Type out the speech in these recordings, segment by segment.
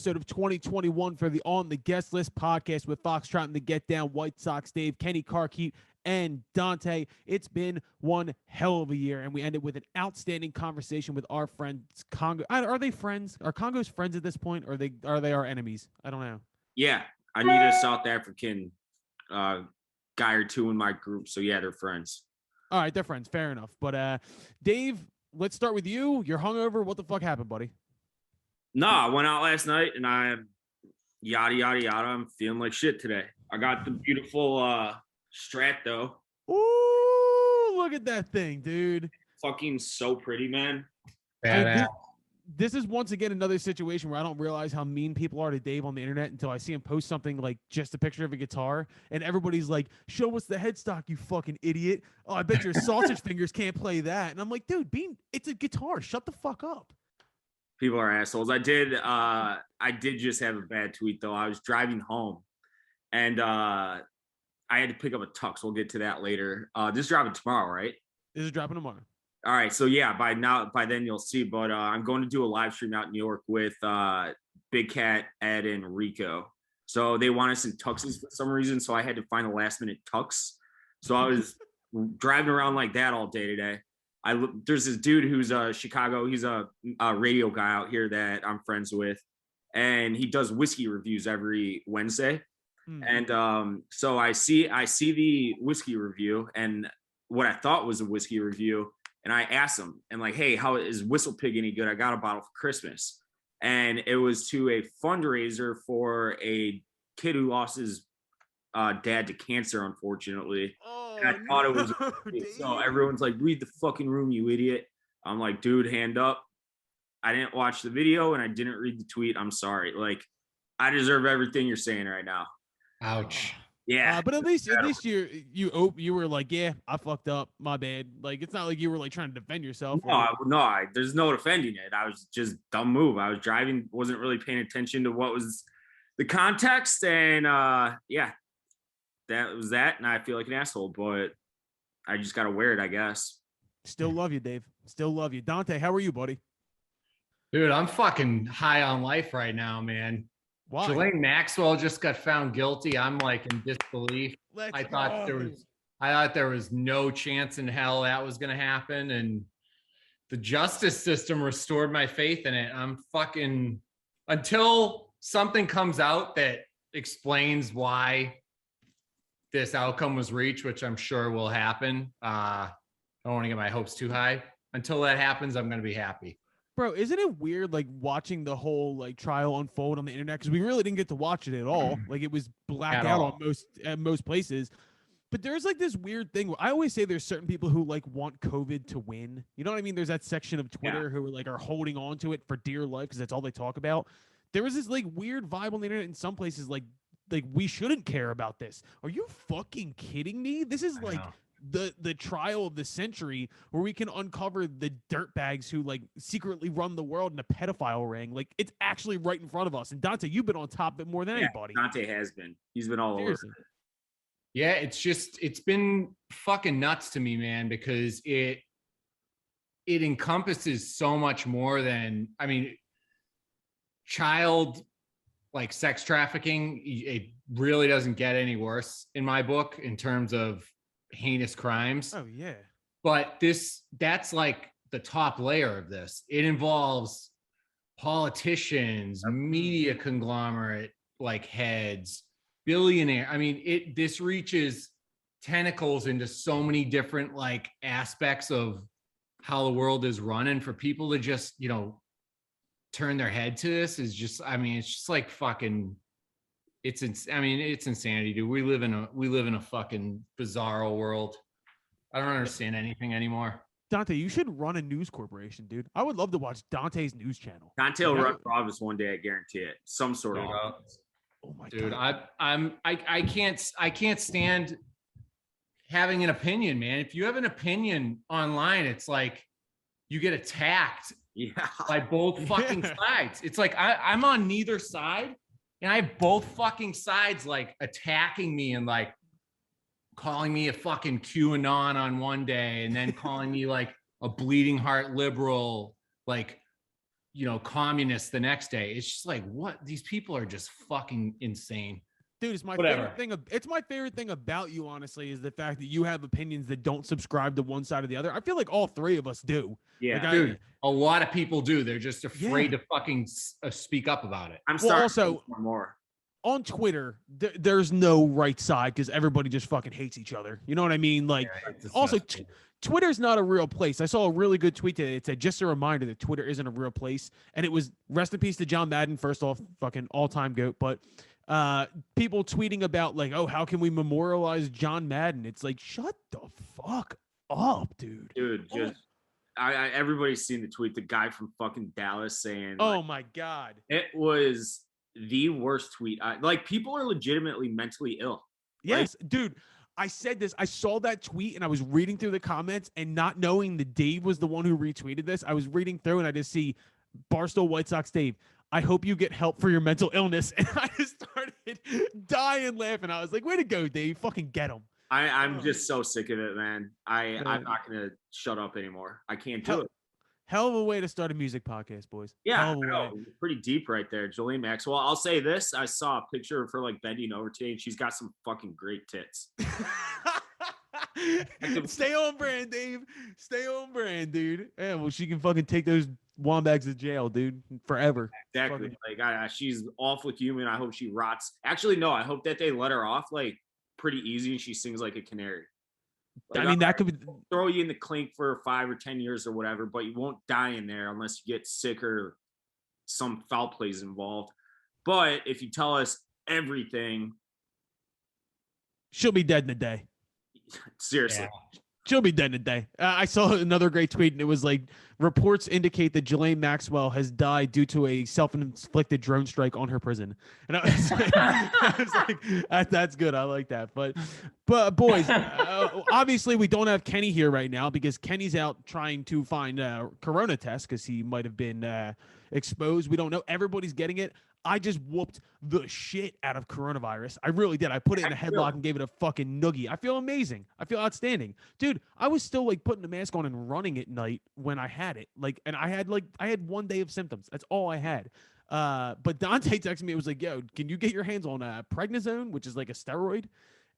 episode of 2021 for the On the Guest List podcast with Foxtrot and the Get Down, White Sox Dave, Kenny Carkeet, and Dante. It's been one hell of a year, and we ended with an outstanding conversation with our friends Congo. Are they friends? Are Congos friends at this point, or are they our enemies? I don't know. Yeah, I need a South African guy or two in my group, so yeah, they're friends. All right, they're friends. Fair enough. But Dave, let's start with you. You're hungover. What the fuck happened, buddy? No, I went out last night and I yada yada yada. I'm feeling like shit today. I got the beautiful Strat though. Ooh, look at that thing, dude. Fucking so pretty, man. This is once again another situation where I don't realize how mean people are to Dave on the internet until I see him post something like just a picture of a guitar, and everybody's like, "Show us the headstock, you fucking idiot!" Oh, I bet your sausage fingers can't play that. And I'm like, dude, it's a guitar. Shut the fuck up. People are assholes. I did just have a bad tweet though. I was driving home, and I had to pick up a tux. We'll get to that later. This is dropping tomorrow, right? This is dropping tomorrow. All right, so yeah, by then you'll see. But I'm going to do a live stream out in New York with Big Cat, Ed, and Rico. So they want us in tuxes for some reason. So I had to find a last minute tux. So I was driving around like that all day today. There's this dude who's Chicago. He's a radio guy out here that I'm friends with, and he does whiskey reviews every Wednesday. And so I see the whiskey review and what I thought was a whiskey review. And I asked him, and like, hey, how is Whistle Pig any good? I got a bottle for Christmas. And it was to a fundraiser for a kid who lost his dad to cancer, unfortunately. Oh, and I thought it was so everyone's like, read the fucking room, you idiot. I'm like, dude, hand up. I didn't watch the video and I didn't read the tweet. I'm sorry. Like, I deserve everything you're saying right now. Ouch. Yeah, but at least you were like, yeah, I fucked up, my bad. Like, it's not like you were like trying to defend yourself. No, there's no defending it. I was just dumb move. I was driving, wasn't really paying attention to what was the context, and yeah, that was that. And I feel like an asshole, but I just gotta wear it, I guess. Still love you, Dave. Still love you, Dante. How are you, buddy? Dude, I'm fucking high on life right now, man. Why? Ghislaine Maxwell just got found guilty. I'm like in disbelief. I thought there was no chance in hell that was going to happen. And the justice system restored my faith in it. I'm fucking, until something comes out that explains why this outcome was reached, which I'm sure will happen. I don't want to get my hopes too high. Until that happens, I'm going to be happy. Bro, isn't it weird, like, watching the whole, like, trial unfold on the internet? Because we really didn't get to watch it at all. Like, it was blacked out on most places. But there's, like, this weird thing where I always say there's certain people who, like, want COVID to win. You know what I mean? There's that section of Twitter who are holding on to it for dear life because that's all they talk about. There was this, like, weird vibe on the internet in some places, like we shouldn't care about this. Are you fucking kidding me? This is, like... the trial of the century where we can uncover the dirtbags who like secretly run the world in a pedophile ring. Like, it's actually right in front of us. And Dante, you've been on top of it more than anybody. Dante has been. He's been all Seriously. over. Yeah, it's been fucking nuts to me, man, because it encompasses so much more than, I mean, child like sex trafficking. It really doesn't get any worse in my book in terms of heinous crimes. Oh yeah. But that's like the top layer of this. It involves politicians, media conglomerate like heads, billionaire. I mean, this reaches tentacles into so many different like aspects of how the world is run, and for people to just, turn their head to this is just, I mean, it's just like fucking it's insanity, dude. We live in a fucking bizarro world. I don't understand anything anymore. Dante, you should run a news corporation, dude. I would love to watch Dante's news channel. Dante will run for office one day, I guarantee it. Some sort of office. Oh my dude, God. I can't stand having an opinion, man. If you have an opinion online, it's like you get attacked by both fucking sides. It's like I'm on neither side. And I have both fucking sides like attacking me and like calling me a fucking QAnon on one day and then calling me like a bleeding heart liberal, like communists the next day. It's just like, what? These people are just fucking insane. Dude, it's my Whatever. favorite thing. It's my favorite thing about you, honestly, is the fact that you have opinions that don't subscribe to one side or the other. I feel like all three of us do. Yeah, like dude, a lot of people do. They're just afraid Yeah. to fucking speak up about it. I'm starting also more. On Twitter, there's no right side because everybody just fucking hates each other. You know what I mean? Like, Yeah, also, Twitter's not a real place. I saw a really good tweet today. It said, just a reminder that Twitter isn't a real place. And it was, rest in peace to John Madden, first off, fucking all-time GOAT. But people tweeting about, like, oh, how can we memorialize John Madden? It's like, shut the fuck up, dude. Dude, just everybody's seen the tweet. The guy from fucking Dallas saying, oh my God. It was the worst tweet. Like, people are legitimately mentally ill. Yes, dude. I said this. I saw that tweet and I was reading through the comments, and not knowing that Dave was the one who retweeted this, I was reading through and I just see Barstool White Sox Dave, I hope you get help for your mental illness. And I just started dying laughing. I was like, way to go, Dave. Fucking get him. I'm just so sick of it, man. I'm not going to shut up anymore. I can't do it. Hell of a way to start a music podcast, boys. Yeah, pretty deep right there. Jolene Maxwell. I'll say this. I saw a picture of her like bending over today, and she's got some fucking great tits. Stay on brand, Dave. Stay on brand, dude. Yeah, well, she can fucking take those wombags to jail, dude, forever. Exactly. Like, she's awful human. I hope she rots. Actually, no. I hope that they let her off like pretty easy, and she sings like a canary. Like, I mean, that could be throw you in the clink for 5 or 10 years or whatever, but you won't die in there unless you get sick or some foul plays involved. But if you tell us everything, she'll be dead in a day. Seriously. Yeah. She'll be dead in a day. I saw another great tweet, and it was like, reports indicate that Jelaine Maxwell has died due to a self-inflicted drone strike on her prison. And I was like, that's good. I like that. But boys, obviously we don't have Kenny here right now because Kenny's out trying to find corona tests because he might have been exposed. We don't know. Everybody's getting it. I just whooped the shit out of coronavirus. I really did. I put it in a headlock and gave it a fucking noogie. I feel amazing. I feel outstanding. Dude, I was still like putting the mask on and running at night when I had it. Like, and I had 1 day of symptoms. That's all I had. But Dante texted me. It was like, yo, can you get your hands on prednisone, which is like a steroid?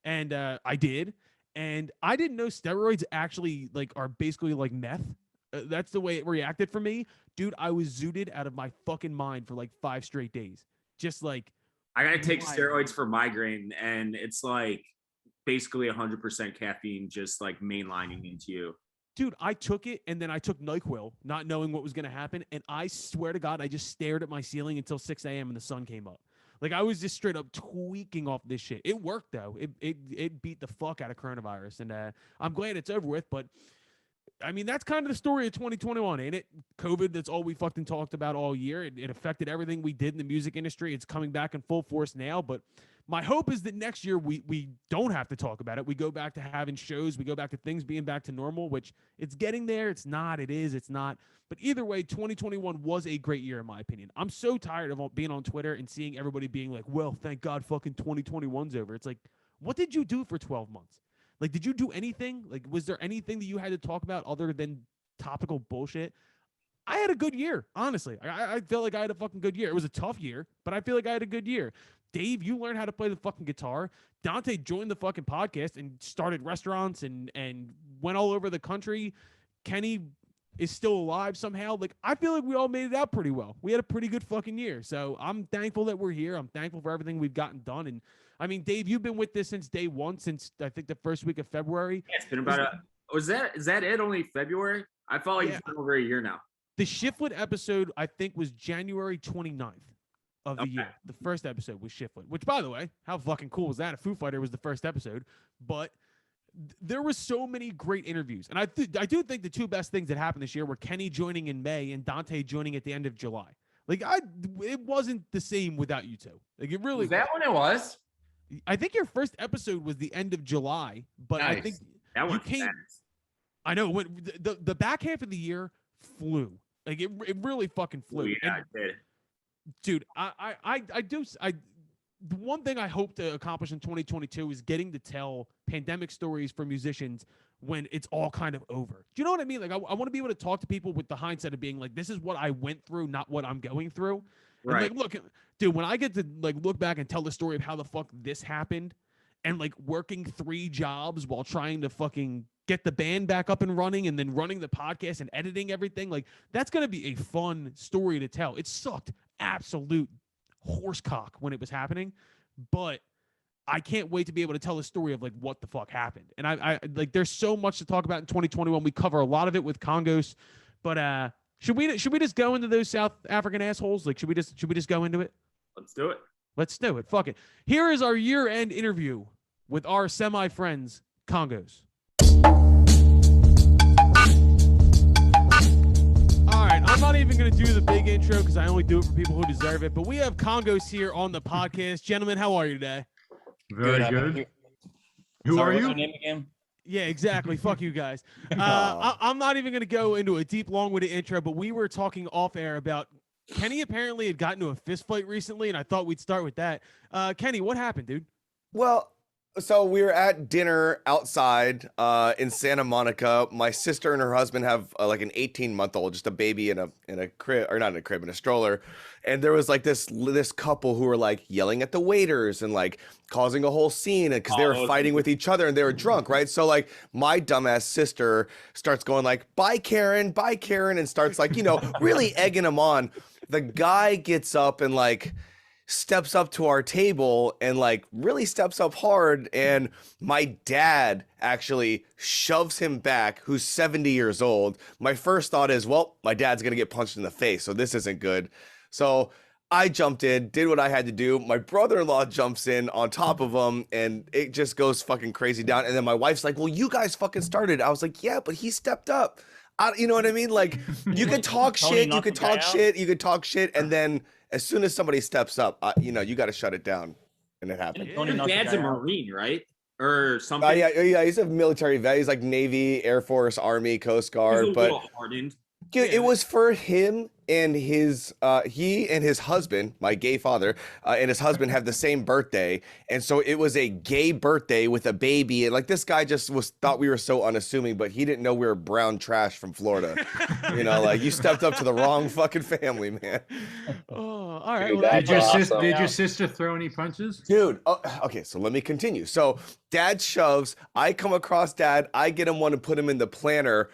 And I did. And I didn't know steroids actually like are basically like meth. That's the way it reacted for me. Dude, I was zooted out of my fucking mind for like 5 straight days. Just like, I gotta take steroids for migraine, and it's like basically 100% caffeine just like mainlining into you. Dude, I took it, and then I took NyQuil, not knowing what was going to happen. And I swear to God, I just stared at my ceiling until 6 a.m. and the sun came up. Like, I was just straight up tweaking off this shit. It worked, though. It beat the fuck out of coronavirus. And I'm glad it's over with. But, I mean, that's kind of the story of 2021, ain't it? COVID, that's all we fucking talked about all year. It affected everything we did in the music industry. It's coming back in full force now. But my hope is that next year we don't have to talk about it. We go back to having shows. We go back to things being back to normal, which it's getting there. It's not. It is. It's not. But either way, 2021 was a great year in my opinion. I'm so tired of being on Twitter and seeing everybody being like, well, thank God fucking 2021's over. It's like, what did you do for 12 months? Like, did you do anything? Like, was there anything that you had to talk about other than topical bullshit? I had a good year, honestly. I feel like I had a fucking good year. It was a tough year, but I feel like I had a good year. Dave, you learned how to play the fucking guitar. Dante joined the fucking podcast and started restaurants and went all over the country. Kenny is still alive somehow. Like, I feel like we all made it out pretty well. We had a pretty good fucking year. So I'm thankful that we're here. I'm thankful for everything we've gotten done. And I mean, Dave, you've been with this since day one, since I think the first week of February. Yeah, it's been about is that it? Only February? I felt like it's been over a year now. The Shiflet episode, I think, was January 29th of the year. The first episode was Shiflet, which, by the way, how fucking cool was that? A Foo Fighter was the first episode. But there was so many great interviews. And I do think the two best things that happened this year were Kenny joining in May and Dante joining at the end of July. Like, it wasn't the same without you two. Like, it really was. That when it was? I think your first episode was the end of July, but nice. I think that you came. I know the back half of the year flew. Like, it really fucking flew. Yeah, it did. Dude, the one thing I hope to accomplish in 2022 is getting to tell pandemic stories for musicians when it's all kind of over. Do you know what I mean? Like I want to be able to talk to people with the hindsight of being like, this is what I went through, not what I'm going through. And Right. like, look, dude, when I get to like look back and tell the story of how the fuck this happened and like working 3 jobs while trying to fucking get the band back up and running and then running the podcast and editing everything, like that's going to be a fun story to tell. It sucked absolute horsecock when it was happening, but I can't wait to be able to tell the story of like what the fuck happened. And I like there's so much to talk about in 2021. We cover a lot of it with Kongos, but should we just go into those South African assholes? Like should we just go into it? Let's do it. Let's do it. Fuck it. Here is our year-end interview with our semi-friends, Kongos. All right, I'm not even going to do the big intro because I only do it for people who deserve it, but we have Kongos here on the podcast. Gentlemen, how are you today? Very good. Who are you? What's your name again? Yeah, exactly. Fuck you guys. I'm not even going to go into a deep, long-winded intro, but we were talking off air about Kenny apparently had gotten into a fist fight recently, and I thought we'd start with that. Kenny, what happened, dude? Well, so we were at dinner outside in Santa Monica. My sister and her husband have like an 18-month-old, just a baby in a crib, or not in a crib, in a stroller. And there was like this couple who were like yelling at the waiters and like causing a whole scene because they were fighting with each other and they were drunk, right? So like my dumbass sister starts going like, bye, Karen, and starts like, really egging them on. The guy gets up and like steps up to our table and like really steps up hard, and my dad actually shoves him back, who's 70 years old. My first thought is, well, my dad's gonna get punched in the face, so this isn't good. So I jumped in, did what I had to do. My brother-in-law jumps in on top of him, and it just goes fucking crazy down. And then my wife's like, well, you guys fucking started. I was like, yeah, but he stepped up. You know what I mean? Like, you could talk shit, you could talk shit, and then as soon as somebody steps up, you got to shut it down, and it happened. Your dad's a Marine, right? Or something? Yeah, he's a military vet. He's like Navy, Air Force, Army, Coast Guard. He's a little hardened. Dude, it was for him and his he and his husband, my gay father, and his husband have the same birthday, and so it was a gay birthday with a baby, and like this guy just thought we were so unassuming, but he didn't know we were brown trash from Florida. Like you stepped up to the wrong fucking family, man. Oh, all right. Dude, Well, did your sister throw any punches? Dude, okay, so let me continue. So dad shoves, I come across dad, I get him one and put him in the planter.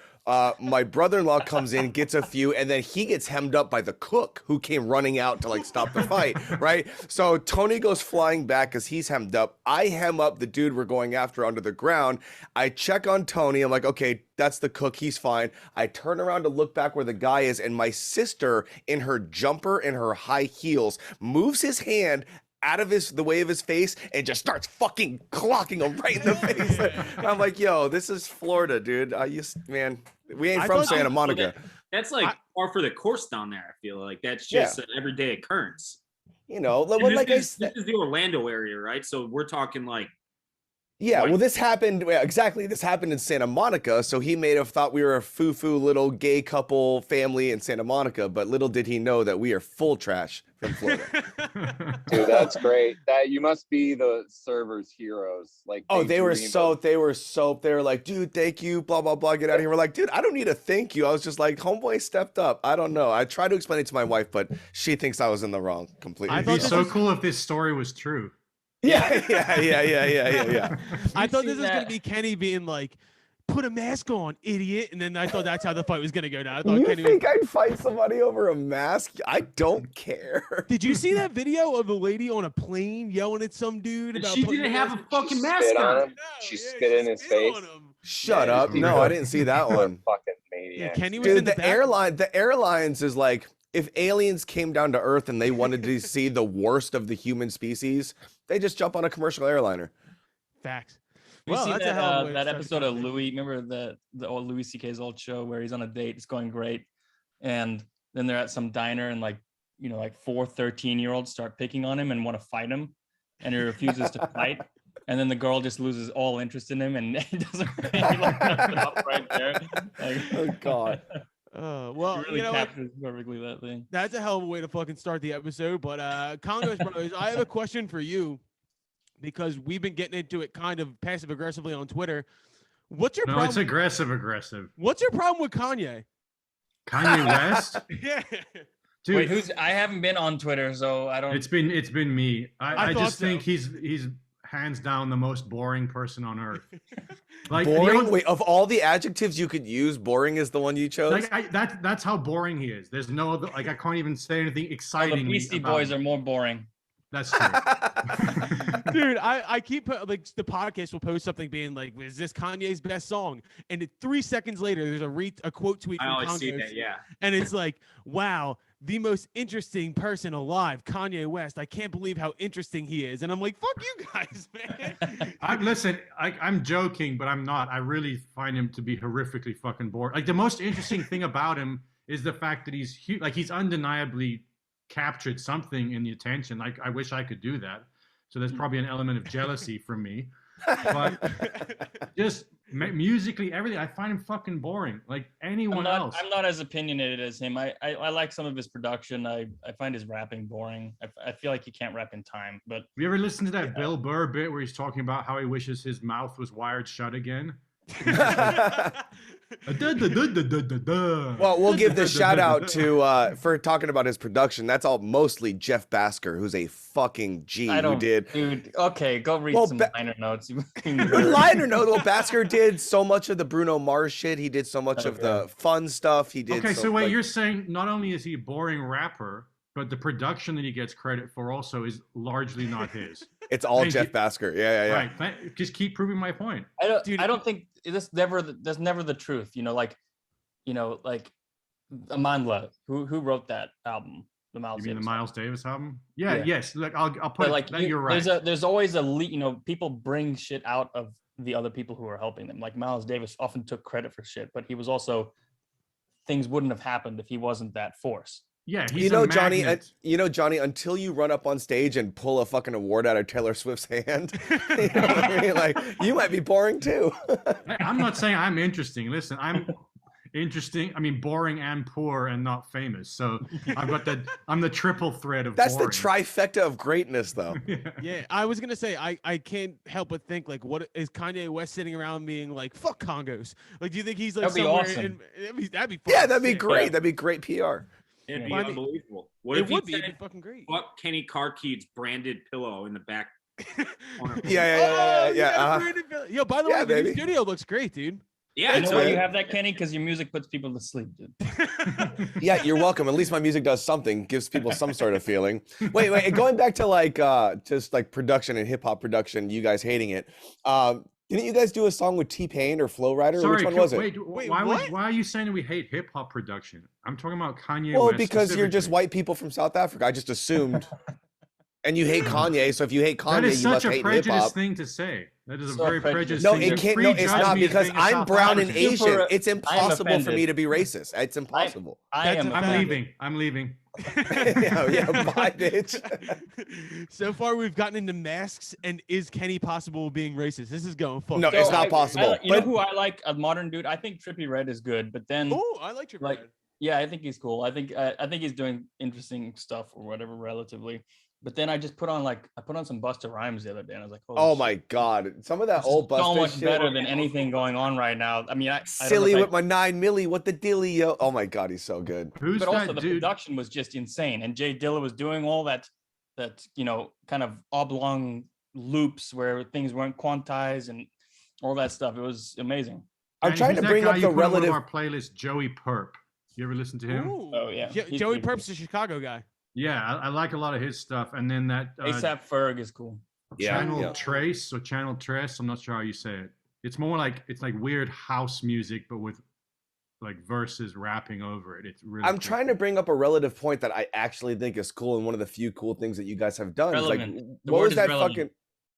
My brother-in-law comes in, gets a few, and then he gets hemmed up by the cook who came running out to like stop the fight, right? So Tony goes flying back because he's hemmed up. I hem up the dude we're going after under the ground. I check on Tony. I'm like, okay, that's the cook. He's fine. I turn around to look back where the guy is, and my sister in her jumper and her high heels moves his hand out of the way of his face and just starts fucking clocking him right in the face. And I'm like, yo, this is Florida, dude. Man, we ain't from Santa Monica. That's like par for the course down there. I feel like that's just an everyday occurrence. This is the Orlando area, right? So we're talking like. Yeah, well, this happened exactly. This happened in Santa Monica, so he may have thought we were a foo-foo little gay couple family in Santa Monica, but little did he know that we are full trash from Florida. Dude, that's great. That you must be the servers' heroes. Like, they were like, dude, thank you, blah blah blah, get out of here. We're like, dude, I don't need a thank you. I was just like, homeboy stepped up. I don't know. I tried to explain it to my wife, but she thinks I was in the wrong completely. It'd be so cool if this story was true. Yeah. I thought this was going to be Kenny being like, put a mask on, idiot. And then I thought that's how the fight was going to go down. I thought I'd fight somebody over a mask? I don't care. Did you see that video of a lady on a plane yelling at some dude about she didn't have a fucking mask on? She spit in his face. Shut up. No, I didn't see that one. Fucking maniac. Yeah, Kenny was in the airlines is like, if aliens came down to Earth and they wanted to see the worst of the human species, they just jump on a commercial airliner. Facts. You see that's a hell of a way that to episode start of Louis? Remember the old Louis C.K.'s old show where he's on a date, it's going great, and then they're at some diner and like 4 13-year-olds start picking on him and want to fight him, and he refuses to fight, and then the girl just loses all interest in him and doesn't up right there. Like, oh God. Well, really captures perfectly that thing. That's a hell of a way to fucking start the episode. But Kongos Brothers, I have a question for you because we've been getting into it kind of passive aggressively on Twitter. What's your No, problem? it's aggressive. What's your problem with Kanye? Kanye West, Yeah. dude. Wait, I haven't been on Twitter, so I don't. It's been me. I thought just think so. he's hands down the most boring person on earth. Like Boring. Wait, of all the adjectives you could use, boring is the one you chose. Like that's how boring he is. There's no other. Like I can't even say anything Oh, exciting. the Beastie Boys are more boring. That's true. Dude, I keep like the podcast will post something being like, "Is this Kanye's best song?" And 3 seconds later, there's a quote tweet I from always see KONGOS, that. Yeah. and it's like, "Wow, the most interesting person alive, Kanye West. I can't believe how interesting he is." And I'm like, "Fuck you guys, man." I'm joking, but I'm not. I really find him to be horrifically fucking boring. Like the most interesting thing about him is the fact that he's huge. Like he's undeniably captured something in the attention. Like I wish I could do that. So there's probably an element of jealousy from me. But just musically, everything, I find him fucking boring. Like anyone else. I'm not as opinionated as him. I like some of his production. I find his rapping boring. I feel like he can't rap in time. But Have you ever listened to that Bill Burr bit where he's talking about how he wishes his mouth was wired shut again? Well, we'll give the shout out to for talking about his production. That's all mostly Jeff Basker, who's a fucking G. Who did? Dude, okay, go read some liner notes. Liner note. Well, Basker did so much of the Bruno Mars shit. He did so much of the fun stuff. He did. Okay, so wait, you're saying not only is he a boring rapper, but the production that he gets credit for also is largely not his. It's all Jeff Basker. Yeah. Right. Just keep proving my point. I don't think that's never the truth. Like Amandla, who wrote that album, the Miles. You mean Davis the Miles album. Davis album? Yeah. Yes. Look, I'll put it. Like You're right. There's always people bring shit out of the other people who are helping them. Like Miles Davis often took credit for shit, but he was also, things wouldn't have happened if he wasn't that force. Yeah, he's Johnny. Johnny, until you run up on stage and pull a fucking award out of Taylor Swift's hand, you know what I mean? Like you might be boring too. I'm not saying I'm interesting. Listen, I'm interesting. I mean, boring and poor and not famous. So I'm the triple threat of. That's boring. the trifecta of greatness, though. Yeah, I was gonna say I can't help but think like, what is Kanye West sitting around being like, "Fuck Congos"? Like, do you think he's like That'd be somewhere? awesome. That'd be Yeah, that'd be sick. great. Yeah. That'd be great PR. It'd be Well, I mean, unbelievable. What It if would he be. It'd said, be fucking great. "Fuck Kenny Carkeed's branded pillow in the back corner"? Yeah. Yo, by the way, the new baby. studio looks great, dude. Yeah, You know Thanks, why man. you have that, Kenny? Because your music puts people to sleep, dude. Yeah, you're welcome. At least my music does something, gives people some sort of feeling. Wait, and going back to like just like production and hip hop production, you guys hating it. Didn't you guys do a song with T-Pain or Flow Rider? Sorry, Which one was it? Wait, why what? are you saying that we hate hip hop production? I'm talking about Kanye Well, West. because you're just specifically. white people from South Africa. I just assumed. And you hate Kanye, so if you hate That Kanye, is you must such a hate hip prejudiced hop. thing to say. That is a So very prejudiced. prejudiced No, thing. it can't. Free No, it's judge not me as because being a I'm South brown and African. Asian. It's impossible for offended. me to be racist. It's impossible. I That's am. a I'm fact. leaving. I'm leaving. yeah, bye, bitch. So far, we've gotten into masks and is Kenny possible being racist? This is going fuck. No, it's not possible. You know But who I like, a modern dude? I think Trippie Redd is good, but then Oh, I like your like, yeah, I think he's cool. I think he's doing interesting stuff or whatever, relatively. But then I put on some Busta Rhymes the other day, and I was like, holy oh shit, my god, some of that this is old Busta so much shit. better than anything going on right now. I mean, I don't know Silly if I- with my 9 milli, what the dilly, yo. Oh my god, he's so good. Who's but also that the dude? production was just insane, and Jay Dilla was doing all that kind of oblong loops where things weren't quantized and all that stuff. It was amazing. I'm And trying who's to that bring guy up you the put on one relative. of our playlist, Joey Perp. You ever listen to him? Ooh. Oh, yeah. He's Joey pretty cool. Perp's a Chicago guy. Yeah, I like a lot of his stuff. And then that ASAP Ferg is cool. Channel Trace or Channel Tres. I'm not sure how you say it. It's more like weird house music, but with like verses rapping over it. It's really. I'm cool. trying to bring up a relative point that I actually think is cool and one of the few cool things that you guys have done. It's like, Relevant. The what word was is that relevant. fucking?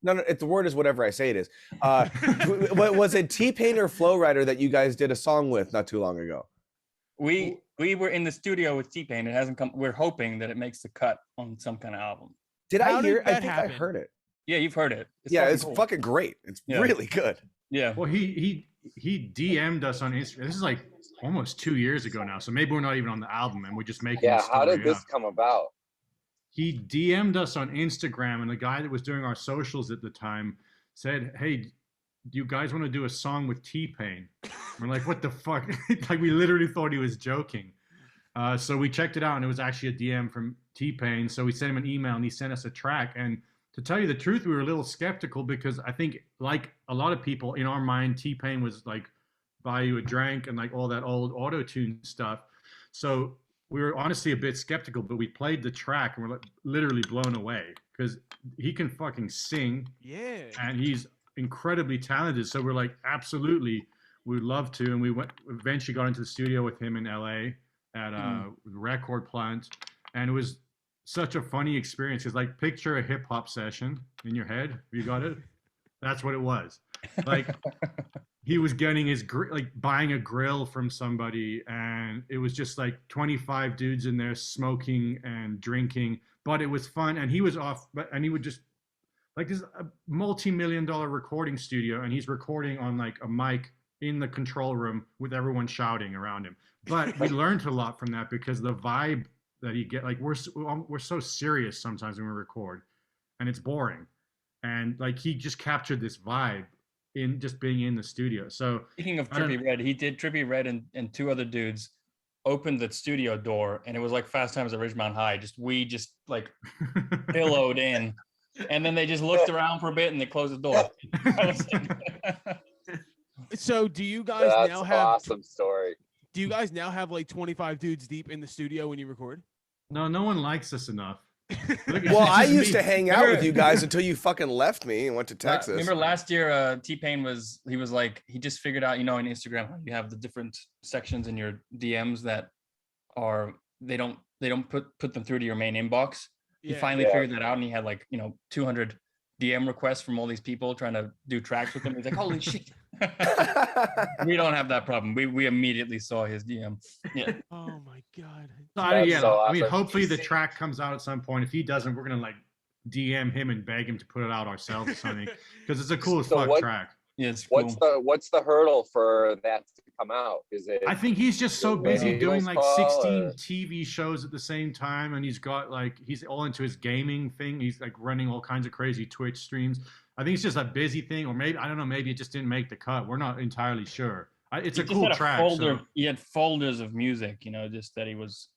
No, the word is whatever I say it is. What was it? T-Pain or Flow Rider that you guys did a song with not too long ago? We were in the studio with T-Pain. It hasn't come. We're hoping that it makes the cut on some kind of album. Did How I did hear? I that think happen? I heard it. Yeah, you've heard it. Yeah, it's cool. fucking great. It's Yeah. really good. Yeah. Well, he DM'd us on Instagram. This is like almost 2 years ago now, so maybe we're not even on the album, and we're just making. Yeah, the how did story this up. come about? He DM'd us on Instagram, and the guy that was doing our socials at the time said, "Hey, do you guys want to do a song with T-Pain? We're like, what the fuck? Like, we literally thought he was joking. So we checked it out, and it was actually a DM from T-Pain. So we sent him an email, and he sent us a track. And to tell you the truth, we were a little skeptical because I think, like a lot of people in our mind, T-Pain was like Buy You a Drink and like all that old auto-tune stuff. So we were honestly a bit skeptical, but we played the track and we're like literally blown away because he can fucking sing. Yeah. And he's incredibly talented. So we're like, absolutely, we'd love to. And we eventually got into the studio with him in LA at a record plant. And it was such a funny experience. It's like, picture a hip hop session in your head. You got it? That's what it was. Like, he was getting his buying a grill from somebody, and it was just like 25 dudes in there smoking and drinking, but it was fun. And he was off, and he would just like, this a multi-million-dollar recording studio, and he's recording on like a mic in the control room with everyone shouting around him. But we learned a lot from that because the vibe that he get, like, we're so serious sometimes when we record, and it's boring, and like he just captured this vibe in just being in the studio. So speaking of Trippie Redd, he did Trippie Redd and two other dudes opened the studio door, and it was like Fast Times at Ridgemont High. We just like billowed in, and then they just looked around for a bit and they closed the door. So do you guys now have awesome story? Do you guys now have like 25 dudes deep in the studio when you record? No one likes us enough. Well, I used to hang out with you guys until you fucking left me and went to Texas. Remember last year, T-Pain he just figured out, you know, in Instagram, you have the different sections in your DMs that are, they don't put them through to your main inbox. He finally figured that out, and he had like, you know, 200 DM requests from all these people trying to do tracks with him. He's like, holy shit. We don't have that problem. We immediately saw his DM. Yeah. Oh my god. I mean, hopefully the track comes out at some point. If he doesn't, we're gonna like DM him and beg him to put it out ourselves or something, because it's a cool as fuck track. Yeah, it's cool. What's the hurdle for that to come out? Is it? I think he's just so busy doing like 16 TV shows at the same time, and he's all into his gaming thing. He's like running all kinds of crazy Twitch streams. I think it's just a busy thing, or maybe, I don't know, maybe it just didn't make the cut. We're not entirely sure. It's a cool track. He had folders of music, you know, just that he was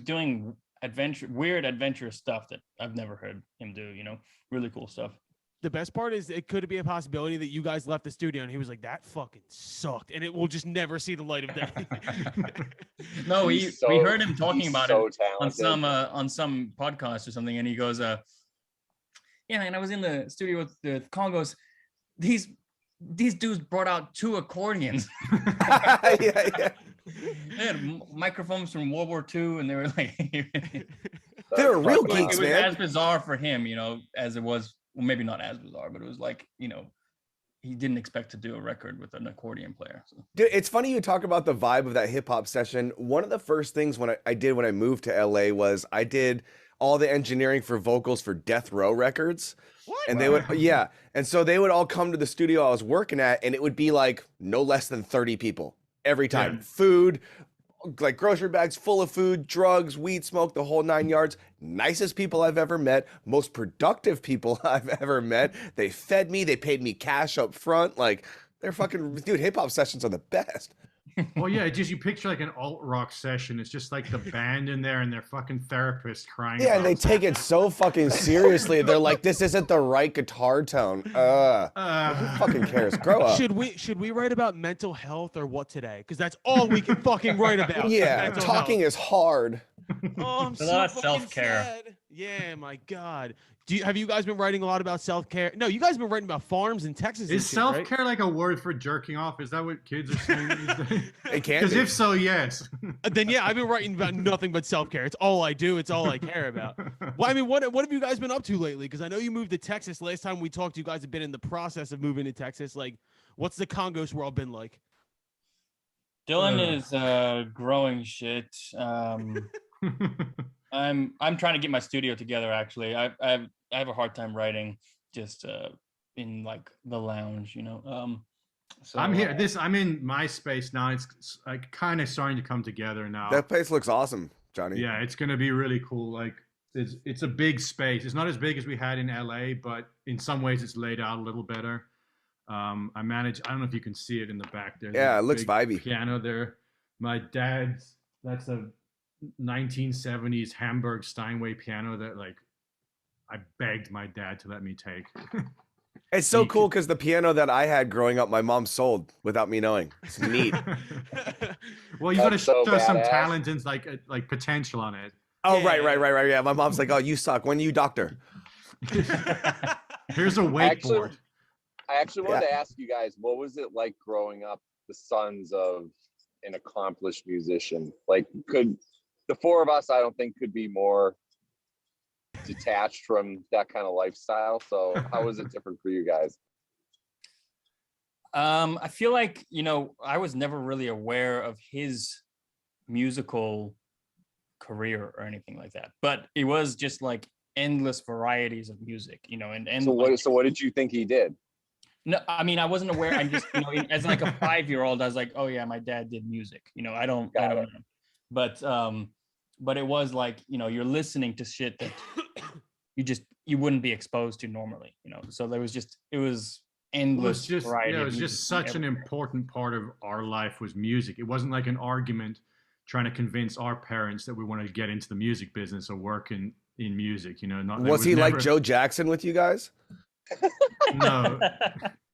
doing weird adventurous stuff that I've never heard him do, you know, really cool stuff. The best part is, it could be a possibility that you guys left the studio and he was like, that fucking sucked, and it will just never see the light of day. No, we heard him talking about it on some podcast or something, and he goes, yeah, and I was in the studio with the KONGOS. These dudes brought out 2 accordions. Yeah. They had microphones from World War II, and they were like, they were real geeks, it was man. as bizarre for him, you know, as it was. Well, maybe not as bizarre, but it was like, you know, he didn't expect to do a record with an accordion player. So. Dude, it's funny you talk about the vibe of that hip hop session. One of the first things I did when I moved to LA was I did all the engineering for vocals for Death Row Records. What? And they would, and so they would all come to the studio I was working at, and it would be like no less than 30 people every time. Yeah. Food, like grocery bags full of food, drugs, weed, smoke, the whole 9 yards. Nicest people I've ever met, most productive people I've ever met. They fed me, they paid me cash up front. Like, they're fucking, dude, hip hop sessions are the best. Well, yeah, just you picture like an alt rock session. It's just like the band in there and their fucking therapist crying. Yeah, and they take it so fucking seriously. They're like, this isn't the right guitar tone. Who fucking cares? Grow up. Should we write about mental health or what today? Because that's all we can fucking write about. Yeah, talking is hard. Oh, I'm so fucking self-care. Sad. Yeah, my God. Have you guys been writing a lot about self-care? No, you guys have been writing about farms in Texas. Is self-care like a word for jerking off? Is that what kids are saying these days? It can. Because if so, yes. Then yeah, I've been writing about nothing but self-care. It's all I do. It's all I care about. Well, I mean, what have you guys been up to lately? Because I know you moved to Texas. Last time we talked, you guys have been in the process of moving to Texas. Like, what's the KONGOS world been like? Dylan is growing shit. I'm trying to get my studio together. Actually, I have a hard time writing just in like the lounge, you know. So I'm here. I'm in my space now. It's like kind of starting to come together now. That place looks awesome, Johnny. Yeah, it's gonna be really cool. Like it's a big space. It's not as big as we had in LA, but in some ways it's laid out a little better. I manage. I don't know if you can see it in the back there. Yeah, it looks big vibey. Piano there. My dad's. That's a 1970s Hamburg Steinway piano that like I begged my dad to let me take. It's so cool because the piano that I had growing up, my mom sold without me knowing. It's neat. Well, you got to so show some badass. talent and like potential on it. Oh, right. Yeah, my mom's like, oh, you suck. When are you doctor? Here's a wakeboard. I actually wanted to ask you guys, what was it like growing up the sons of an accomplished musician? Like, could the four of us, I don't think, could be more detached from that kind of lifestyle. So how was it different for you guys? I feel like, I was never really aware of his musical career or anything like that, but it was just like endless varieties of music, and so what did you think he did? No, I mean, I wasn't aware. I'm just, as like a 5-year-old, I was like, oh yeah, my dad did music. I don't know. But it was like, you're listening to shit that you wouldn't be exposed to normally, So there was it was endless variety. It was just such an important part of our life was music. It wasn't like an argument trying to convince our parents that we wanted to get into the music business or work in music, Was he like Joe Jackson with you guys?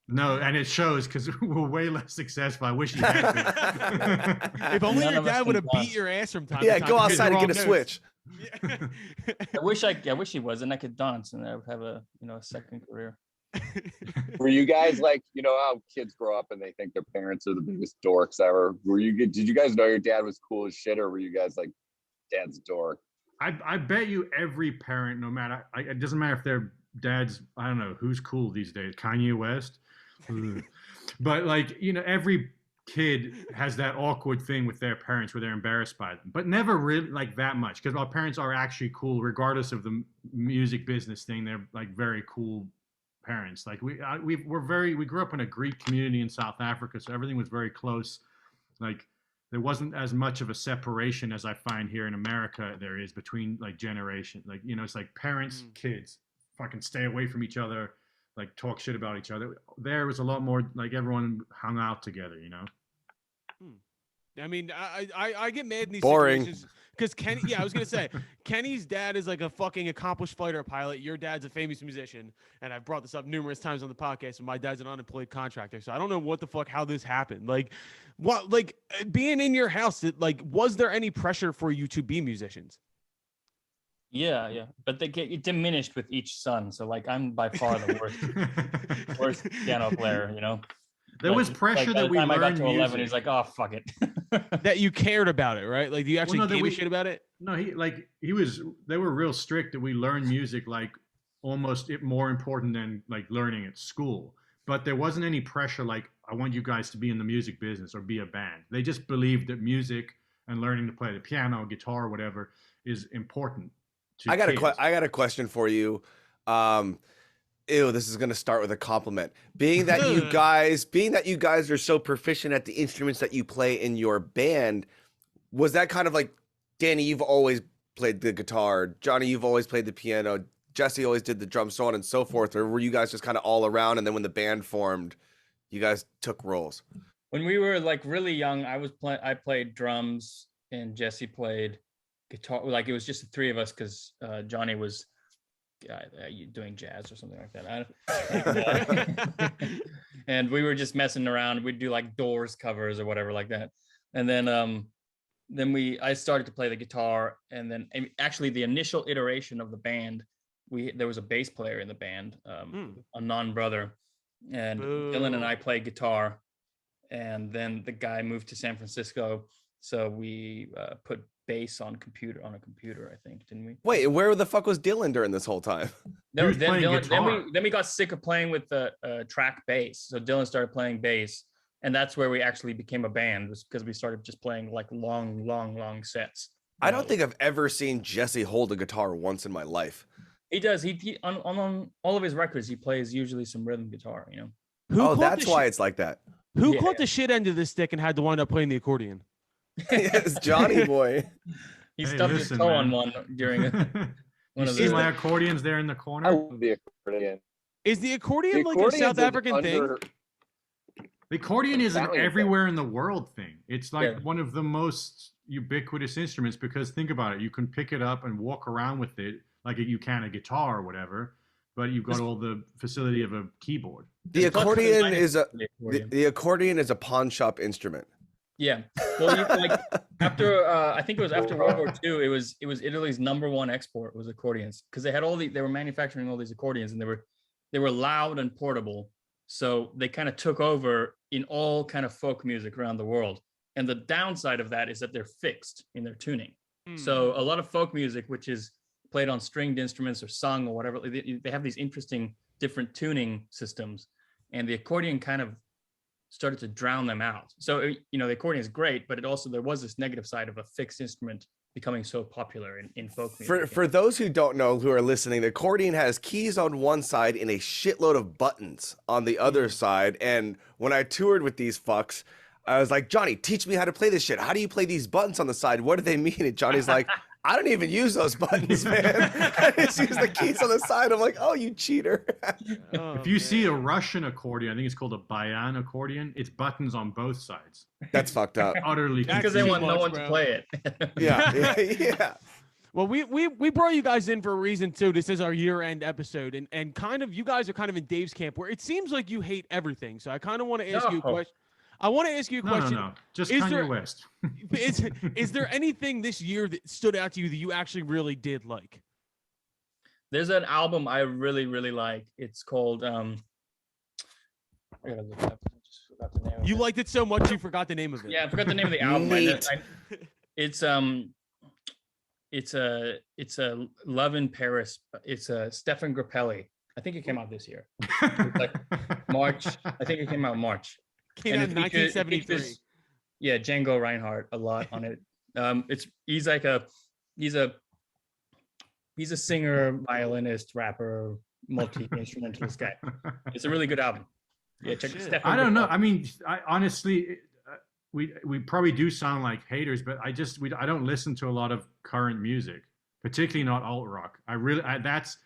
No, and it shows because we're way less successful. I wish he had been. If only your dad would have beat your ass from time to time. Yeah, go outside and get a switch. I wish he was, and I could dance, and I would have a second career. Were you guys like, how kids grow up and they think their parents are the biggest dorks ever? Did you guys know your dad was cool as shit, or were you guys like, dad's a dork? I bet you every parent, no matter, it doesn't matter if their dad's, I don't know who's cool these days, Kanye West, but like, every kid has that awkward thing with their parents where they're embarrassed by them, but never really like that much, because our parents are actually cool regardless of the music business thing. They're like very cool parents. Like we grew up in a Greek community in South Africa, so everything was very close. Like there wasn't as much of a separation as I find here in America there is between like generation. Like, it's like parents, kids, fucking stay away from each other, like talk shit about each other. There was a lot more like everyone hung out together, I mean, I get mad in these Boring. situations because Kenny. Yeah, I was gonna say Kenny's dad is like a fucking accomplished fighter pilot. Your dad's a famous musician, and I've brought this up numerous times on the podcast. And my dad's an unemployed contractor, so I don't know what the fuck how this happened. Like, what? Like being in your house. Was there any pressure for you to be musicians? Yeah, but they get diminished with each son. So like, I'm by far the worst piano player. There was pressure that we learned. By the time I got to 11, he's like, "Oh, fuck it." That you cared about it, right? Like, do you actually gave a shit about it? No, they were real strict that we learned music like almost more important than like learning at school. But there wasn't any pressure like, I want you guys to be in the music business or be a band. They just believed that music and learning to play the piano, guitar, whatever is important. I got a question for you. This is gonna start with a compliment. Being that you guys are so proficient at the instruments that you play in your band, was that kind of like, Danny, you've always played the guitar, Johnny, you've always played the piano, Jesse always did the drums, so on and so forth, or were you guys just kind of all around, and then when the band formed, you guys took roles? When we were like really young, I played drums and Jesse played guitar. Like it was just the three of us because Johnny was doing jazz or something like that. And we were just messing around. We'd do like Doors covers or whatever like that. And then I started to play the guitar. And then actually the initial iteration of the band, there was a bass player in the band, a non-brother, and Dylan and I played guitar. And then the guy moved to San Francisco, so we put bass on a computer, I think, didn't we? Wait, where the fuck was Dylan during this whole time? Then we got sick of playing with the track bass, so Dylan started playing bass, and that's where we actually became a band, was because we started just playing like long sets. I don't think I've ever seen Jesse hold a guitar once in my life. He does. He on all of his records, he plays usually some rhythm guitar. That's why it's like that. Who caught the shit end of the stick and had to wind up playing the accordion? It's Johnny boy. He stubbed his toe on one during one of those. My accordion's there in the corner. The accordion. Is the accordion like a South African thing? The accordion is an Italian everywhere in the world thing. It's like Yeah. one of the most ubiquitous instruments because think about it. You can pick it up and walk around with it like you can a guitar or whatever, but you've got all the facility of a keyboard. The There's plus accordion and is a minuses to the accordion. the accordion is a pawn shop instrument. Yeah. Well, like after I think it was after World War II, it was Italy's #1 export was accordions because they were manufacturing all these accordions and they were loud and portable. So they kind of took over in all kind of folk music around the world. And the downside of that is that they're fixed in their tuning. So a lot of folk music, which is played on stringed instruments or sung or whatever, they have these interesting different tuning systems, and the accordion kind of started to drown them out. So, the accordion is great, but there was this negative side of a fixed instrument becoming so popular in folk music. For those who don't know, who are listening, the accordion has keys on one side and a shitload of buttons on the other side. And when I toured with these fucks, I was like, Johnny, teach me how to play this shit. How do you play these buttons on the side? What do they mean? And Johnny's like, I don't even use those buttons, man. I just use the keys on the side. I'm like, oh, you cheater. If you see a Russian accordion, I think it's called a bayan accordion. It's buttons on both sides. That's fucked up. Utterly because they confusing. want no one bro. to play it. Yeah. Well, we brought you guys in for a reason too. This is our year-end episode, and kind of you guys are kind of in Dave's camp where it seems like you hate everything. So I kind of want to ask you a No. question. I want to ask you a question. No. Just Is Kanye there- West. Is there anything this year that stood out to you that you actually really did like? There's an album I really, really like. It's called I gotta look it up. I just forgot the name of You it. liked it so much you forgot the name of it. Yeah, I forgot the name of the album. Neat. It's a Love in Paris. It's Stefan Grappelli. I think it came out this year. It's like March. I think it came out March. Came out in it features- 1973. Yeah, Django Reinhardt a lot on it. He's a singer, violinist, rapper, multi-instrumentalist guy. It's a really good album. Yeah, check Shit. Stefan I don't know. Grappelli. I mean, honestly, we probably do sound like haters, but I don't listen to a lot of current music, particularly not alt rock. That's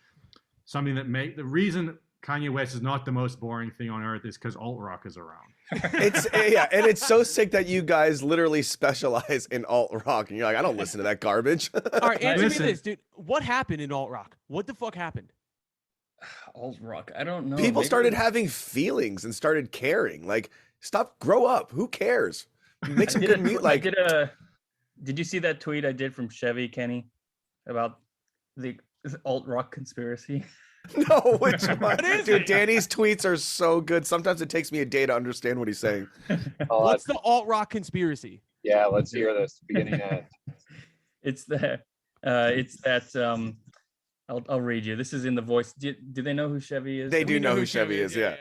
something that the reason Kanye West is not the most boring thing on earth is because alt rock is around. And it's so sick that you guys literally specialize in alt rock, and you're like, I don't listen to that garbage. All right, answer Listen. me this, dude. What happened in alt rock? What the fuck happened? Alt rock. I don't know. People Maybe- started having feelings and started caring. Like, grow up. Who cares? Make some good music. Like, Did you see that tweet I did from Chevy Kenny about the alt rock conspiracy? no, which one? is Dude, it? Danny's tweets are so good. Sometimes it takes me a day to understand what he's saying. Oh, What's the alt rock conspiracy? yeah, let's hear this beginning and end. It's that. I'll read you. This is in the voice. Do they know who Chevy is? They do know who Chevy is, yeah.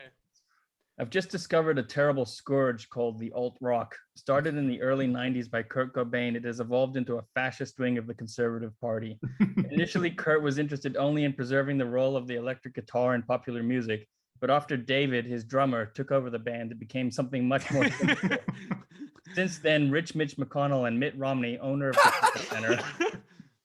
I've just discovered a terrible scourge called the alt rock. Started in the early 90s by Kurt Cobain, it has evolved into a fascist wing of the Conservative Party. Initially, Kurt was interested only in preserving the role of the electric guitar in popular music, but after David, his drummer, took over the band, it became something much more sinister. Since then, Rich Mitch McConnell and Mitt Romney, owner of the Civic Center,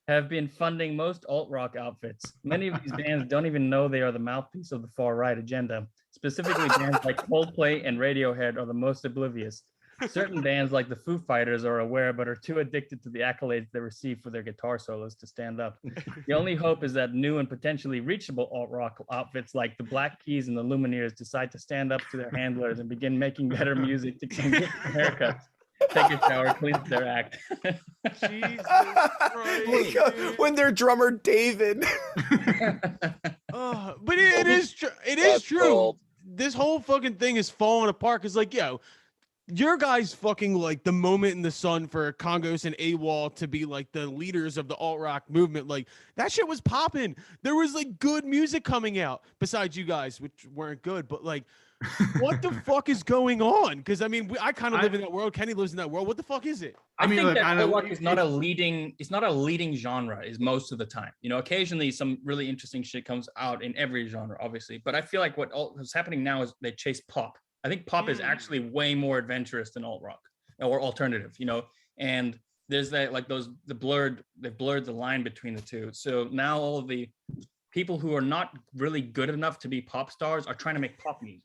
have been funding most alt-rock outfits. Many of these bands don't even know they are the mouthpiece of the far-right agenda. Specifically, bands like Coldplay and Radiohead are the most oblivious. Certain bands like the Foo Fighters are aware, but are too addicted to the accolades they receive for their guitar solos to stand up. The only hope is that new and potentially reachable alt-rock outfits like the Black Keys and the Lumineers decide to stand up to their handlers and begin making better music to get haircuts, take a shower, clean up their act. Jesus Christ, dude. When their drummer David. But it is true. It is That's true. gold. This whole fucking thing is falling apart because, like, yo, your guys fucking like the moment in the sun for Kongos and AWOL to be like the leaders of the alt rock movement. Like that shit was popping. There was like good music coming out besides you guys, which weren't good. But like, what the fuck is going on? Because I mean, I kind of live in that world. Kenny lives in that world. What the fuck is it? I mean, think look, that I know- alt rock is not a leading. It's not a leading genre. Is most of the time. You know, occasionally some really interesting shit comes out in every genre, obviously. But I feel like what's happening now is they chase pop. I think pop is actually way more adventurous than alt rock or alternative. You know, and there's that like they've blurred the line between the two. So now all of the people who are not really good enough to be pop stars are trying to make pop music.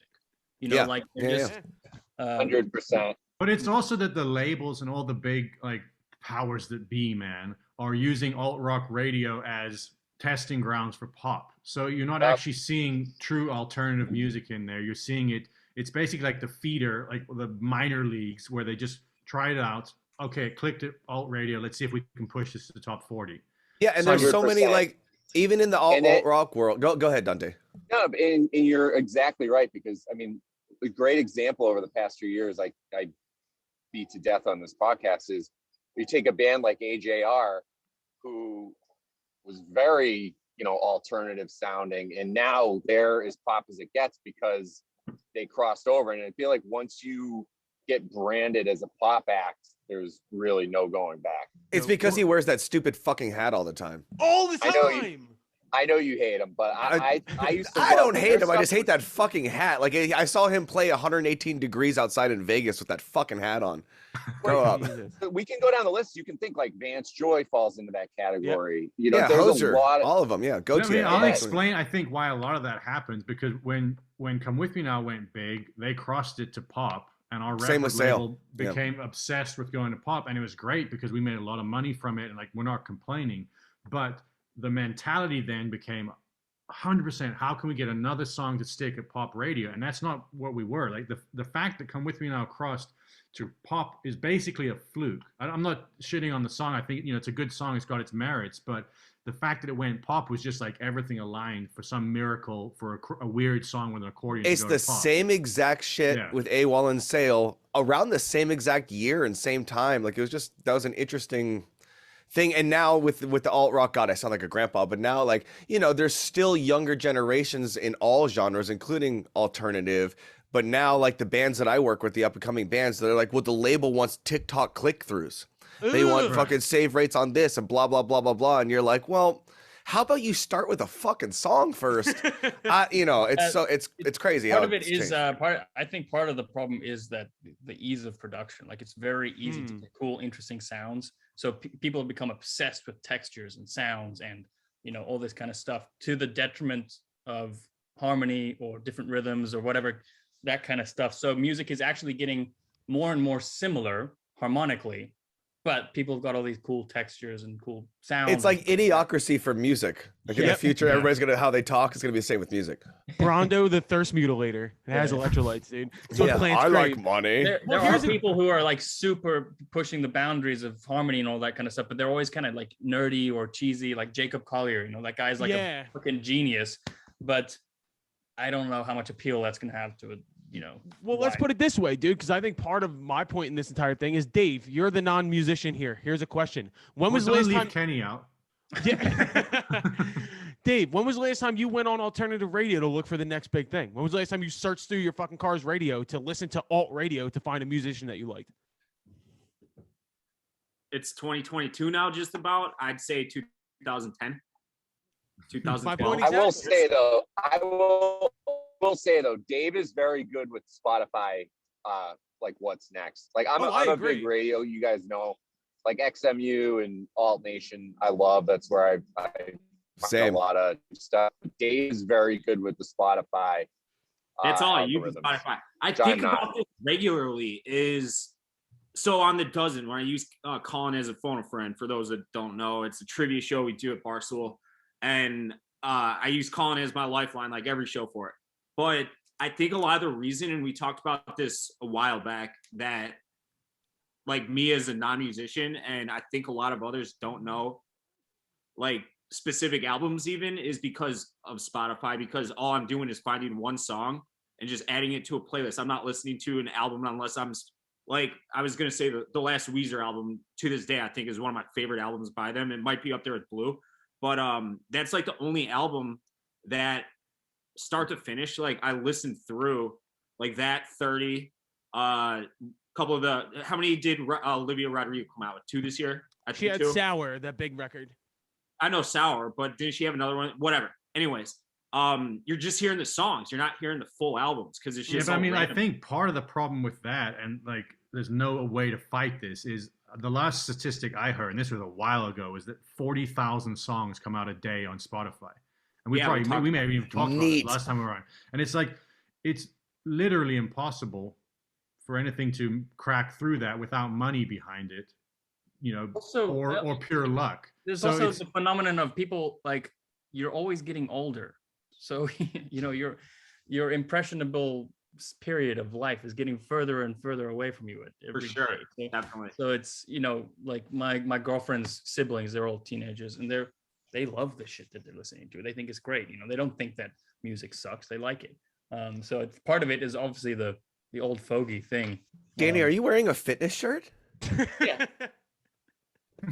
You know, Yeah, like they're yeah, just Um, 100%. But it's also that the labels and all the big like powers that be, man, are using alt rock radio as testing grounds for pop. So you're not actually seeing true alternative music in there. You're seeing it. It's basically like the feeder, like the minor leagues, where they just try it out. Okay, it clicked at alt radio. Let's see if we can push this to the top 40. Yeah, and there's so many 100%. like even in the alt rock world. Go ahead, Dante. No, and you're exactly right, because I mean, a great example over the past 2 years, I beat to death on this podcast, is you take a band like AJR, who was very, alternative sounding, and now they're as pop as it gets because they crossed over. And I feel like once you get branded as a pop act, there's really no going back. It's because he wears that stupid fucking hat all the time. All the time. I know you hate him, but I used to. I don't hate him. I just hate that fucking hat. Like I saw him play 118 degrees outside in Vegas with that fucking hat on. Grow up. We can go down the list. You can think like Vance Joy falls into that category. Yep. There's Hoser, a lot all of them. Yeah, go to. I'll explain. I think why a lot of that happens, because when Come With Me Now went big, they crossed it to pop, and our record label became obsessed with going to pop, and it was great because we made a lot of money from it, and like we're not complaining, but the mentality then became 100%. How can we get another song to stick at pop radio? And that's not what we were. Like the fact that Come With Me Now crossed to pop is basically a fluke. I'm not shitting on the song. I think it's a good song. It's got its merits, but the fact that it went pop was just like everything aligned for some miracle for a weird song with an accordion. It's the same exact shit with AWOL and Sale around the same exact year and same time. Like that was an interesting thing. And now with the alt rock, God, I sound like a grandpa, but now like, there's still younger generations in all genres, including alternative. But now like the bands that I work with, the up and coming bands, they're like, well, the label wants TikTok click-throughs. They want fucking save rates on this and blah, blah, blah, blah, blah. And you're like, well, how about you start with a fucking song first? It's crazy. Part of it is I think part of the problem is that the ease of production. Like it's very easy to get cool, interesting sounds. So people have become obsessed with textures and sounds and all this kind of stuff, to the detriment of harmony or different rhythms or whatever, that kind of stuff. So music is actually getting more and more similar harmonically, but people have got all these cool textures and cool sounds. It's like idiocracy for music. Like in the future, everybody's how they talk is gonna be the same with music. Brondo the thirst mutilator. It has electrolytes, dude. So I like money. There are people who are like super pushing the boundaries of harmony and all that kind of stuff, but they're always kind of like nerdy or cheesy, like Jacob Collier. That guy's like a fucking genius, but I don't know how much appeal that's gonna have to it. Well, let's put it this way, dude, because I think part of my point in this entire thing is, Dave, you're the non-musician here. Here's a question. When was the last time Kenny out? Yeah. Dave, when was the last time you went on alternative radio to look for the next big thing? When was the last time you searched through your fucking car's radio to listen to alt radio to find a musician that you liked? It's 2022 now, just about. I'd say 2010. 2012. I will say though, Dave is very good with Spotify, like what's next. Like I'm a big radio, you guys know, like XMU and Alt Nation. I love. That's where I find a lot of stuff. Dave is very good with the Spotify. That's all I use Spotify. I think about this regularly. So on the dozen, when I use Colin as a phone a friend, for those that don't know, it's a trivia show we do at Barstool, and I use Colin as my lifeline, like every show for it. But I think a lot of the reason, and we talked about this a while back, that like me as a non-musician, and I think a lot of others don't know, like specific albums even, is because of Spotify, because all I'm doing is finding one song and just adding it to a playlist. I'm not listening to an album unless I'm like, I was going to say the last Weezer album to this day, I think is one of my favorite albums by them. It might be up there with Blue, but that's like the only album that start to finish, like I listened through like that 30, couple of how many did Olivia Rodrigo come out with? 2 this year? She had 2. Sour, that big record. I know Sour, but did she have another one? Whatever. Anyways, you're just hearing the songs. You're not hearing the full albums because it's just. Yeah, but random. I think part of the problem with that, and like, there's no way to fight this, is the last statistic I heard, and this was a while ago, is that 40,000 songs come out a day on Spotify. And we may have even talked about it last time we were on. And it's like, it's literally impossible for anything to crack through that without money behind it, Also, or pure luck. There's So also it's, the phenomenon of people like you're always getting older, so your impressionable period of life is getting further and further away from you For every sure. day. Definitely. So it's like my girlfriend's siblings, they're all teenagers, and they love the shit that they're listening to. They think it's great. They don't think that music sucks. They like it. So it's part of it is obviously the old fogey thing. Danny, are you wearing a fitness shirt? Yeah.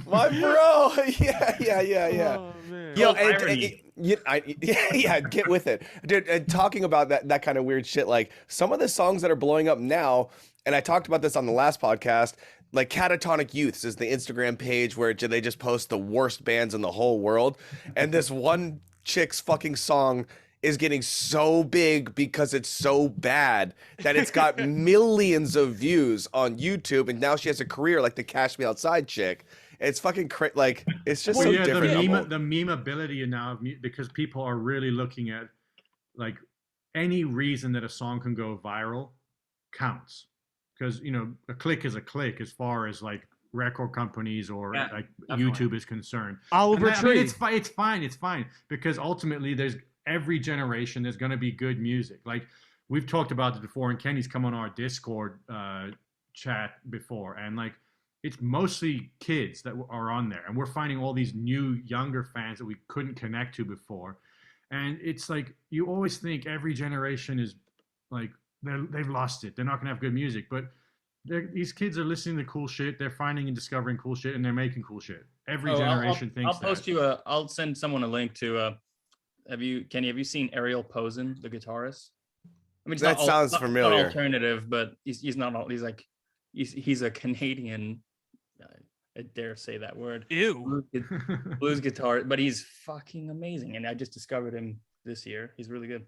My bro, yeah. Oh, man. Yo, Irony. yeah, get with it, dude. And talking about that kind of weird shit, like some of the songs that are blowing up now, and I talked about this on the last podcast. Like Catatonic Youths is the Instagram page where they just post the worst bands in the whole world, and this one chick's fucking song is getting so big because it's so bad that it's got millions of views on YouTube, and now she has a career like the Cash Me Outside chick. It's fucking like it's just so different. The memeability now because people are really looking at like any reason that a song can go viral counts, because a click is a click as far as like record companies or like definitely. YouTube is concerned. Oliver Tree. It's fine because ultimately there's every generation there's going to be good music. Like we've talked about it before, and Kenny's come on our Discord chat before, and like it's mostly kids that are on there, and we're finding all these new younger fans that we couldn't connect to before. And it's like you always think every generation is like they've lost it, they're not going to have good music, but these kids are listening to cool shit, they're finding and discovering cool shit, and they're making cool shit. Every generation thinks I'll post I'll send someone a link to Kenny, have you seen Ariel Posen, the guitarist? I mean, that sounds familiar. Not alternative, but he's not all. He's a Canadian. I dare say that word. Ew. Blues guitar, but he's fucking amazing, and I just discovered him this year. He's really good.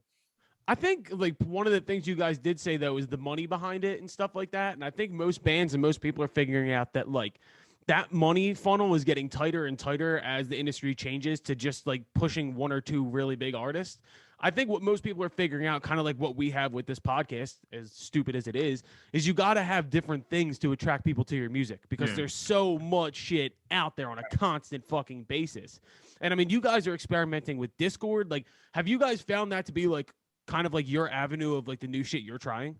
I think like one of the things you guys did say though is the money behind it and stuff like that, and I think most bands and most people are figuring out that like that money funnel is getting tighter and tighter as the industry changes to just like pushing one or two really big artists. I think what most people are figuring out, kind of like what we have with this podcast, as stupid as it is you got to have different things to attract people to your music, because there's so much shit out there on a constant fucking basis. And I mean, you guys are experimenting with Discord. Like, have you guys found that to be like kind of like your avenue of like the new shit you're trying?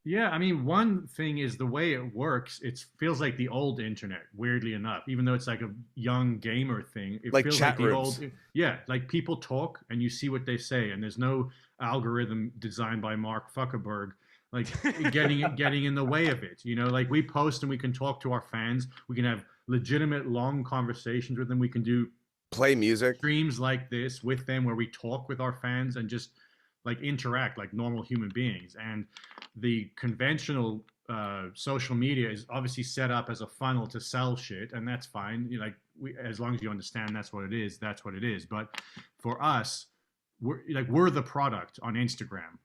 Yeah, I mean, one thing is the way it works. It feels like the old internet, weirdly enough, even though it's like a young gamer thing. It like feels chat like the rooms. like people talk and you see what they say, and there's no algorithm designed by Mark Zuckerberg like getting in the way of it. Like we post and we can talk to our fans. We can have legitimate long conversations with them. We can do play music streams like this with them where we talk with our fans and just like interact like normal human beings. And the conventional social media is obviously set up as a funnel to sell shit, and that's fine. As long as you understand that's what it is, that's what it is. But for us, we're the product on Instagram,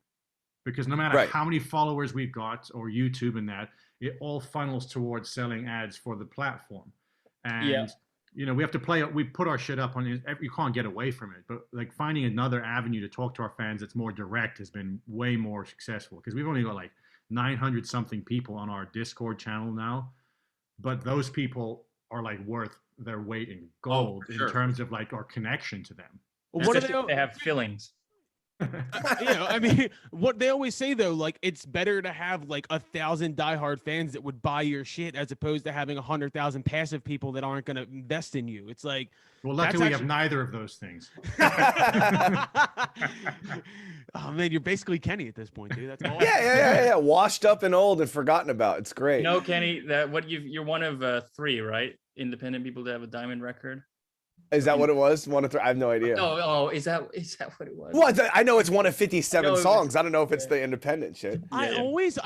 because no matter how many followers we've got or YouTube and that, it all funnels towards selling ads for the platform. And we have to play. We put our shit up on. You can't get away from it. But like finding another avenue to talk to our fans that's more direct has been way more successful, because we've only got like 900 something people on our Discord channel now, but those people are like worth their weight in gold in terms of like our connection to them. Well, what do they have feelings? I mean, what they always say though, like it's better to have like 1,000 diehard fans that would buy your shit as opposed to having 100,000 passive people that aren't going to invest in you. It's like, well, luckily we have neither of those things. Oh man, you're basically Kenny at this point, dude. That's awesome. Yeah. Washed up and old and forgotten about. It's great. No, Kenny, you're one of 3, right? Independent people to have a diamond record. Is that what it was? 1 of 3? I have no idea. Is that what it was? Well, I know it's 1 of 57 songs. I don't know if it's the independent shit. I always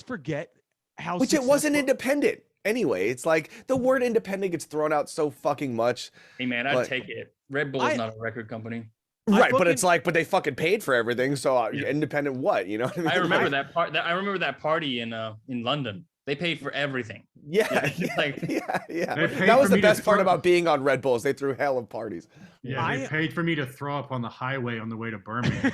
forget how. Which it wasn't independent anyway. It's like the word independent gets thrown out so fucking much. Hey man, I'd take it. Red Bull is not a record company. Right, but it's like, but they fucking paid for everything. So independent, what? You know what I mean? I remember that part. I remember that party in London They paid for everything. Yeah, Like- yeah. They paid That was for the me to best part throw- about being on Red Bulls. They threw hell of parties. Yeah, they I- paid for me to throw up on the highway on the way to Birmingham.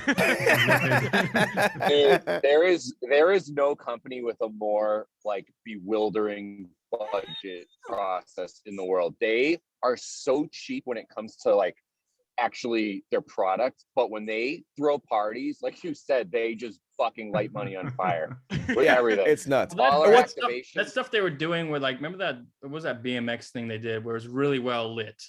Dude, there is no company with a more like bewildering budget process in the world. They are so cheap when it comes to like actually their product, but when they throw parties, like you said, they just fucking light money on fire with Yeah, everything. it's nuts. Well, All that, our that stuff, activation. that stuff they were doing where like, remember that, what was that BMX thing they did where it was really well lit,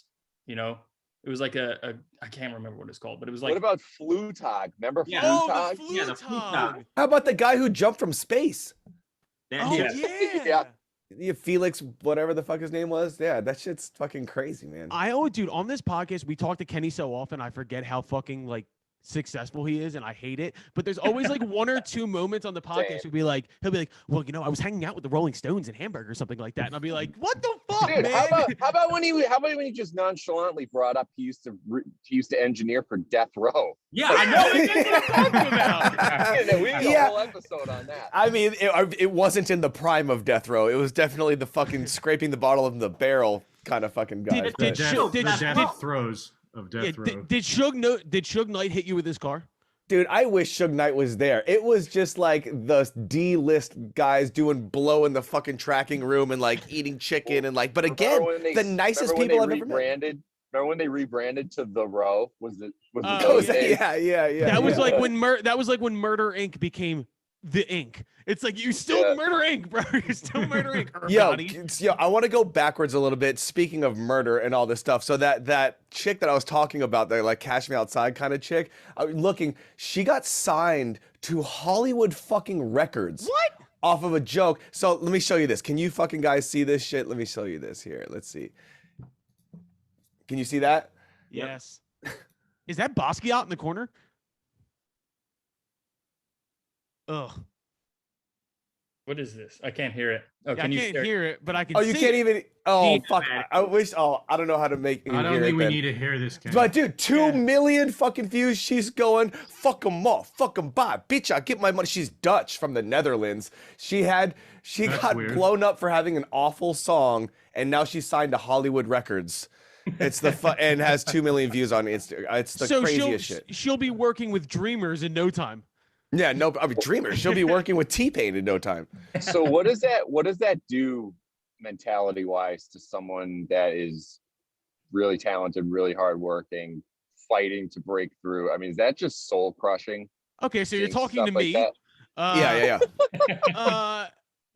you know? It was like a I can't remember what it's called, but it was like, What about Flutog? Remember Yeah. Flutog? Oh, the Yeah, the Flutog. How about the guy who jumped from space? Oh Yeah. yeah. Yeah. Yeah, Felix, whatever the fuck his name was. Yeah, that shit's fucking crazy, man. Dude, on this podcast, we talk to Kenny so often, I forget how fucking like successful he is, and I hate it. But there's always like one or two moments on the podcast he'll be like, well, you know, I was hanging out with the Rolling Stones in Hamburg or something like that, and I'll be like, what the fuck, Dude, man? how about when he just nonchalantly brought up he used to engineer for Death Row? Yeah, I know. That's what I'm talking about. Yeah, we had a Yeah. whole episode on that. I mean, it wasn't in the prime of Death Row. It was definitely the fucking scraping the bottle of the barrel kind of fucking guy. Did The Did death throes of Death Row. Did Suge Knight hit you with his car? Dude, I wish Suge Knight was there. It was just like the D-list guys doing blow in the fucking tracking room and like eating chicken and like. But again, Remember when the nicest remember when people they I've ever met. rebranded? Remember when they rebranded to The Row? Was it Oh, those yeah. days? Yeah. That was yeah. like when Murder Inc. became the Inc. It's like you still Yeah. Murder Inc., bro. You're still Murder Inc. Yo, I want to go backwards a little bit. Speaking of murder and all this stuff, so that chick that I was talking about, that like Cash Me Outside kind of chick, she got signed to Hollywood fucking Records. What? Off of a joke. So let me show you this. Can you fucking guys see this shit? Let me show you this here. Let's see. Can you see that? Yes. Is that Basquiat in the corner? Ugh. what is this? I can't hear it. Oh, Yeah, I can you can't share- hear it, but I can Oh, see you can't it. even. Oh, Yeah, fuck. man. I wish. Oh, I don't know how to make you I don't hear think it we then. need to hear this. Ken. But dude, 2 Yeah. million fucking views. She's going, fuck them all, fuck them bye, bitch. I get my money. She's Dutch from the Netherlands. She That's got weird. blown up for having an awful song, and now she's signed to Hollywood Records. It's and has 2 million views on Instagram. It's the So craziest shit. she'll be working with Dreamers in no time. Yeah, no, I mean, Dreamer. She'll be working with T-Pain in no time. So what does that do mentality wise to someone that is really talented, really hardworking, fighting to break through? I mean, is that just soul crushing? Okay, so you're seeing talking to stuff like me. that? Yeah.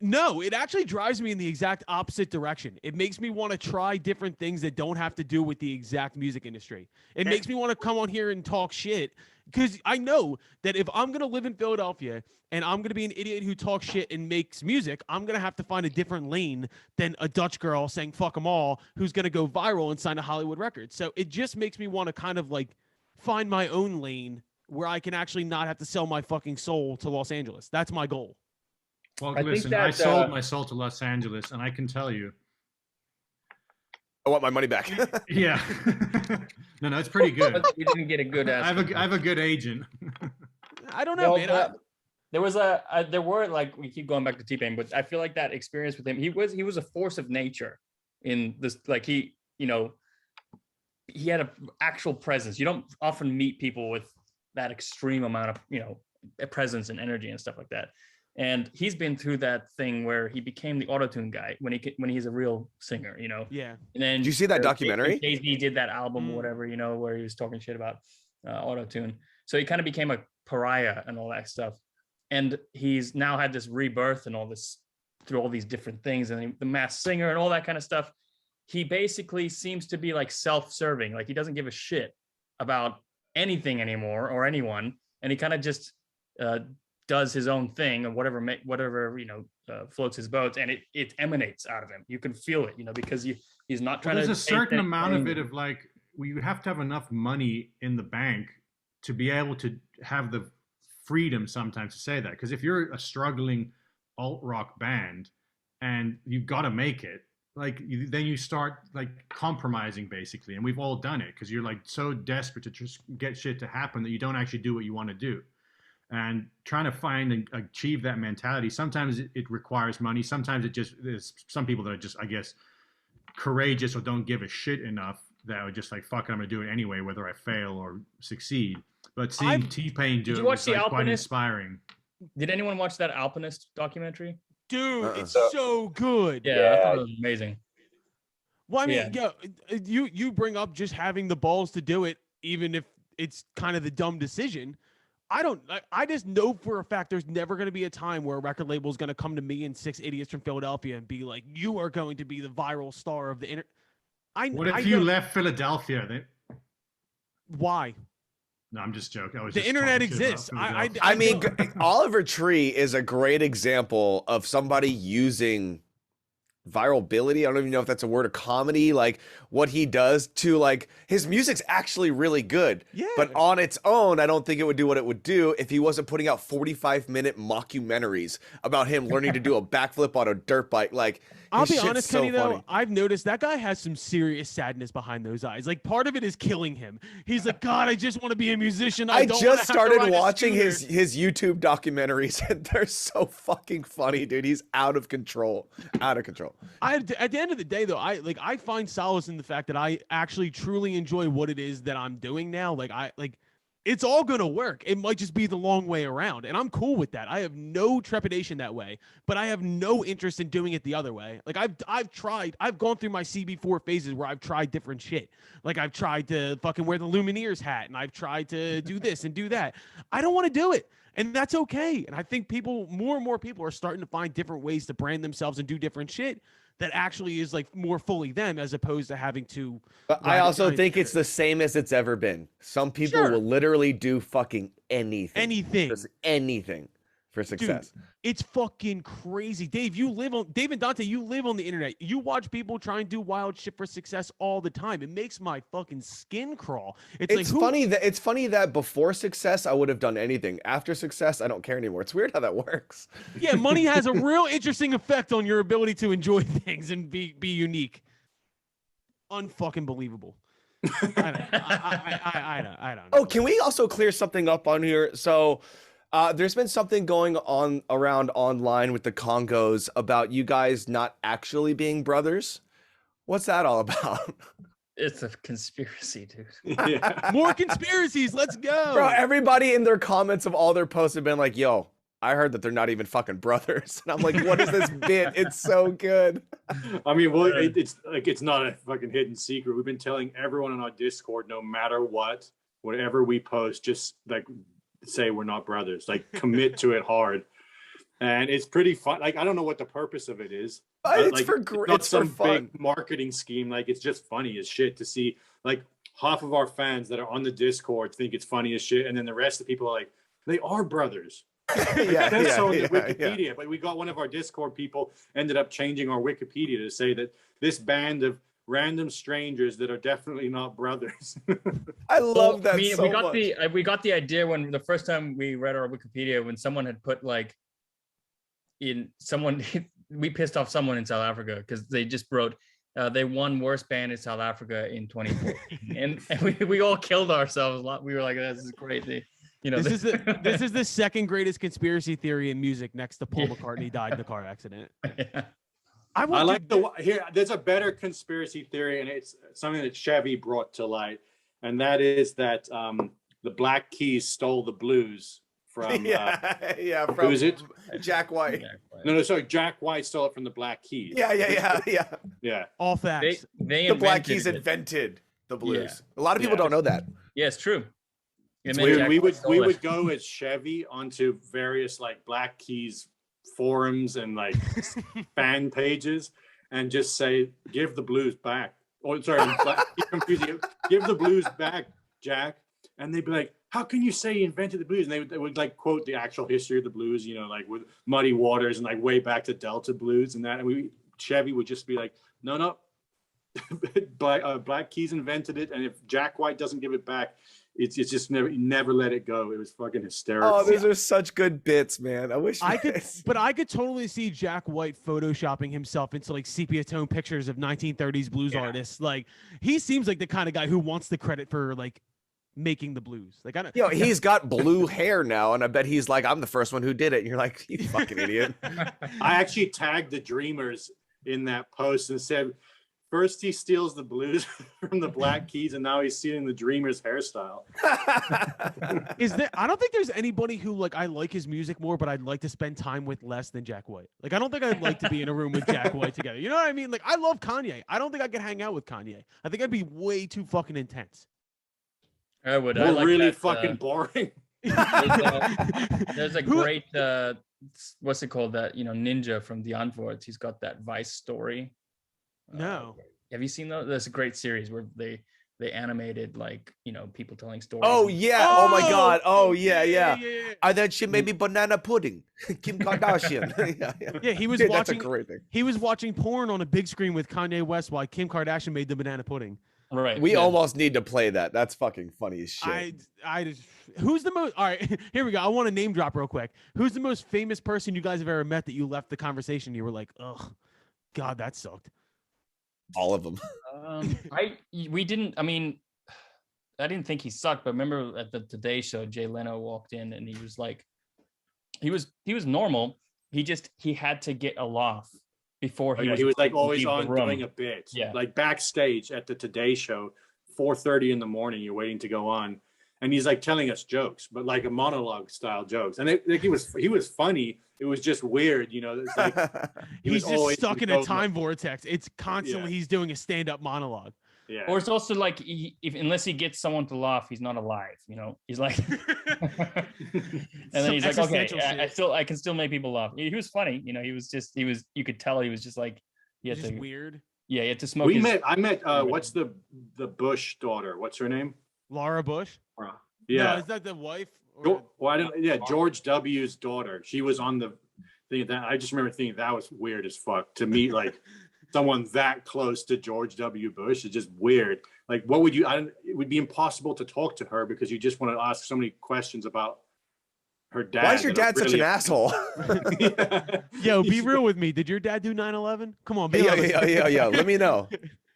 No, it actually drives me in the exact opposite direction. It makes me want to try different things that don't have to do with the exact music industry. It makes me want to come on here and talk shit because I know that if I'm going to live in Philadelphia and I'm going to be an idiot who talks shit and makes music, I'm going to have to find a different lane than a Dutch girl saying fuck them all who's going to go viral and sign a Hollywood record. So it just makes me want to kind of like find my own lane where I can actually not have to sell my fucking soul to Los Angeles. That's my goal. Well, I think listen, I that, sold my soul to Los Angeles, and I can tell you, I want my money back. yeah, no, it's pretty good. But you didn't get a good I ass. have a good agent. I don't know, No, man. but there was there were like, we keep going back to T-Pain, but I feel like that experience with him, he was a force of nature in this, like he had an actual presence. You don't often meet people with that extreme amount of, presence and energy and stuff like that. And he's been through that thing where he became the auto-tune guy when he's a real singer, Yeah. And then Did you see that documentary? Jay-Z did that album Mm. or whatever, where he was talking shit about auto-tune. So he kind of became a pariah and all that stuff. And he's now had this rebirth and all this through all these different things and the Masked Singer and all that kind of stuff. He basically seems to be like self-serving. Like he doesn't give a shit about anything anymore or anyone. And he kind of just does his own thing or whatever floats his boat, and it emanates out of him. You can feel it, because he's not trying There's to. a certain amount of it of like, you have to have enough money in the bank to be able to have the freedom sometimes to say that. Because if you're a struggling alt rock band and you've got to make it, like then you start like compromising basically, and we've all done it because you're like so desperate to just get shit to happen that you don't actually do what you want to do. And trying to find and achieve that mentality, sometimes it requires money. Sometimes it just, there's some people that are just, I guess, courageous or don't give a shit enough that are just like, fuck it, I'm gonna do it anyway, whether I fail or succeed. But seeing T-Pain do Did it you watch was The like quite Alpinist? inspiring. Did anyone watch that Alpinist documentary? Dude, it's So- so good. Yeah, I thought it was amazing. Well, I mean, Yeah. you bring up just having the balls to do it, even if it's kind of the dumb decision. I just know for a fact there's never going to be a time where a record label is going to come to me and 6 idiots from Philadelphia and be like, you are going to be the viral star of the internet. What if you left Philadelphia? Why? No, I'm just joking. The internet exists. I mean, Oliver Tree is a great example of somebody using virality. I don't even know if that's a word of comedy, like what he does to, like, his music's actually really good. Yeah. But on its own, I don't think it would do what it would do if he wasn't putting out 45-minute mockumentaries about him learning to do a backflip on a dirt bike. Like, I'll his be shit's honest, so Kenny, funny. though, I've noticed that guy has some serious sadness behind those eyes. Like, part of it is killing him. He's like, God, I just want to be a musician. I don't just wanna have to started ride a watching scooter." his YouTube documentaries, and they're so fucking funny, dude. He's out of control. Out of control. At the end of the day, though, I find solace in the fact that I actually truly enjoy what it is that I'm doing now. It's all gonna work. It might just be the long way around, and I'm cool with that. I have no trepidation that way, but I have no interest in doing it the other way. Like, I've gone through my CB4 phases where I've tried different shit. Like, I've tried to fucking wear the Lumineers hat, and I've tried to do this and do that. I don't want to do it, and that's okay. And I think more and more people are starting to find different ways to brand themselves and do different shit that actually is like more fully them, as opposed to having to. But I also think it's the same as it's ever been. Some people Sure. will literally do fucking anything. Anything. Just anything for success. Dude, it's fucking crazy. Dave and Dante, you live on the internet. You watch people try and do wild shit for success all the time. It makes my fucking skin crawl. It's funny that before success I would have done anything. After success, I don't care anymore. It's weird how that works. Yeah, money has a real interesting effect on your ability to enjoy things and be unique. Unfucking believable. I don't know. Oh, can we also clear something up on here? So there's been something going on around online with the Congos about you guys not actually being brothers. What's that all about? It's a conspiracy, dude. Yeah. More conspiracies. Let's go. Bro, everybody in their comments of all their posts have been like, yo, I heard that they're not even fucking brothers. And I'm like, what is this bit? It's so good. I mean, well, it's like, it's not a fucking hidden secret. We've been telling everyone on our Discord, no matter what, whatever we post, just like say we're not brothers, like commit to it hard. And it's pretty fun. Like, I don't know what the purpose of it is. It's like, for not it's for some fun. big marketing scheme. Like, it's just funny as shit to see. Like, half of our fans that are on the Discord think it's funny as shit, and then the rest of the people are like, they are brothers. That's on the Wikipedia. But we got one of our Discord people ended up changing our Wikipedia to say that this band of random strangers that are definitely not brothers. I love that we, so we got much. we got the idea when the first time we read our Wikipedia, when someone had put like we pissed off someone in South Africa because they just wrote they won worst band in South Africa in 2014, and we all killed ourselves. We were like, this is crazy. This is the second greatest conspiracy theory in music, next to Paul McCartney died in a car accident. Yeah. I like here. There's a better conspiracy theory, and it's something that Chevy brought to light, and that is that the Black Keys stole the blues from. From who is it? Jack White. No, sorry. Jack White stole it from the Black Keys. Yeah. All facts. They The Black invented Keys it. invented the blues. Yeah. A lot of people don't know that. Yeah, it's true. It's And then weird. Jack We White would stole it. go as Chevy onto various like Black Keys forums and like fan pages and just say, "Give the blues back." Oh, sorry, keep confusing it. Give the blues back, Jack. And they'd be like, "How can you say he invented the blues?" And they would like quote the actual history of the blues, like with Muddy Waters and like way back to Delta blues and that. And Chevy would just be like, "No." Black Keys invented it, and if Jack White doesn't give it back, it's just never let it go. It was fucking hysterical. Oh, those are such good bits, man. I wish I could totally see Jack White photoshopping himself into like sepia tone pictures of 1930s blues artists. Like, he seems like the kind of guy who wants the credit for like making the blues. Like I don't. You know, he's got blue hair now, and I bet he's like, I'm the first one who did it. And you're like, you fucking idiot. I actually tagged the Dreamers in that post and said, first he steals the blues from the Black Keys, and now he's stealing the Dreamers hairstyle. Is there? I don't think there's anybody who like I like his music more, but I'd like to spend time with less than Jack White. Like I don't think I'd like to be in a room with Jack White together. You know what I mean? Like I love Kanye. I don't think I could hang out with Kanye. I think I'd be way too fucking intense. I would. We're I like really that, fucking boring. There's a great what's it called, that ninja from the Envoys. He's got that Vice story. No. Have you seen those? There's a great series where they animated like people telling stories. Oh yeah! Oh my God! Oh yeah! yeah. I thought she made me banana pudding. Kim Kardashian. Yeah, he was Dude, watching. That's a great thing. He was watching porn on a big screen with Kanye West while Kim Kardashian made the banana pudding. Right. We almost need to play that. That's fucking funny as shit. I just, who's the most? All right, here we go. I want to name drop real quick. Who's the most famous person you guys have ever met that you left the conversation? You were like, oh, God, that sucked. All of them. We didn't. I mean, I didn't think he sucked, but remember at the Today Show, Jay Leno walked in and he was like, he was normal. He had to get a laugh before He was like always leave the on room. doing a bit. Yeah. Like backstage at the Today Show, 4:30 in the morning, you're waiting to go on. And he's like telling us jokes, but like a monologue style jokes. And he was funny. It was just weird, It's like He's just always stuck in a time vortex. It's constantly Yeah. he's doing a stand-up monologue. Yeah. Or it's also like unless he gets someone to laugh, he's not alive. He's like, and then he's like, okay, I can still make people laugh. He was funny. You could tell he was just like, he had Just to, weird. yeah, he had to smoke. I met what's the Bush daughter? What's her name? Laura Bush. Yeah. No, is that the wife? Or... George W.'s daughter. She was on the thing that I just remember thinking that was weird as fuck to meet like someone that close to George W. Bush. Is just weird. Like, what would you? It would be impossible to talk to her because you just want to ask so many questions about her dad. Why is your dad such an asshole? Yo, be real with me. Did your dad do 9/11? Come on, be honest. Yeah. Let me know.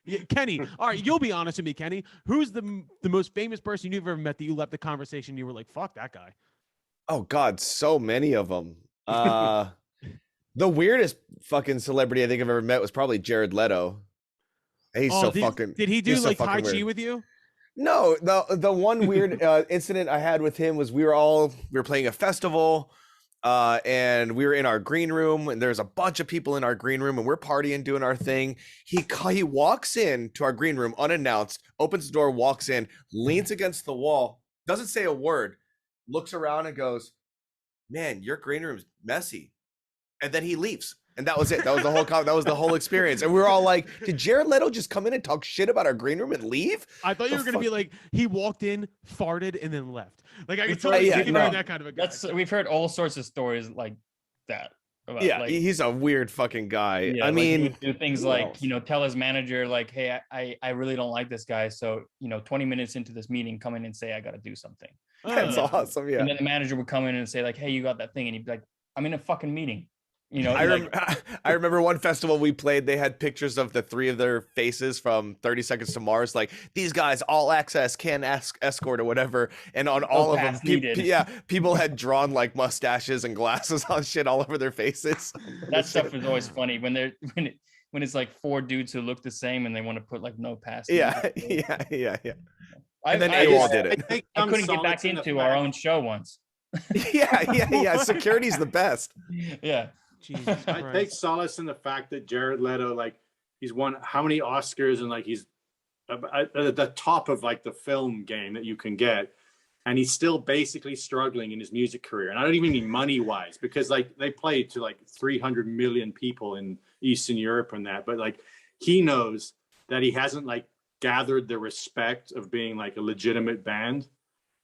Yeah, Kenny, all right, you'll be honest with me, Kenny. Who's the most famous person you've ever met that you left the conversation? You were like, "Fuck that guy." Oh God, so many of them. The weirdest fucking celebrity I think I've ever met was probably Jared Leto. He's Did he do like Tai Chi with you? No, the one weird incident I had with him was we were playing a festival. And we were in our green room, and there's a bunch of people in our green room, and we're partying, doing our thing. He walks in to our green room unannounced, opens the door, walks in, leans against the wall, doesn't say a word, looks around and goes, "Man, your green room's messy," and then he leaves. And that was it. That was the whole experience. And we were all like, "Did Jared Leto just come in and talk shit about our green room and leave?" I thought you were gonna be like, he walked in, farted, and then left. Like I could totally see you being that kind of a guy. We've heard all sorts of stories like that. About, he's a weird fucking guy. Yeah, I mean, he would do things like tell his manager like, "Hey, I really don't like this guy, so 20 minutes into this meeting, come in and say I got to do something." That's awesome. Yeah. And then the manager would come in and say like, "Hey, you got that thing?" And he'd be like, "I'm in a fucking meeting." I remember one festival we played, they had pictures of the three of their faces from 30 Seconds to Mars, like these guys all access, can escort or whatever, and on all of them people had drawn like mustaches and glasses on shit all over their faces. That stuff is always funny when it's like four dudes who look the same and they want to put like no pass. Yeah. And then AWOL did it. I couldn't get back into our own show once. Yeah. Security's the best. Yeah. Jesus I take solace in the fact that Jared Leto, like, he's won how many Oscars, and like he's at the top of like the film game that you can get, and he's still basically struggling in his music career. And I don't even mean money wise, because like they played to like 300 million people in Eastern Europe and that, but like he knows that he hasn't like gathered the respect of being like a legitimate band.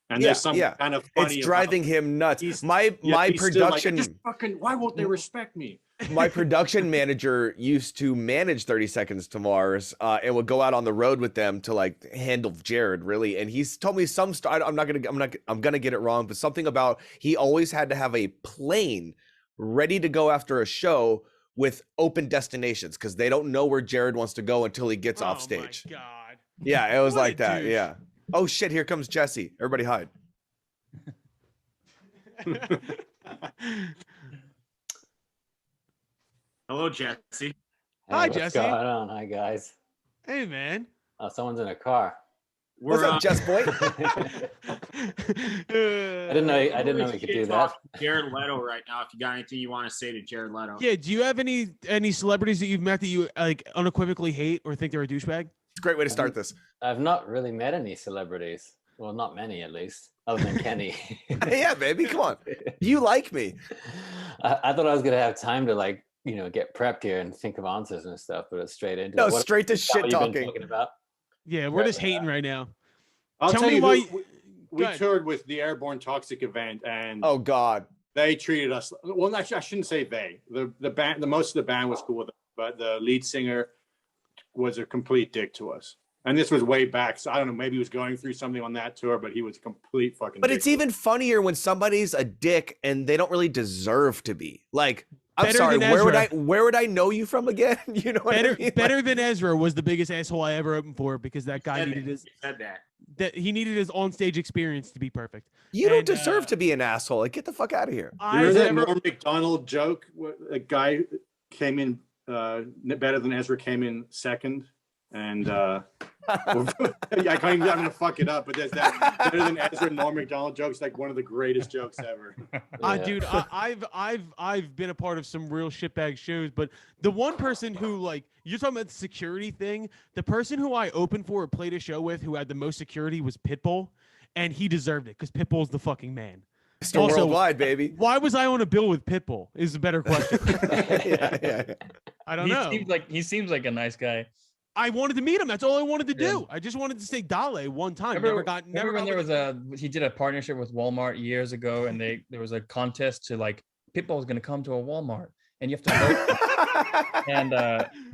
And there's some kind of funny. It's driving him nuts. My production. Like, why won't they respect me? My production manager used to manage 30 Seconds to Mars, and would go out on the road with them to like handle Jared, really. And he's told me some. I'm gonna get it wrong, but something about he always had to have a plane ready to go after a show with open destinations because they don't know where Jared wants to go until he gets off stage. Oh my God. Yeah, it was What like a that. douche. Yeah. Oh shit! Here comes Jesse. Everybody hide. Hello, Jesse. Hi, what's Jesse. going on? Hi, guys. Hey, man. Oh, someone's in a car. What's up, Jess boy? I didn't know we could do that. Jared Leto right now. If you got anything you want to say to Jared Leto. Yeah. Do you have any celebrities that you've met that you like unequivocally hate or think they're a douchebag? It's a great way to start this. I've not really met any celebrities. Well, not many at least, other than Kenny. Yeah, baby, come on. You like me. I thought I was gonna have time to like, get prepped here and think of answers and stuff, but it's straight into No, it. straight to Is that shit what you've been talking. talking about? Yeah, we're just hating right now. I'll Tell tell me you why. we toured with the Airborne Toxic event, and Oh God. they treated us well. Actually, I shouldn't say they. The band, the most of the band was cool with it, but the lead singer was a complete dick to us. And this was way back, so I don't know. Maybe he was going through something on that tour, but he was a complete fucking. But dick it's to us. even funnier when somebody's a dick and they don't really deserve to be. Like, I'm Better sorry, than where would I know you from again? You know what I mean? Better than Ezra was the biggest asshole I ever opened for because that guy needed his he needed his onstage experience to be perfect. You don't deserve to be an asshole. Like, get the fuck out of here. You remember that Norm Macdonald joke? A guy came in better than Ezra came in second, and I'm gonna fuck it up, but there's that better than Ezra Norm Macdonald jokes, like one of the greatest jokes ever. Dude, I've been a part of some real shitbag shows, but the one person who like you're talking about the security thing, the person who I opened for or played a show with who had the most security was Pitbull, and he deserved it because Pitbull's the fucking man. Mr. Worldwide, baby. Why was I on a bill with Pitbull? Is a better question. yeah. I don't know. He seems like a nice guy. I wanted to meet him. That's all I wanted to do. I just wanted to say Dale one time. Never when there was he did a partnership with Walmart years ago, and there was a contest to like Pitbull was going to come to a Walmart, and you have to vote. And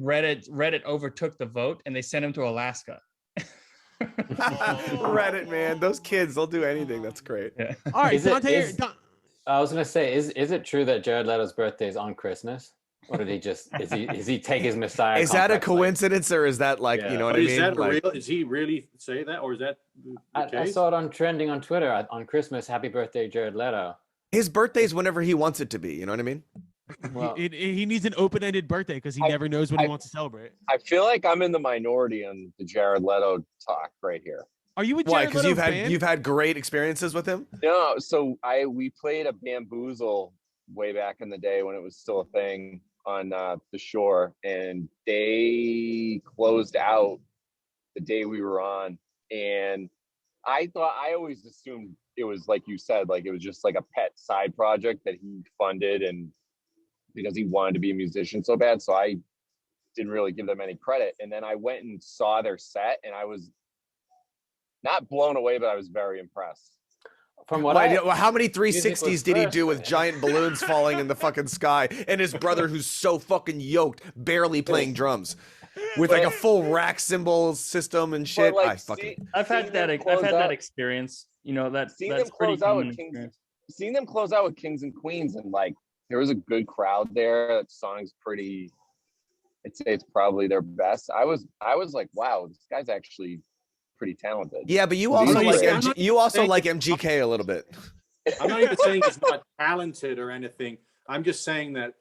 Reddit overtook the vote, and they sent him to Alaska. Reddit, man, those kids, they'll do anything. That's great. Yeah. All right, I was gonna say, is it true that Jared Leto's birthday is on Christmas? Or did he just is he take his Messiah? Is that a coincidence, or is that like you know what I mean? Is that real? Is he really say that, or is that the case? I saw it on trending on Twitter on Christmas. Happy birthday, Jared Leto. His birthday's whenever he wants it to be. You know what I mean? Well, he needs an open-ended birthday because he never knows when he wants to celebrate. I feel like I'm in the minority on the Jared Leto talk right here. Are you a Jared Why? Because Leto you've had great experiences with him. No, so we played a Bamboozle way back in the day when it was still a thing on the shore, and they closed out the day we were on, and I always assumed it was like you said, like it was just like a pet side project that he funded, and because he wanted to be a musician so bad. So I didn't really give them any credit, and then I went and saw their set, and I was not blown away, but I was very impressed. From what how many 360s did he do with giant balloons falling in the fucking sky, and his brother, who's so fucking yoked, barely playing drums, with like a full rack cymbal system and shit? Like, I've had that experience. You know that's pretty common experience. Seeing them close out with Kings and Queens, and like there was a good crowd there. That song's pretty. I'd say it's probably their best. I was like, wow, this guy's actually pretty talented. Yeah, but you also like MGK a little bit. I'm not even saying he's not talented or anything. I'm just saying that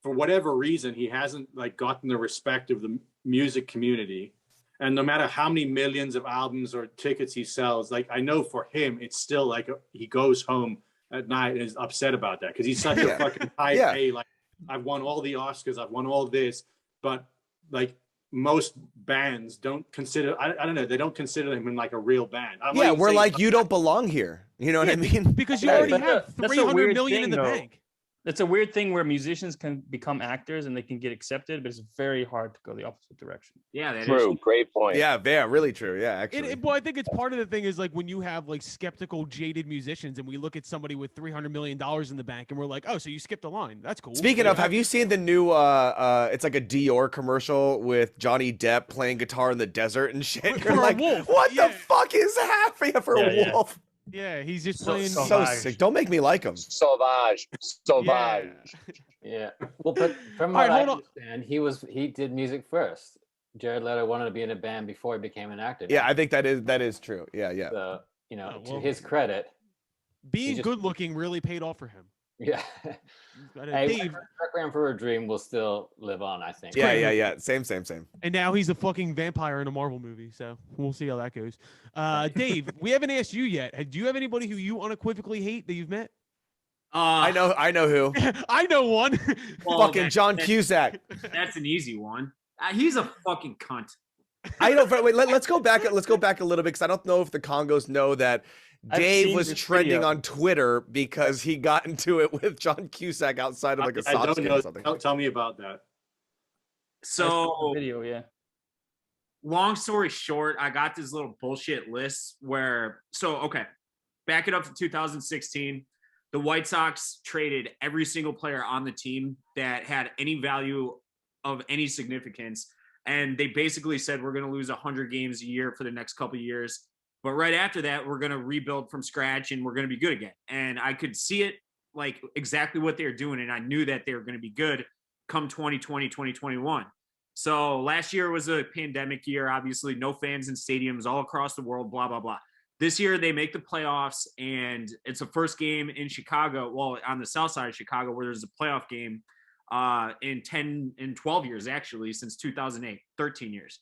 for whatever reason, he hasn't like gotten the respect of the music community. And no matter how many millions of albums or tickets he sells, like I know for him, it's still like he goes home at night and is upset about that because he's such a fucking high A. Like I've won all the Oscars, I've won all this, but like most bands don't consider, I don't know, they don't consider him in like a real band. We're like, you don't belong here. You know what I mean? Because you already have 300 million in the bank. It's a weird thing where musicians can become actors and they can get accepted, but it's very hard to go the opposite direction. Yeah, that true. is. Great point. Yeah, really true. Yeah, actually. Well, I think it's part of the thing is like when you have like skeptical, jaded musicians, and we look at somebody with $300 million in the bank, and we're like, oh, so you skipped a line? That's cool. Speaking of, have you seen the new? It's like a Dior commercial with Johnny Depp playing guitar in the desert and shit. You're like, what the fuck is happening for a wolf? Yeah, he's just playing so sick. Don't make me like him. Sauvage. Yeah. Well, but from what I understand, he did music first. Jared Leto wanted to be in a band before he became an actor. Yeah, I think that is true. Yeah. So, Oh, to well. his credit, Being just- good looking really paid off for him. yeah. Hey, Dave, Requiem for a Dream will still live on, I think. Yeah. Same. and now he's a fucking vampire in a Marvel movie, so we'll see how that goes. Dave, we haven't asked you yet. Do you have anybody who you unequivocally hate that you've met? I know who. I know one. Well, Fucking John Cusack. That's an easy one. He's a fucking cunt. I don't. Wait, let's go back. Let's go back a little bit because I don't know if the Congos know that I've Dave seen was this trending video. on Twitter because he got into it with John Cusack outside of like a I Sox don't game know. or something. Tell me about that. So Video, yeah. long story short, I got this little bullshit list where back it up to 2016. The White Sox traded every single player on the team that had any value of any significance. And they basically said, we're going to lose 100 games a year for the next couple of years. But right after that, we're going to rebuild from scratch and we're going to be good again. And I could see it like exactly what they were doing. And I knew that they were going to be good come 2020, 2021. So last year was a pandemic year, obviously no fans in stadiums all across the world, blah, blah, blah. This year they make the playoffs and it's the first game in Chicago, well, on the south side of Chicago where there's a playoff game in 12 years, actually, since 2008, 13 years.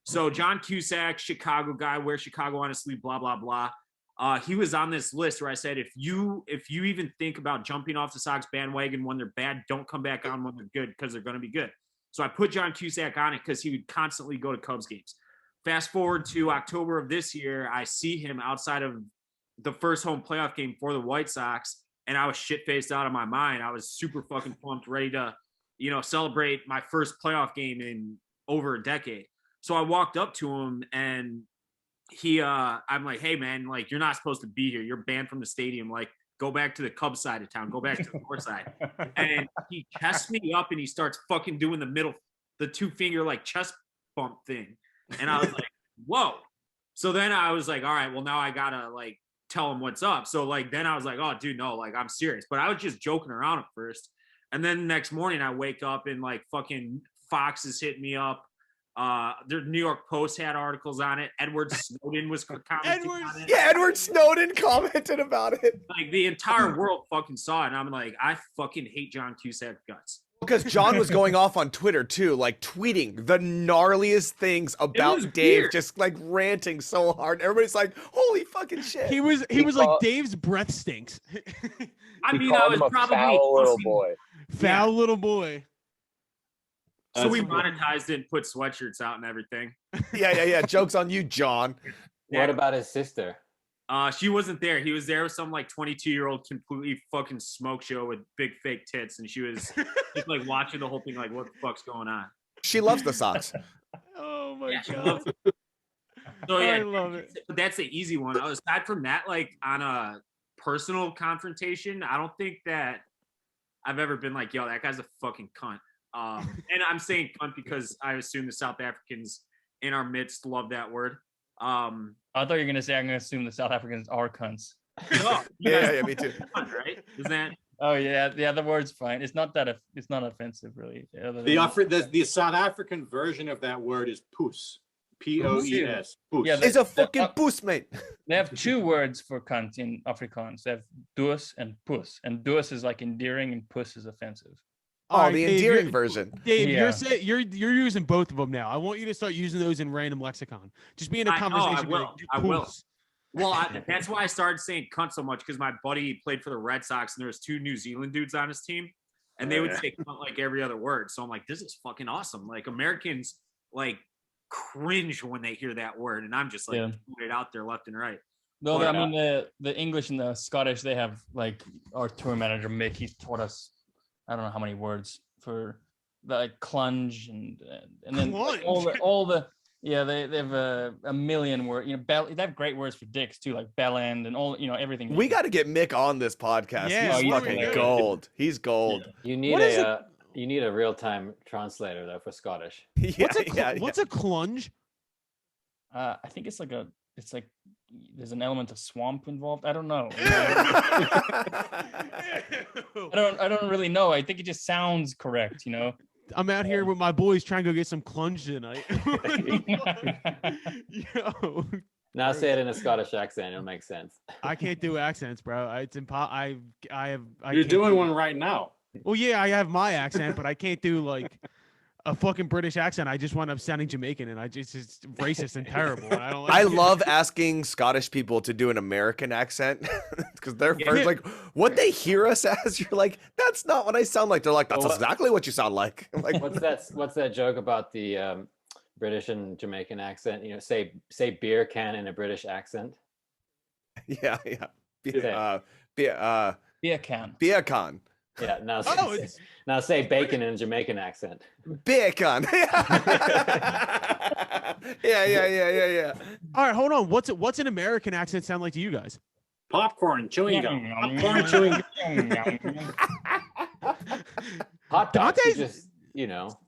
So John Cusack, Chicago guy, wear Chicago on his sleeve, blah, blah, blah. He was on this list where I said, if you even think about jumping off the Sox bandwagon when they're bad, don't come back on when they're good because they're going to be good. So I put John Cusack on it because he would constantly go to Cubs games. Fast forward to October of this year, I see him outside of the first home playoff game for the White Sox, and I was shit-faced out of my mind. I was super fucking pumped, ready to, celebrate my first playoff game in over a decade. So I walked up to him, and I'm like, hey, man, like, you're not supposed to be here. You're banned from the stadium. Like, go back to the Cubs side of town. Go back to the north side. And he chests me up, and he starts fucking doing the two-finger, like, chest bump thing. And I was like, whoa. So then I was like, all right, well, now I gotta like tell him what's up. So like, then I was like, oh, dude, no, like I'm serious. But I was just joking around at first. And then the next morning I wake up and like fucking Fox is hitting me up. The New York Post had articles on it. Edward Snowden was commenting on it. Yeah, Edward Snowden commented about it. Like the entire world fucking saw it. And I'm like, I fucking hate John Cusack guts. Because John was going off on Twitter too, like tweeting the gnarliest things about Dave, weird. just like ranting so hard. Everybody's like, "Holy fucking shit!" He was like, Dave's breath stinks. I mean, He I called was him a probably foul little pussy. boy. Foul little boy. So we monetized it and put sweatshirts out and everything. Yeah. Jokes on you, John. What about his sister? She wasn't there. He was there with some like 22-year-old completely fucking smoke show with big fake tits, and she was just like watching the whole thing, like, what the fuck's going on? She loves the Sox. Oh my Yeah, she god. loves it. So yeah, I love it. but that's the easy one. Aside from that, like on a personal confrontation, I don't think that I've ever been like, yo, that guy's a fucking cunt. And I'm saying cunt because I assume the South Africans in our midst love that word. I thought you were gonna say I'm gonna assume the South Africans are cunts. Oh, you guys Yeah, me too. cunt, right? Isn't that? Oh yeah, the word's fine. It's not that it's not offensive really. The South African version of that word is poes. P-O-E-S. Poes. Yeah, It's a fucking boost, mate. They have two words for cunt in Afrikaans. They have dus and pus, and dus is like endearing and pus is offensive. All Oh, right, the Dave, endearing you're- version. Dave, Yeah. you're using both of them now. I want you to start using those in random lexicon. Just be in a I know, I conversation. be will. like, I will. "Poofs." Well, that's why I started saying cunt so much because my buddy played for the Red Sox and there was 2 New Zealand dudes on his team and they would say cunt like every other word. So I'm like, this is fucking awesome. Like Americans like cringe when they hear that word and I'm just like putting it out there left and right. No, But, I mean the English and the Scottish, they have like our tour manager Mick. He's taught us I don't know how many words for the like clunge and then like, all the yeah they have a million words. You know, they have great words for dicks too, like bell end and all everything. We got to get Mick on this podcast. Yeah, He's here we fucking go. gold. He's gold. You need What is you need a real-time translator though for Scottish. Yeah, What's a clunge? I think it's like there's an element of swamp involved. I don't know. I don't really know. I think it just sounds correct, you know. I'm out here with my boys trying to go get some clunge tonight. Yo, Now say it in a Scottish accent. It'll make sense. I can't do accents, bro. It's impossible. I You're can't doing do- one right now. Well, yeah, I have my accent, but I can't do like a fucking British accent. I just wind up sounding Jamaican, and it's racist and terrible. And I don't. Like I it. love asking Scottish people to do an American accent because they're Yeah. first like what they hear us as. You're like, that's not what I sound like. They're like, that's Well, exactly what you sound like. I'm like, What's that joke about the British and Jamaican accent? You know, say beer can in a British accent. yeah. Yeah. Beer can. Beer con. Yeah. Now Oh, now say bacon in a Jamaican accent. Beer con. Yeah. All right, hold on. What's an American accent sound like to you guys? Popcorn, chewing gum. Popcorn, chewing gum. Hot dogs. Dante's- Just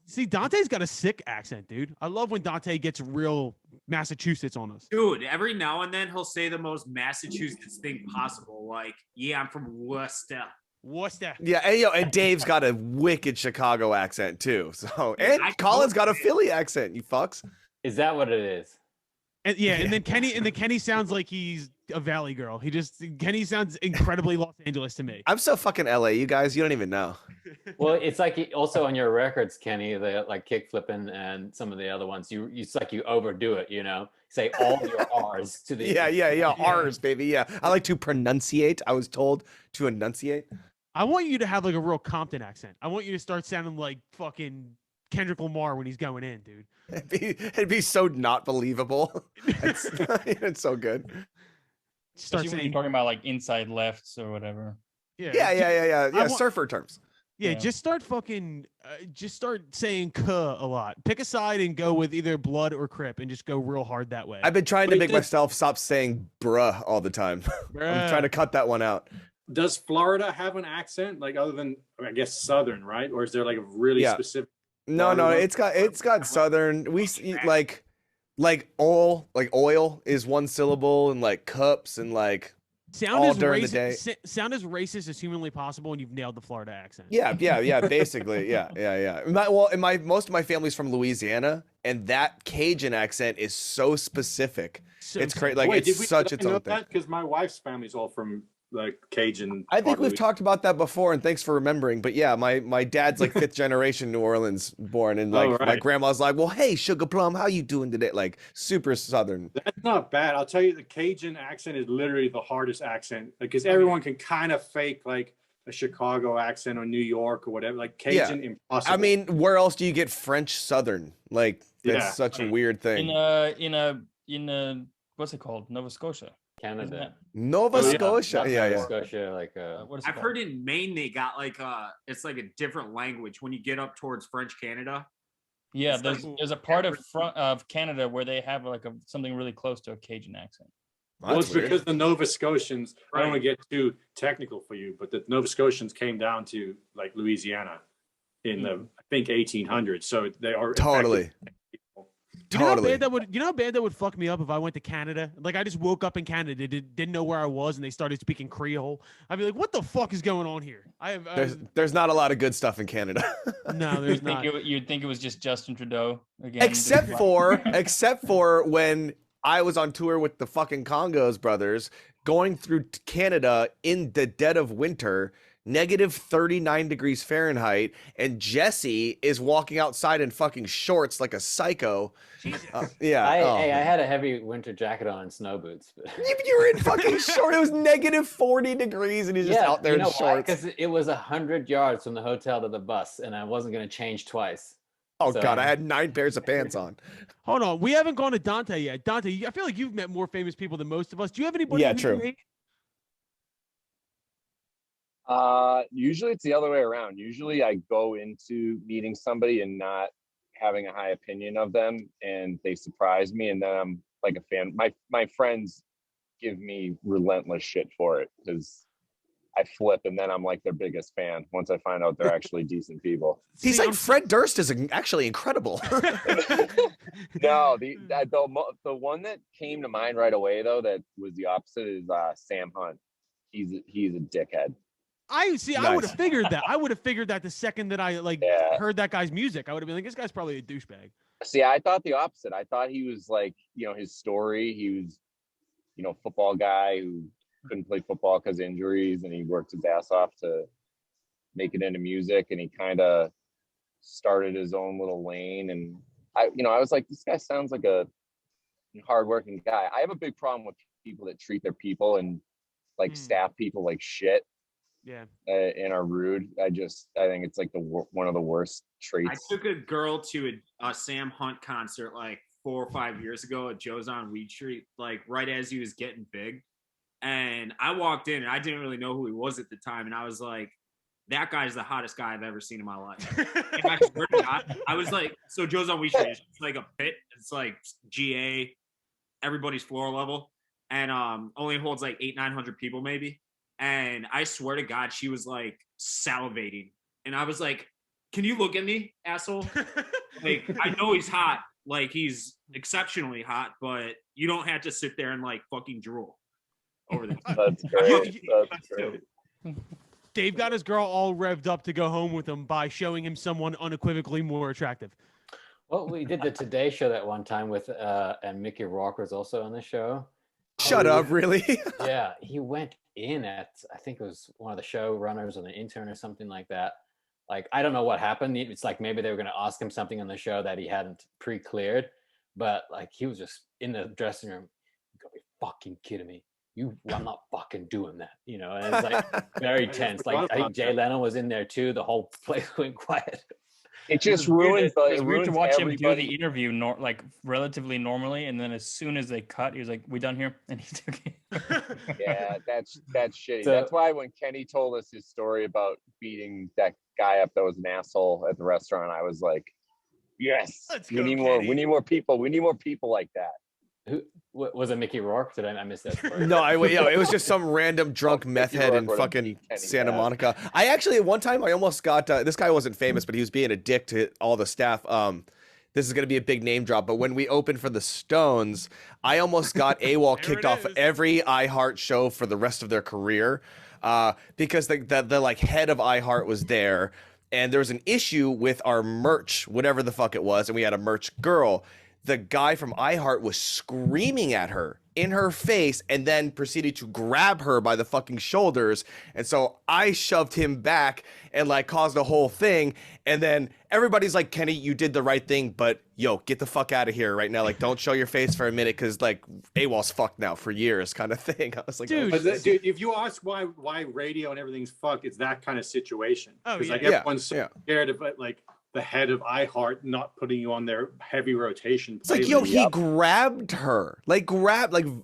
See, Dante's got a sick accent, dude. I love when Dante gets real Massachusetts on us. Dude, every now and then he'll say the most Massachusetts thing possible. Like, yeah, I'm from Worcester. What's that? Yeah, and Dave's got a wicked Chicago accent too. So, and Colin's got a Philly accent. You fucks. Is that what it is? And and then Kenny sounds like he's a Valley girl. Kenny sounds incredibly Los Angeles to me. I'm so fucking LA, you guys. You don't even know. Well, it's like also on your records, Kenny, the like kick flipping and some of the other ones. It's like you overdo it. Say all your R's to the Yeah. R's, baby. Yeah, I like to pronunciate. I was told to enunciate. I want you to have like a real Compton accent. I want you to start sounding like fucking Kendrick Lamar when he's going in, dude. It'd be so not believable. It's so good. Start Especially when saying, you're talking about like inside lefts or whatever. Yeah. Surfer terms. Yeah, Yeah. just start saying "cuh" a lot. Pick a side and go with either Blood or Crip, and just go real hard that way. I've been trying to Wait, make did- myself stop saying "bruh" all the time. I'm trying to cut that one out. Does Florida have an accent like other than I guess Southern, right? Or is there like a really Yeah. specific? No, Florida it's got southern. We like oil is one syllable, and like cups and like sound all as during the racist. day. Sound as racist as humanly possible, and you've nailed the Florida accent. yeah, basically, yeah. Most of my family's from Louisiana, and that Cajun accent is so specific. So It's sick. crazy. Like Wait, it's such did its I know own thing. that? Because my wife's family's all from like Cajun. I think part of we've talked about that before, and thanks for remembering. But yeah, my dad's like 5th generation New Orleans born, and like my right. grandma's like, well, hey, Sugar Plum, how you doing today? Like super southern. That's not bad. I'll tell you, the Cajun accent is literally the hardest accent because everyone can kind of fake like a Chicago accent or New York or whatever. Like Cajun, impossible. I mean, where else do you get French Southern? Like that's Yeah. such a weird thing. In a what's it called? Nova Scotia. Canada. Nova Oh, yeah. Scotia. Not Yeah, Nova yeah. Scotia, like What is it I've called? heard in Maine they got like it's like a different language when you get up towards French Canada. Yeah, It's there's like- there's a part of Canada where they have like something really close to a Cajun accent. well, it's That's weird. because the Nova Scotians. I don't Right. want to get too technical for you, but the Nova Scotians came down to like Louisiana in the I think 1800s. So they are Totally. effective people. You know Totally. how bad that would fuck me up if I went to Canada? Like I just woke up in Canada, didn't know where I was, and they started speaking Creole. I'd be like, "What the fuck is going on here?" There's not a lot of good stuff in Canada. No, there's not. You'd think it was just Justin Trudeau again. except for when I was on tour with the fucking KONGOS brothers going through Canada in the dead of winter, negative 39 degrees Fahrenheit, and Jesse is walking outside in fucking shorts like a psycho. Yeah. I had a heavy winter jacket on and snow boots. But... You were in fucking short. It was negative 40 degrees, and he's just out there in shorts. Because it was 100 yards from the hotel to the bus, and I wasn't going to change twice. Oh So- god, I had 9 pairs of pants on. Hold on, we haven't gone to Dante yet. Dante, I feel like you've met more famous people than most of us. Do you have anybody? Yeah, who true. you hate? Usually it's the other way around. Usually I go into meeting somebody and not having a high opinion of them, and they surprise me, and then I'm like a fan. My friends give me relentless shit for it because I flip, and then I'm like their biggest fan once I find out they're actually decent people. He's See, like I'm- Fred Durst is actually incredible. No, the one that came to mind right away though that was the opposite is Sam Hunt. He's a dickhead. I see. I would have Nice. figured that. I would have figured that the second that I Yeah. heard that guy's music. I would have been like, this guy's probably a douchebag. See, I thought the opposite. I thought he was like, his story. He was, football guy who couldn't play football because of injuries, and he worked his ass off to make it into music, and he kind of started his own little lane. And I was like, this guy sounds like a hardworking guy. I have a big problem with people that treat their people and like staff people like shit. Yeah. And are rude. I think it's like one of the worst traits. I took a girl to a Sam Hunt concert like 4 or 5 years ago at Joe's on Weed Street, like right as he was getting big. And I walked in and I didn't really know who he was at the time. And I was like, that guy's the hottest guy I've ever seen in my life. And I swear to God, I was like, so Joe's on Weed Street, it's like a pit. It's like GA, everybody's floor level. And only holds like 800-900 people maybe. And I swear to God, she was like salivating. And I was like, can you look at me, asshole? Like, I know he's hot. Like, he's exceptionally hot, but you don't have to sit there and like fucking drool over this. That's great. That's great. Dave got his girl all revved up to go home with him by showing him someone unequivocally more attractive. Well, we did the Today Show that one time with, and Mickey Rourke was also on the show. Shut up, really? Yeah, he went in at, I think it was one of the showrunners or the intern or something like that. Like, I don't know what happened. It's like maybe they were going to ask him something on the show that he hadn't pre-cleared, but like he was just in the dressing room. You gotta be fucking kidding me. I'm not fucking doing that, and it's like very tense. Like, I think Jay Leno was in there too. The whole place went quiet. It just ruins. It's weird to watch him do the interview like relatively normally, and then as soon as they cut, he was like, "We done here?" And he took it. Yeah, that's shitty. That's why when Kenny told us his story about beating that guy up that was an asshole at the restaurant, I was like, "Yes, we need more. We need more people. We need more people like that." Who was it? Mickey Rourke? Did I miss that story? No, it was just some random drunk meth head in fucking Santa Monica. I actually, at one time, I almost got, this guy wasn't famous, but he was being a dick to all the staff. This is going to be a big name drop, but when we opened for the Stones, I almost got AWOL kicked off every iHeart show for the rest of their career, because the like head of iHeart was there, and there was an issue with our merch, whatever the fuck it was, and we had a merch girl. The guy from iHeart was screaming at her in her face and then proceeded to grab her by the fucking shoulders. And so I shoved him back and like caused a whole thing. And then everybody's like, Kenny, you did the right thing, but yo, get the fuck out of here right now. Like, don't show your face for a minute, because like AWOL's fucked now for years kind of thing. I was like, dude, if you ask why radio and everything's fucked, it's that kind of situation. Because like everyone's so scared of it, like the head of iHeart not putting you on their heavy rotation. It's like, yo, he grabbed her, like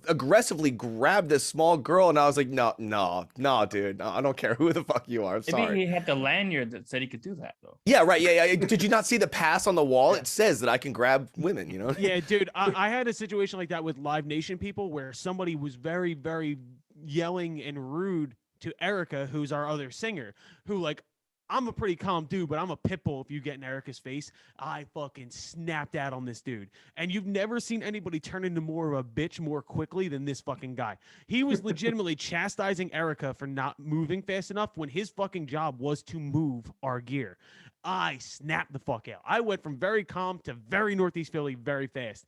aggressively grabbed this small girl, and I was like, no, dude, no, I don't care who the fuck you are. I'm sorry. Maybe he had the lanyard that said he could do that, though. Yeah, right. Yeah. Did you not see the pass on the wall? It says that I can grab women. Yeah, dude. I had a situation like that with Live Nation people, where somebody was very, very yelling and rude to Erica, who's our other singer, who like. I'm a pretty calm dude, but I'm a pit bull if you get in Erica's face. I fucking snapped out on this dude. And you've never seen anybody turn into more of a bitch more quickly than this fucking guy. He was legitimately chastising Erica for not moving fast enough when his fucking job was to move our gear. I snapped the fuck out. I went from very calm to very Northeast Philly very fast.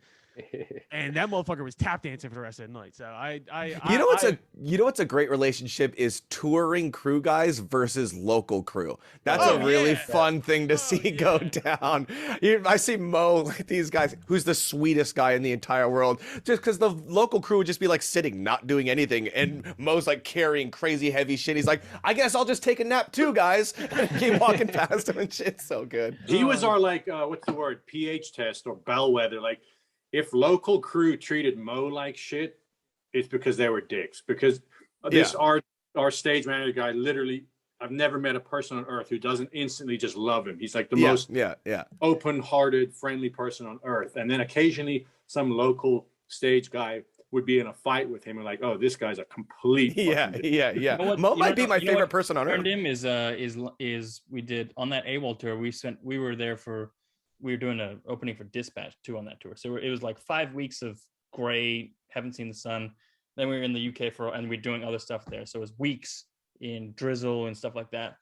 And that motherfucker was tap dancing for the rest of the night. So you know what's a great relationship is touring crew guys versus local crew. That's a really fun thing to see go down. I see Mo, like these guys, who's the sweetest guy in the entire world, just because the local crew would just be like sitting, not doing anything, and Mo's like carrying crazy heavy shit. He's like, I guess I'll just take a nap too, guys. And keep walking past him and shit. So good. He was our like what's the word, pH test or bellwether. Like, if local crew treated Mo like shit, it's because they were dicks. Because this our stage manager guy, literally, I've never met a person on earth who doesn't instantly just love him. He's like the most open-hearted, friendly person on earth. And then occasionally some local stage guy would be in a fight with him and like, oh, this guy's a complete yeah. Mo might be my favorite person on earth. Him is we did on that AWOL tour. We were doing an opening for Dispatch too on that tour. So it was like 5 weeks of great, haven't seen the sun. Then we were in the UK and we were doing other stuff there. So it was weeks in drizzle and stuff like that,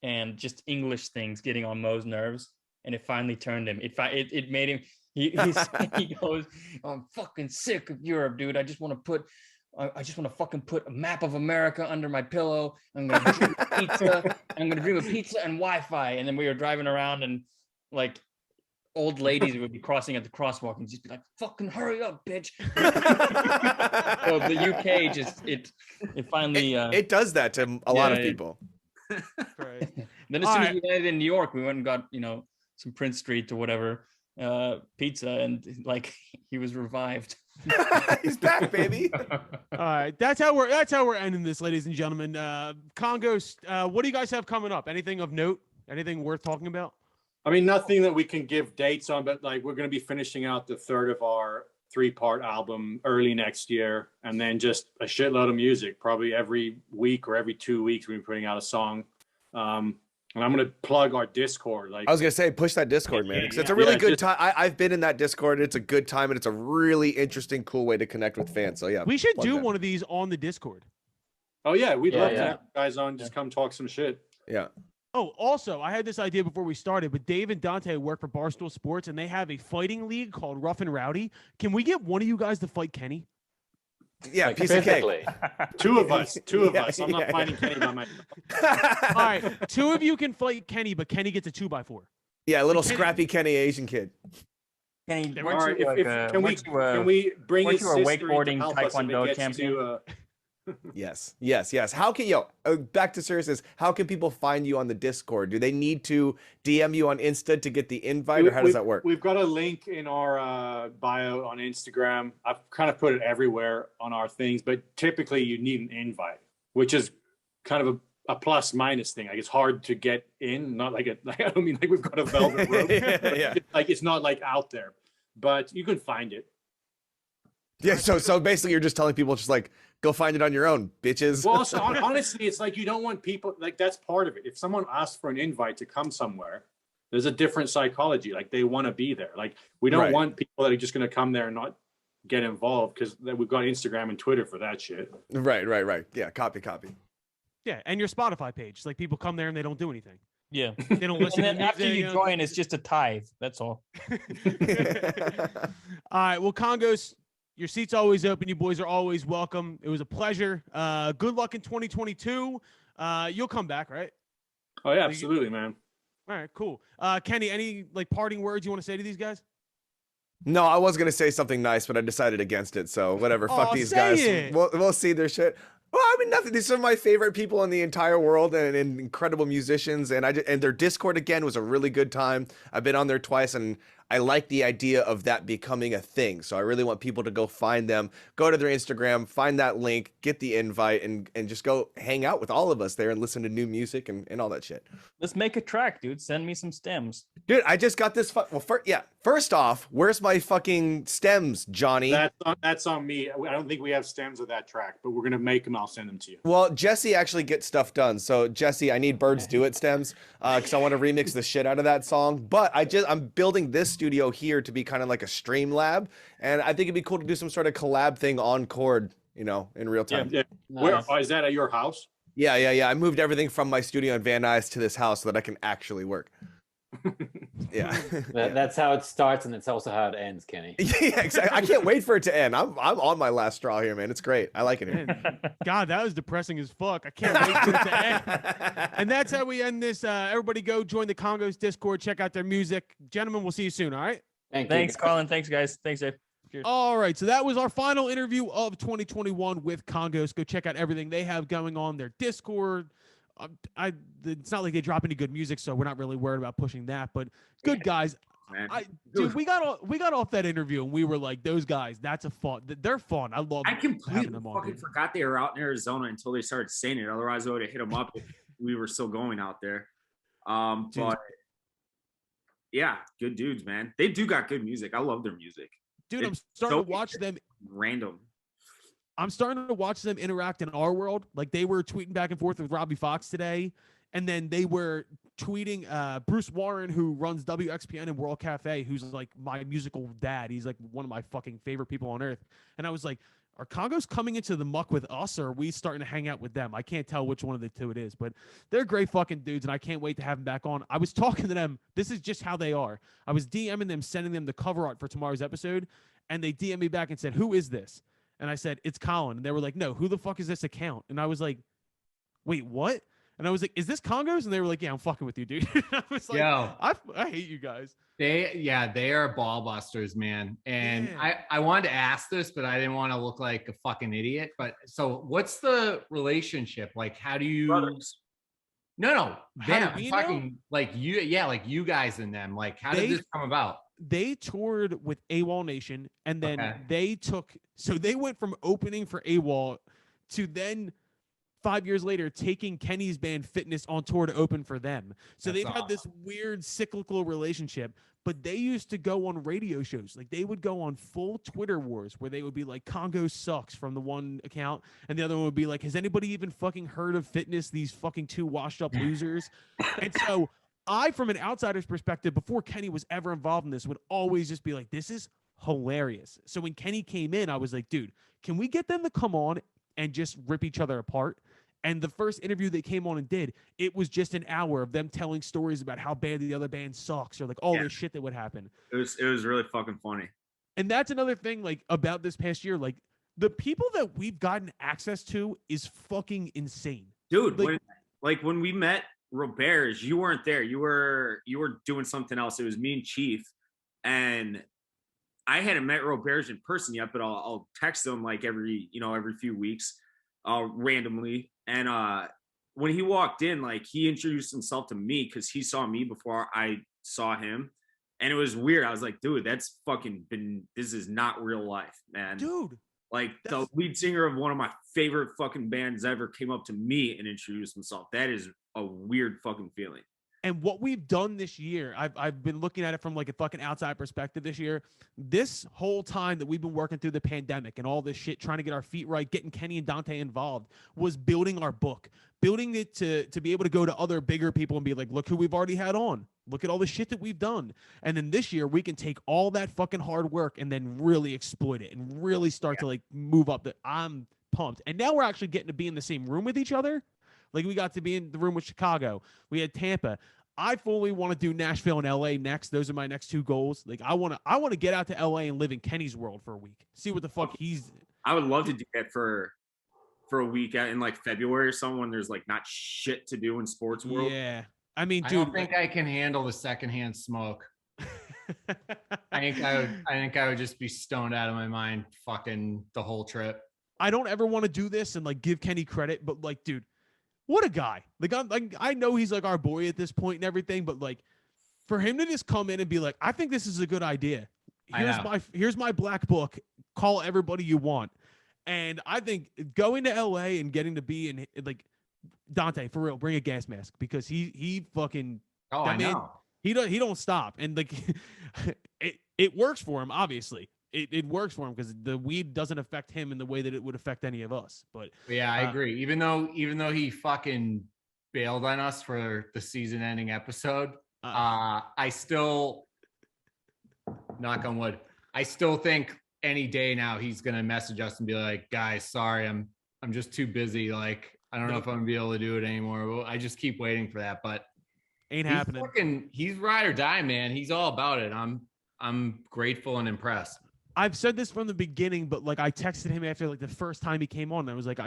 and just English things getting on Mo's nerves, and it finally turned him. It made him. He goes, "I'm fucking sick of Europe, dude. I just want to fucking put a map of America under my pillow. I'm gonna dream of pizza. I'm gonna dream of pizza and Wi-Fi." And then we were driving around, and like old ladies would be crossing at the crosswalk and just be like, "Fucking hurry up, bitch." So the UK it finally it does that to a lot of people. Right. Then as soon as we landed in New York, we went and got some Prince Street or whatever pizza, and like he was revived. He's back, baby. All right, that's how we're ending this, ladies and gentlemen. Kongos, what do you guys have coming up? Anything of note? Anything worth talking about? I mean, nothing that we can give dates on, but like we're going to be finishing out the third of our 3-part album early next year, and then just a shitload of music. Probably every week or every 2 weeks, we'll be putting out a song. And I'm going to plug our Discord. Like I was going to say, push that Discord, man, because it's a really good time. I've been in that Discord. It's a good time, and it's a really interesting, cool way to connect with fans. So yeah, we should do one of these on the Discord. Oh yeah, we'd love to have you guys on. Just come talk some shit. Yeah. Oh, also, I had this idea before we started, but Dave and Dante work for Barstool Sports, and they have a fighting league called Rough and Rowdy. Can we get one of you guys to fight Kenny? Yeah, piece of cake. Two of us. I'm not fighting Kenny by myself. All right, 2 of you can fight Kenny, but Kenny gets a 2x4. Yeah, a little scrappy Kenny Asian kid. Kenny, Can we bring his sister wakeboarding to help us if it taekwondo gets champion? to, Yes. How can back to seriousness? How can people find you on the Discord? Do they need to DM you on Insta to get the invite, or how does that work? We've got a link in our bio on Instagram. I've kind of put it everywhere on our things, but typically you need an invite, which is kind of a plus minus thing. Like it's hard to get in. Not like I don't mean like we've got a velvet rope. Yeah. Like it's not like out there, but you can find it. Yeah. So basically, you're just telling people just like go find it on your own, bitches. Well, also, honestly, it's like you don't want people like that's part of it. If someone asks for an invite to come somewhere, there's a different psychology. Like they want to be there. Like we don't want people that are just going to come there and not get involved because we've got Instagram and Twitter for that shit. Right. Yeah, copy. Yeah, and your Spotify page. Like people come there and they don't do anything. Yeah. They don't listen. And then to after you join, it's just a tithe. That's all. All right. Well, Kongos, your seat's always open. You boys are always welcome. It was a pleasure. Good luck in 2022. You'll come back, right? Oh yeah, absolutely, man. All right, cool. Kenny, any like parting words you want to say to these guys? No, I was gonna say something nice, but I decided against it. So whatever. Fuck these guys. We'll see their shit. Well, I mean, nothing. These are my favorite people in the entire world and incredible musicians. And and their Discord again was a really good time. I've been on there twice, and I like the idea of that becoming a thing. So I really want people to go find them, go to their Instagram, find that link, get the invite, and just go hang out with all of us there and listen to new music and all that shit. Let's make a track, dude. Send me some stems. Dude, I just got this. First off, where's my fucking stems, Johnny? That's on me. I don't think we have stems of that track, but we're going to make them. I'll send them to you. Well, Jesse actually gets stuff done. So Jesse, I need Birds Do It stems because I want to remix the shit out of that song. But I'm building this studio here to be kind of like a stream lab, and I think it'd be cool to do some sort of collab thing on chord, in real time. Yeah. Nice. Where is that at your house? Yeah. I moved everything from my studio in Van Nuys to this house so that I can actually work. Yeah. That's how it starts, and it's also how it ends, Kenny. Yeah, exactly. I can't wait for it to end. I'm on my last straw here, man. It's great. I like it here. Man, God, that was depressing as fuck. I can't wait for it to end. And that's how we end this. Everybody go join the Kongos Discord. Check out their music. Gentlemen, we'll see you soon, all right? Thanks, Colin. Thanks, guys. Thanks, Dave. Cheers. All right, so that was our final interview of 2021 with Kongos. Go check out everything they have going on their Discord. It's not like they drop any good music, so we're not really worried about pushing that. But good guys, dude, we got off that interview and we were like, those guys, they're fun. I love. I completely them on, fucking forgot they were out in Arizona until they started saying it. Otherwise, I would have hit them up if we were still going out there. But yeah, good dudes, man. They do got good music. I love their music. Dude, I'm starting to watch them. Random. I'm starting to watch them interact in our world. Like they were tweeting back and forth with Robbie Fox today. And then they were tweeting Bruce Warren, who runs WXPN and World Cafe, who's like my musical dad. He's like one of my fucking favorite people on earth. And I was like, are Kongos coming into the muck with us, or are we starting to hang out with them? I can't tell which one of the two it is, but they're great fucking dudes, and I can't wait to have them back on. I was talking to them. This is just how they are. I was DMing them, sending them the cover art for tomorrow's episode, and they DM'd me back and said, "Who is this?" And I said, "It's Colin." And they were like, "No, who the fuck is this account?" And I was like, "Wait, what?" And I was like, "Is this Kongos?" And they were like, "Yeah, I'm fucking with you, dude." I was like, Yo. I hate you guys. They are ball busters, man. And Yeah. I wanted to ask this, but I didn't want to look like a fucking idiot. But so what's the relationship? Like, how do you Brothers. No, How do them. we I'm know? talking like you, yeah, like you guys and them. Like, how did They- this come about? They toured with AWOL Nation, and then Okay. they went from opening for AWOL to then 5 years later taking Kenny's band Fitness on tour to open for them. So That's they've had this weird cyclical relationship, but they used to go on radio shows. Like they would go on full Twitter wars where they would be like, "Congo sucks" from the one account, and the other one would be like, "Has anybody even fucking heard of Fitness? These fucking two washed up losers." And so I, from an outsider's perspective, before Kenny was ever involved in this, would always just be like, "This is hilarious." So when Kenny came in, I was like, "Dude, can we get them to come on and just rip each other apart?" And the first interview they came on and did, it was just an hour of them telling stories about how bad the other band sucks, or like all this shit that would happen. It was really fucking funny. And that's another thing, like, about this past year, like the people that we've gotten access to is fucking insane. Dude, Like- when we met Roberts, you weren't there. You were doing something else. It was me and Chief, and I hadn't met Roberts in person yet, but I'll text him like every few weeks, randomly. And when he walked in, like he introduced himself to me because he saw me before I saw him, and it was weird. I was like, dude, that's fucking this is not real life, man. Dude, like the lead singer of one of my favorite fucking bands ever came up to me and introduced himself. That is a weird fucking feeling. And what we've done this year, I've been looking at it from like a fucking outside perspective this year. This whole time that we've been working through the pandemic and all this shit, trying to get our feet right, getting Kenny and Dante involved, was building our book, building it to be able to go to other bigger people and be like, look who we've already had on. Look at all the shit that we've done. And then this year we can take all that fucking hard work and then really exploit it and really start to like move up. I'm pumped. And now we're actually getting to be in the same room with each other. Like we got to be in the room with Chicago. We had Tampa. I fully want to do Nashville and LA next. Those are my next two goals. Like I want to get out to LA and live in Kenny's world for a week. See what the fuck he's. I would love to do that for a week in like February or something when there's like not shit to do in sports world. Yeah. I mean, I dude, don't think I can handle the secondhand smoke. I think I would just be stoned out of my mind fucking the whole trip. I don't ever want to do this and like give Kenny credit, but like, dude, what a guy. Like, I know he's like our boy at this point and everything, but like for him to just come in and be like, I think this is a good idea. Here's my black book. Call everybody you want. And I think going to LA and getting to be in like Dante, for real, bring a gas mask because he fucking I know. He don't stop. And like it works for him, obviously. It works for him because the weed doesn't affect him in the way that it would affect any of us. But yeah, I agree. Even though he fucking bailed on us for the season-ending episode, I still, knock on wood, I still think any day now he's gonna message us and be like, "Guys, sorry, I'm just too busy. Like, I don't know if I'm gonna be able to do it anymore." Well, I just keep waiting for that, but ain't happening. He's ride or die, man. He's all about it. I'm grateful and impressed. I've said this from the beginning, but like I texted him after like the first time he came on. And I was like,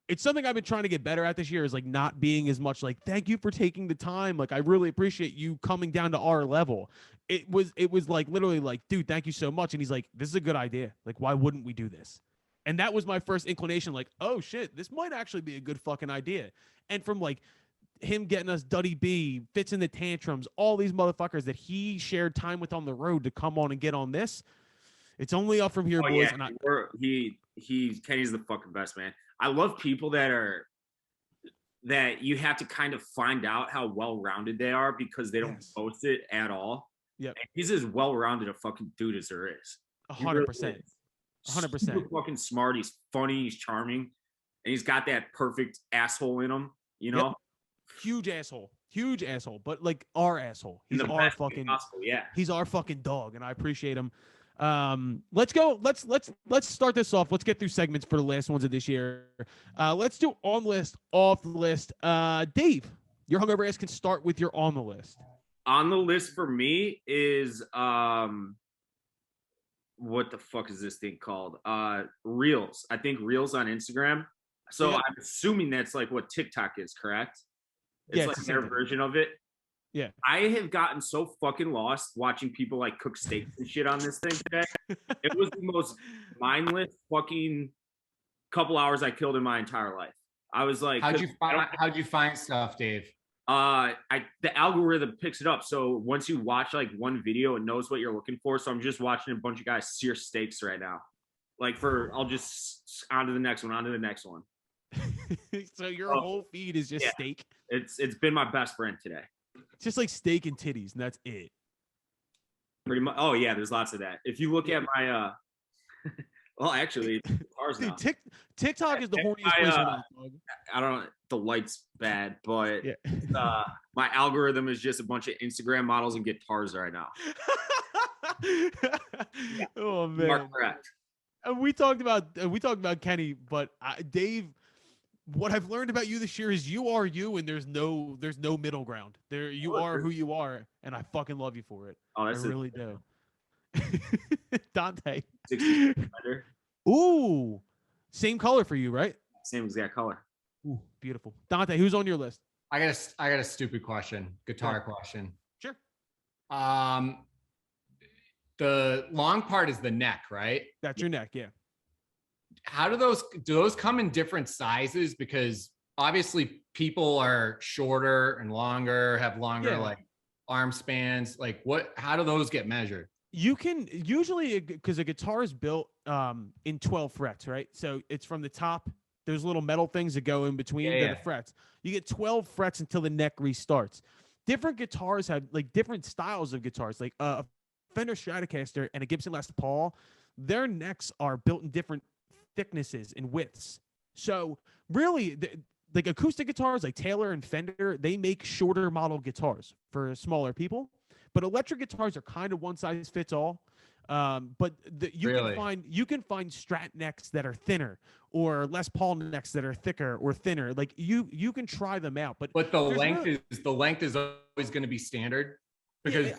it's something I've been trying to get better at this year is like not being as much like, thank you for taking the time. Like, I really appreciate you coming down to our level. It was like literally like, dude, thank you so much. And he's like, this is a good idea. Like, why wouldn't we do this? And that was my first inclination. Like, oh shit, this might actually be a good fucking idea. And from like him getting us Duddy B, Fits in the Tantrums, all these motherfuckers that he shared time with on the road to come on and get on this. It's only up from here, boys. Yeah. Kenny's the fucking best, man. I love people that you have to kind of find out how well-rounded they are because they don't post it at all. Yeah, he's as well-rounded a fucking dude as there is. 100%. 100%. Fucking smart. He's funny. He's charming, and he's got that perfect asshole in him. You know, huge asshole, but like our asshole. He's our fucking possible, yeah. He's our fucking dog, and I appreciate him. Let's go. Let's start this off. Let's get through segments for the last ones of this year. Let's do on list, off the list. Dave, your hungover ass can start with your on the list. On the list for me is what the fuck is this thing called? Reels. I think Reels on Instagram. So Yeah. I'm assuming that's like what TikTok is, correct? It's Yeah, like it's the their same thing. version of it. Yeah. I have gotten so fucking lost watching people like cook steaks and shit on this thing today. It was the most mindless fucking couple hours I killed in my entire life. I was like, How'd you find stuff, Dave? the algorithm picks it up. So once you watch like one video, it knows what you're looking for. So I'm just watching a bunch of guys sear steaks right now. I'll just on to the next one. So your whole feed is just steak. It's been my best friend today. It's just like steak and titties, and that's it. Pretty much. Oh yeah, there's lots of that. If you look at my well, actually, cars now. Dude, TikTok is the horniest place on earth, dog. I don't know. The light's bad, but Yeah. my algorithm is just a bunch of Instagram models and guitars right now. Oh You are man. correct. And we talked about Kenny, but Dave, what I've learned about you this year is you are you, and there's no middle ground. There you are who you are, and I fucking love you for it. Oh, I that's really do. Dante. 60 better. Ooh, same color for you, right? Same exact color. Ooh, beautiful. Dante, who's on your list? I got a stupid question, guitar question. Sure. The long part is the neck, right? That's your neck, yeah. How do those come in different sizes? Because obviously people are shorter and longer, have longer like arm spans. Like how do those get measured? You can usually, because a guitar is built in 12 frets, right? So it's from the top. There's little metal things that go in between the frets. You get 12 frets until the neck restarts. Different guitars have like different styles of guitars. Like a Fender Stratocaster and a Gibson Les Paul, their necks are built in different thicknesses and widths. So really, like acoustic guitars like Taylor and Fender, they make shorter model guitars for smaller people. But electric guitars are kind of one size fits all. But you can find Strat necks that are thinner, or Les Paul necks that are thicker or thinner. Like you can try them out. But the length is always going to be standard, because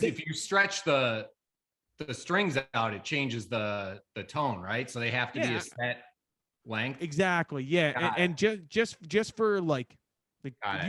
if you stretch the strings out, it changes the tone, right? So they have to be a set length. Exactly. Yeah, and just for like if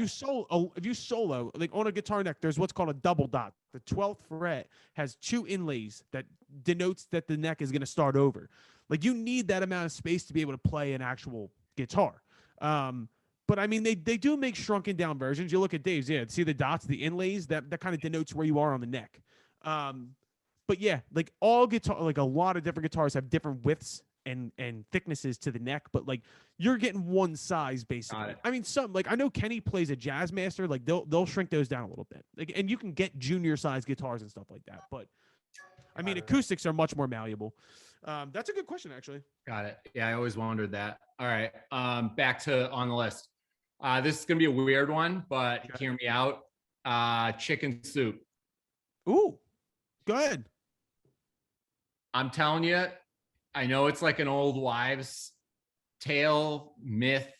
you solo like on a guitar neck, there's what's called a double dot. The 12th fret has 2 inlays that denotes that the neck is going to start over. Like you need that amount of space to be able to play an actual guitar. But I mean, they do make shrunken down versions. You look at Dave's, see the dots, the inlays, that kind of denotes where you are on the neck. But yeah, like all guitar, like a lot of different guitars have different widths and thicknesses to the neck, but like you're getting one size basically. I mean, some like I know Kenny plays a Jazz Master, like they'll shrink those down a little bit, like, and you can get junior size guitars and stuff like that. But I mean, acoustics are much more malleable. That's a good question, actually. Got it. Yeah, I always wondered that. All right, back to on the list. This is gonna be a weird one, but hear me out. Chicken soup. Ooh, go ahead. I'm telling you, I know it's like an old wives' tale, myth,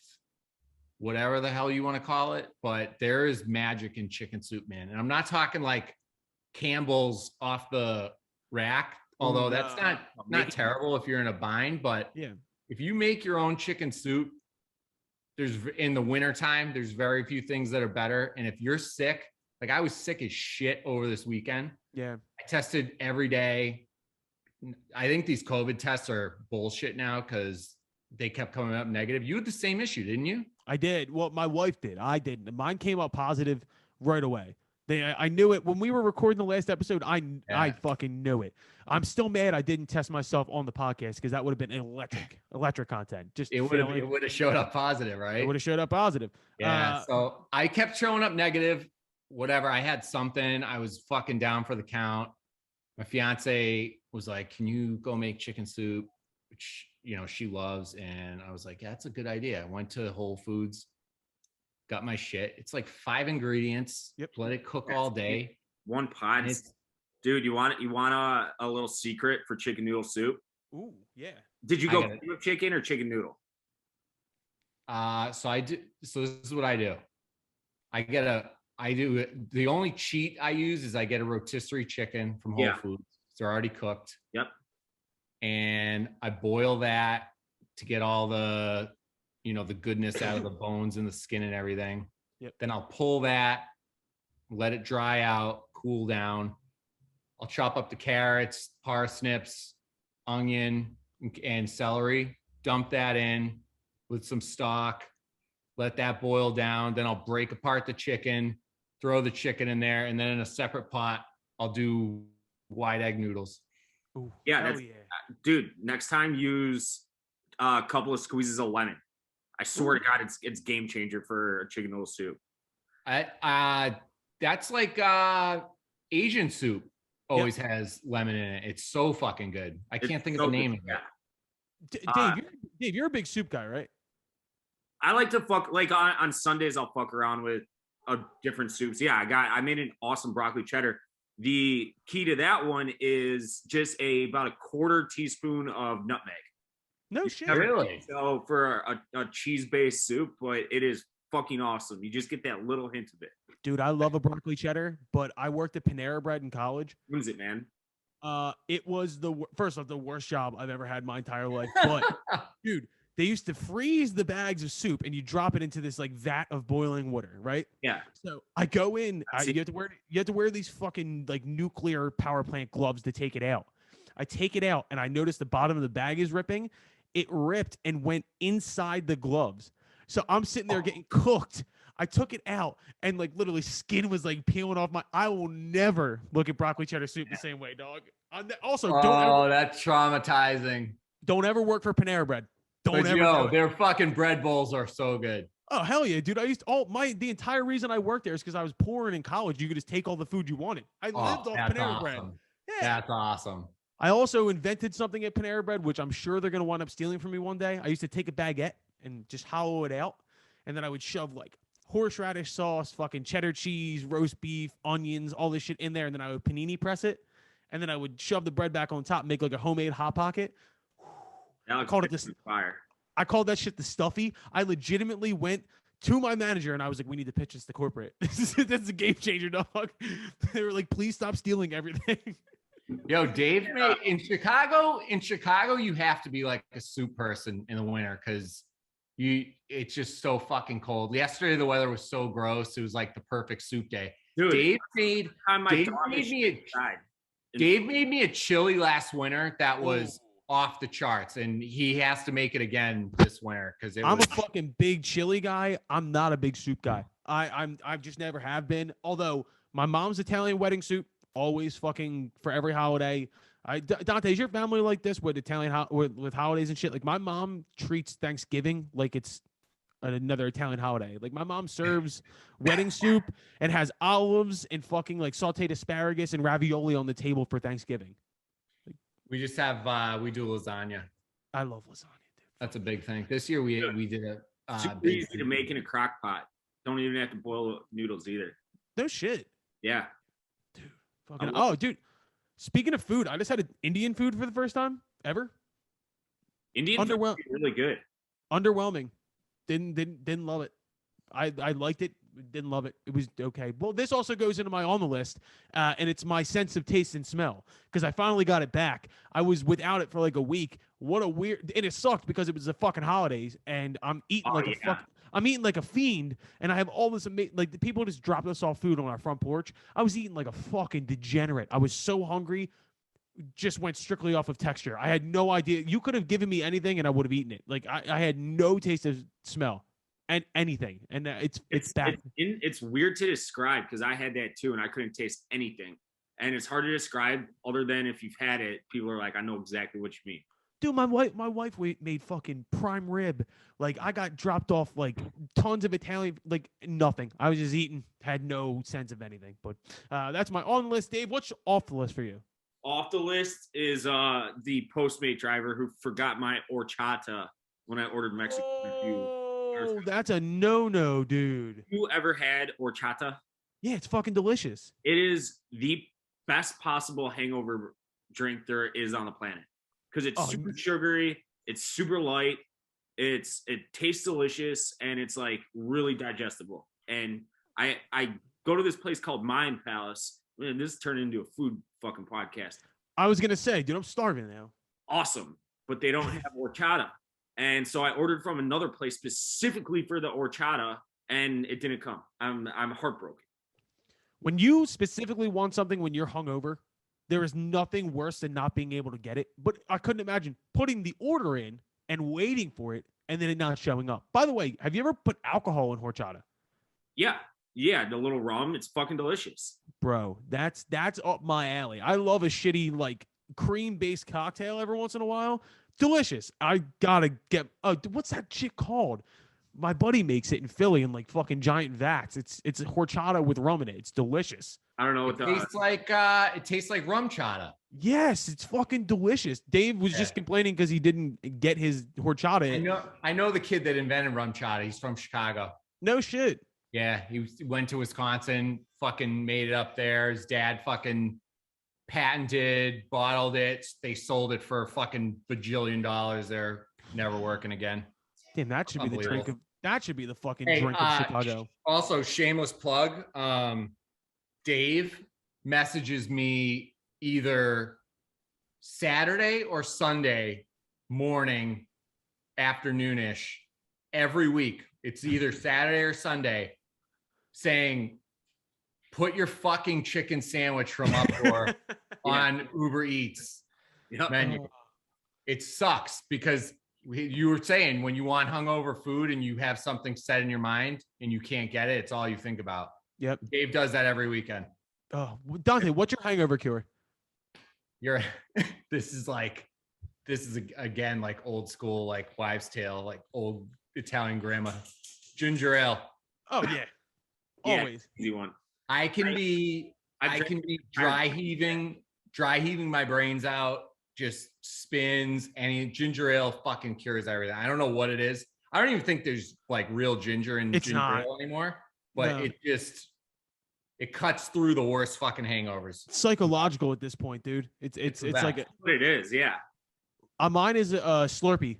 whatever the hell you want to call it, but there is magic in chicken soup, man. And I'm not talking like Campbell's off the rack, although that's not terrible if you're in a bind, but if you make your own chicken soup, there's in the wintertime, there's very few things that are better. And if you're sick, like I was sick as shit over this weekend. Yeah. I tested every day. I think these COVID tests are bullshit now because they kept coming up negative. You had the same issue, didn't you? I did. Well, my wife did. I didn't. Mine came up positive right away. I knew it when we were recording the last episode. I fucking knew it. I'm still mad I didn't test myself on the podcast because that would have been electric content. Just it would have showed up positive, right? It would have showed up positive. Yeah. So I kept showing up negative. Whatever. I had something. I was fucking down for the count. My fiance was like, "Can you go make chicken soup?" Which, she loves. And I was like, "Yeah, that's a good idea." I went to Whole Foods, got my shit. It's like 5 ingredients. Yep. Let it cook all day. One pot. Dude, you want a little secret for chicken noodle soup? Ooh, yeah. Did you go with chicken or chicken noodle? So I do. So this is what I do. The only cheat I use is I get a rotisserie chicken from Whole Foods. They're already cooked. Yep. And I boil that to get all the, the goodness out of the bones and the skin and everything. Yep. Then I'll pull that, let it dry out, cool down. I'll chop up the carrots, parsnips, onion, and celery, dump that in with some stock, let that boil down. Then I'll break apart the chicken, throw the chicken in there, and then in a separate pot, I'll do white egg noodles. Ooh, yeah, dude, next time use a couple of squeezes of lemon. I swear to God, it's game changer for a chicken noodle soup. That's like Asian soup always has lemon in it. It's so fucking good. I can't think of the name of it. Dave, you're a big soup guy, right? I like to fuck like on Sundays. I'll fuck around with different soups. Yeah, I made an awesome broccoli cheddar. The key to that one is just about a quarter teaspoon of nutmeg. No shit. Really? So for a cheese-based soup, but it is fucking awesome. You just get that little hint of it. Dude, I love a broccoli cheddar, but I worked at Panera Bread in college. What is it, man? It was first off the worst job I've ever had my entire life. But dude, they used to freeze the bags of soup and you drop it into this like vat of boiling water, right? Yeah. So I go in, you have to wear these fucking like nuclear power plant gloves to take it out. I take it out and I notice the bottom of the bag is ripping. It ripped and went inside the gloves. So I'm sitting there getting cooked. I took it out and like literally skin was like peeling off my. I will never look at broccoli cheddar soup the same way, dog. That's traumatizing. Don't ever work for Panera Bread. Don't ever. Yo, their fucking bread bowls are so good. Oh hell yeah, dude! I used the entire reason I worked there is because I was poor and in college. You could just take all the food you wanted. I lived off Panera Bread. Yeah. That's awesome. I also invented something at Panera Bread, which I'm sure they're gonna wind up stealing from me one day. I used to take a baguette and just hollow it out, and then I would shove like horseradish sauce, fucking cheddar cheese, roast beef, onions, all this shit in there, and then I would panini press it, and then I would shove the bread back on top, make like a homemade hot pocket. I called it fire. I called that shit the stuffy. I legitimately went to my manager and I was like, "We need to pitch this to corporate. This is a game changer, dog." They were like, "Please stop stealing everything." Yo, Dave, in Chicago, you have to be like a soup person in the winter because it's just so fucking cold. Yesterday the weather was so gross. It was like the perfect soup day. Dude, Dave made me a chili last winter that was off the charts, and he has to make it again this winter because I'm a fucking big chili guy. I'm not a big soup guy. I've just never have been. Although my mom's Italian wedding soup always fucking for every holiday. Dante, is your family like this with Italian with holidays and shit? Like my mom treats Thanksgiving like it's another Italian holiday. Like my mom serves wedding soup and has olives and fucking like sauteed asparagus and ravioli on the table for Thanksgiving. We just have we do lasagna. I love lasagna, dude. That's a big thing. This year we did a super easy to make in a crock pot. Don't even have to boil noodles either. No shit. Yeah. Dude. Fucking dude. Speaking of food, I just had Indian food for the first time ever. Indian food is really good. Underwhelming. Didn't love it. I liked it. Didn't love it. It was okay. Well, this also goes into my on the list, and it's my sense of taste and smell because I finally got it back. I was without it for like a week. What a weird, and it sucked because it was the fucking holidays, and I'm eating I'm eating like a fiend, and I have all this amazing, like the people just dropped us off food on our front porch. I was eating like a fucking degenerate. I was so hungry, just went strictly off of texture. I had no idea. You could have given me anything, and I would have eaten it. Like I had no taste of smell. And anything, and it's bad. It's weird to describe because I had that too, and I couldn't taste anything. And it's hard to describe other than if you've had it. People are like, I know exactly what you mean. Dude, my wife made fucking prime rib. Like I got dropped off like tons of Italian, like nothing. I was just eating, had no sense of anything. But that's my on the list, Dave. What's off the list for you? Off the list is the Postmate driver who forgot my horchata when I ordered Mexican food. Oh, that's a no-no, dude. You ever had horchata? Yeah, it's fucking delicious. It is the best possible hangover drink there is on the planet because it's Oh, super sugary, it's super light, it tastes delicious, and it's like really digestible. And I go to this place called Mind Palace. Man, this turned into a food fucking podcast. I was gonna say, dude, I'm starving now. Awesome, but they don't have horchata, and so I ordered from another place specifically for the horchata, and it didn't come. I'm heartbroken. When you specifically want something when you're hungover, there is nothing worse than not being able to get it. But I couldn't imagine putting the order in and waiting for it and then it not showing up. By the way, have you ever put alcohol in horchata? Yeah, the little rum, it's fucking delicious. Bro, that's up my alley. I love a shitty like cream-based cocktail every once in a while. Delicious. I gotta get what's that shit called? My buddy makes it in Philly in like fucking giant vats. It's horchata with rum in it. It's delicious. I don't know what It tastes like rum chata. Yes, it's fucking delicious. Dave was just complaining because he didn't get his horchata. I know the kid that invented rum chata. He's from Chicago. No shit. Yeah, he went to Wisconsin, fucking made it up there. His dad fucking patented, bottled it. They sold it for a fucking bajillion dollars. They're never working again. Damn, that should be the drink of that should be the fucking Hey, drink of Chicago. Also, shameless plug. Dave messages me either Saturday or Sunday morning, afternoonish, every week. It's either Saturday or Sunday, saying, "Put your fucking chicken sandwich from Updoor on Uber Eats menu." It sucks because you were saying when you want hungover food and you have something set in your mind and you can't get it, it's all you think about. Yep. Dave does that every weekend. Oh, Dante, what's your hangover cure? This is again like old school, like wives' tale, like old Italian grandma. Ginger ale. Oh yeah. Always. Easy one. I can be dry heaving my brains out, just spins, and ginger ale fucking cures everything. I don't know what it is. I don't even think there's like real ginger in ginger ale anymore, but it cuts through the worst fucking hangovers. It's psychological at this point, dude. It's like what it is, yeah. Mine is Slurpee.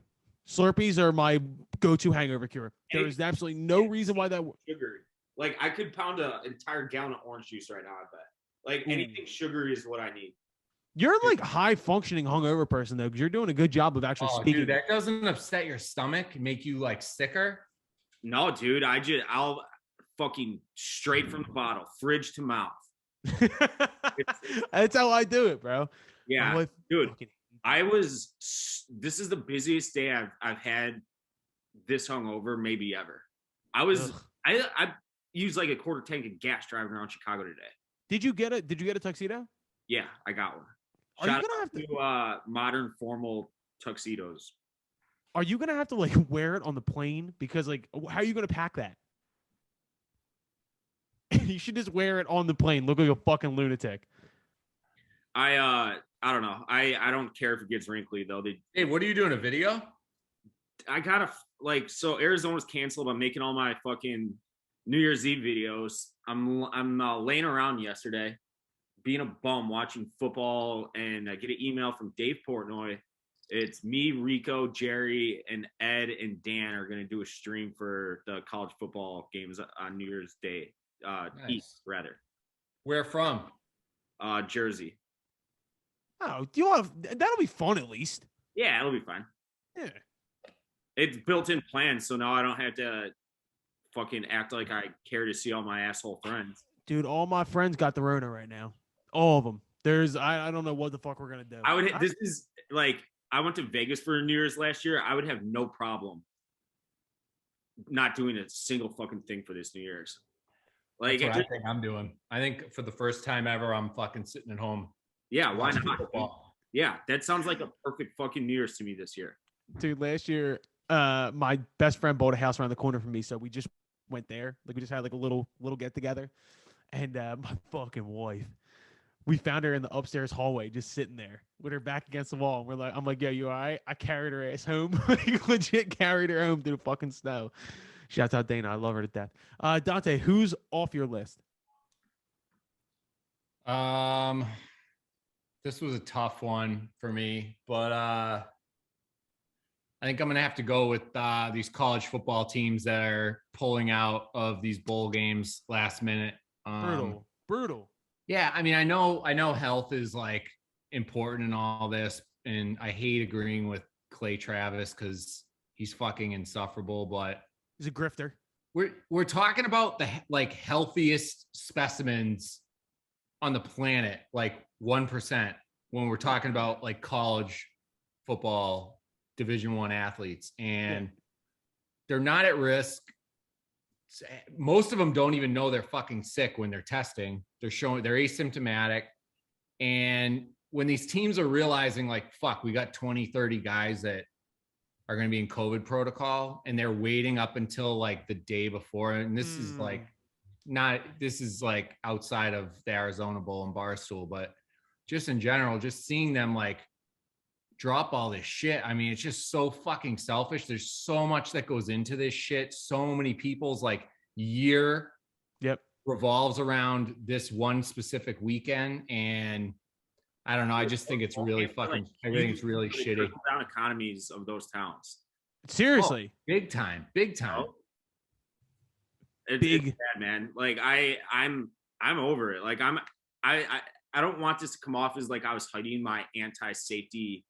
Slurpees are my go-to hangover cure. There is absolutely no reason why that sugar. Like I could pound an entire gallon of orange juice right now, I bet. Like anything sugary is what I need. You're like a high functioning hungover person though, because you're doing a good job of actually speaking. Dude, that doesn't upset your stomach and make you like sicker? No, dude. I'll fucking straight from the bottle, fridge to mouth. That's how I do it, bro. Yeah, dude. This is the busiest day I've had this hungover maybe ever. I used like a quarter tank of gas driving around Chicago today. Did you get a tuxedo? Yeah, I got one. Are you gonna have to modern formal tuxedos? Are you gonna have to like wear it on the plane? Because like, how are you gonna pack that? You should just wear it on the plane. Look like a fucking lunatic. I don't know. I don't care if it gets wrinkly though. Hey, what are you doing? A video? I gotta so Arizona's canceled. I'm making all my fucking New Year's Eve videos. I'm laying around yesterday, being a bum watching football, and I get an email from Dave Portnoy. It's me, Rico, Jerry, and Ed and Dan are gonna do a stream for the college football games on New Year's Day. Nice. East rather. Where from? Jersey. Oh, that'll be fun at least. Yeah, it'll be fine. Yeah. It's built-in plans, so now I don't have to fucking act like I care to see all my asshole friends. Dude, all my friends got the Rona right now. All of them. I don't know what the fuck we're gonna do. This is like I went to Vegas for New Year's last year. I would have no problem not doing a single fucking thing for this New Year's. Like That's what I think I'm doing. I think for the first time ever, I'm fucking sitting at home. Yeah, why not? Yeah, that sounds like a perfect fucking New Year's to me this year. Dude, last year, my best friend bought a house around the corner from me, so we just went there. Like we just had like a little get together, and my fucking wife, we found her in the upstairs hallway, just sitting there with her back against the wall. And I'm like, yo, you all right? I carried her ass home. Like, legit carried her home through the fucking snow. Shouts out Dana, I love her to death. Dante, who's off your list? This was a tough one for me, but I think I'm gonna have to go with these college football teams that are pulling out of these bowl games last minute. Brutal. Yeah, I mean, I know health is like important in all this, and I hate agreeing with Clay Travis because he's fucking insufferable, but He's a grifter. we're talking about the like healthiest specimens on the planet, like 1%, when we're talking about like college football Division I athletes, and they're not at risk. Most of them don't even know they're fucking sick when they're testing. They're asymptomatic. And when these teams are realizing like, fuck, we got 20, 30 guys that are going to be in COVID protocol, and they're waiting up until like the day before. And this is like outside of the Arizona Bowl and Barstool, but just in general, just seeing them like drop all this shit. I mean, it's just so fucking selfish. There's so much that goes into this shit. So many people's like year revolves around this one specific weekend. And I don't know. I just think it's really fucking, everything's really shitty. Down economies of those towns. Seriously. Big time. It's bad, man. Like I'm over it. Like I don't want this to come off as like I was hiding my anti-safety,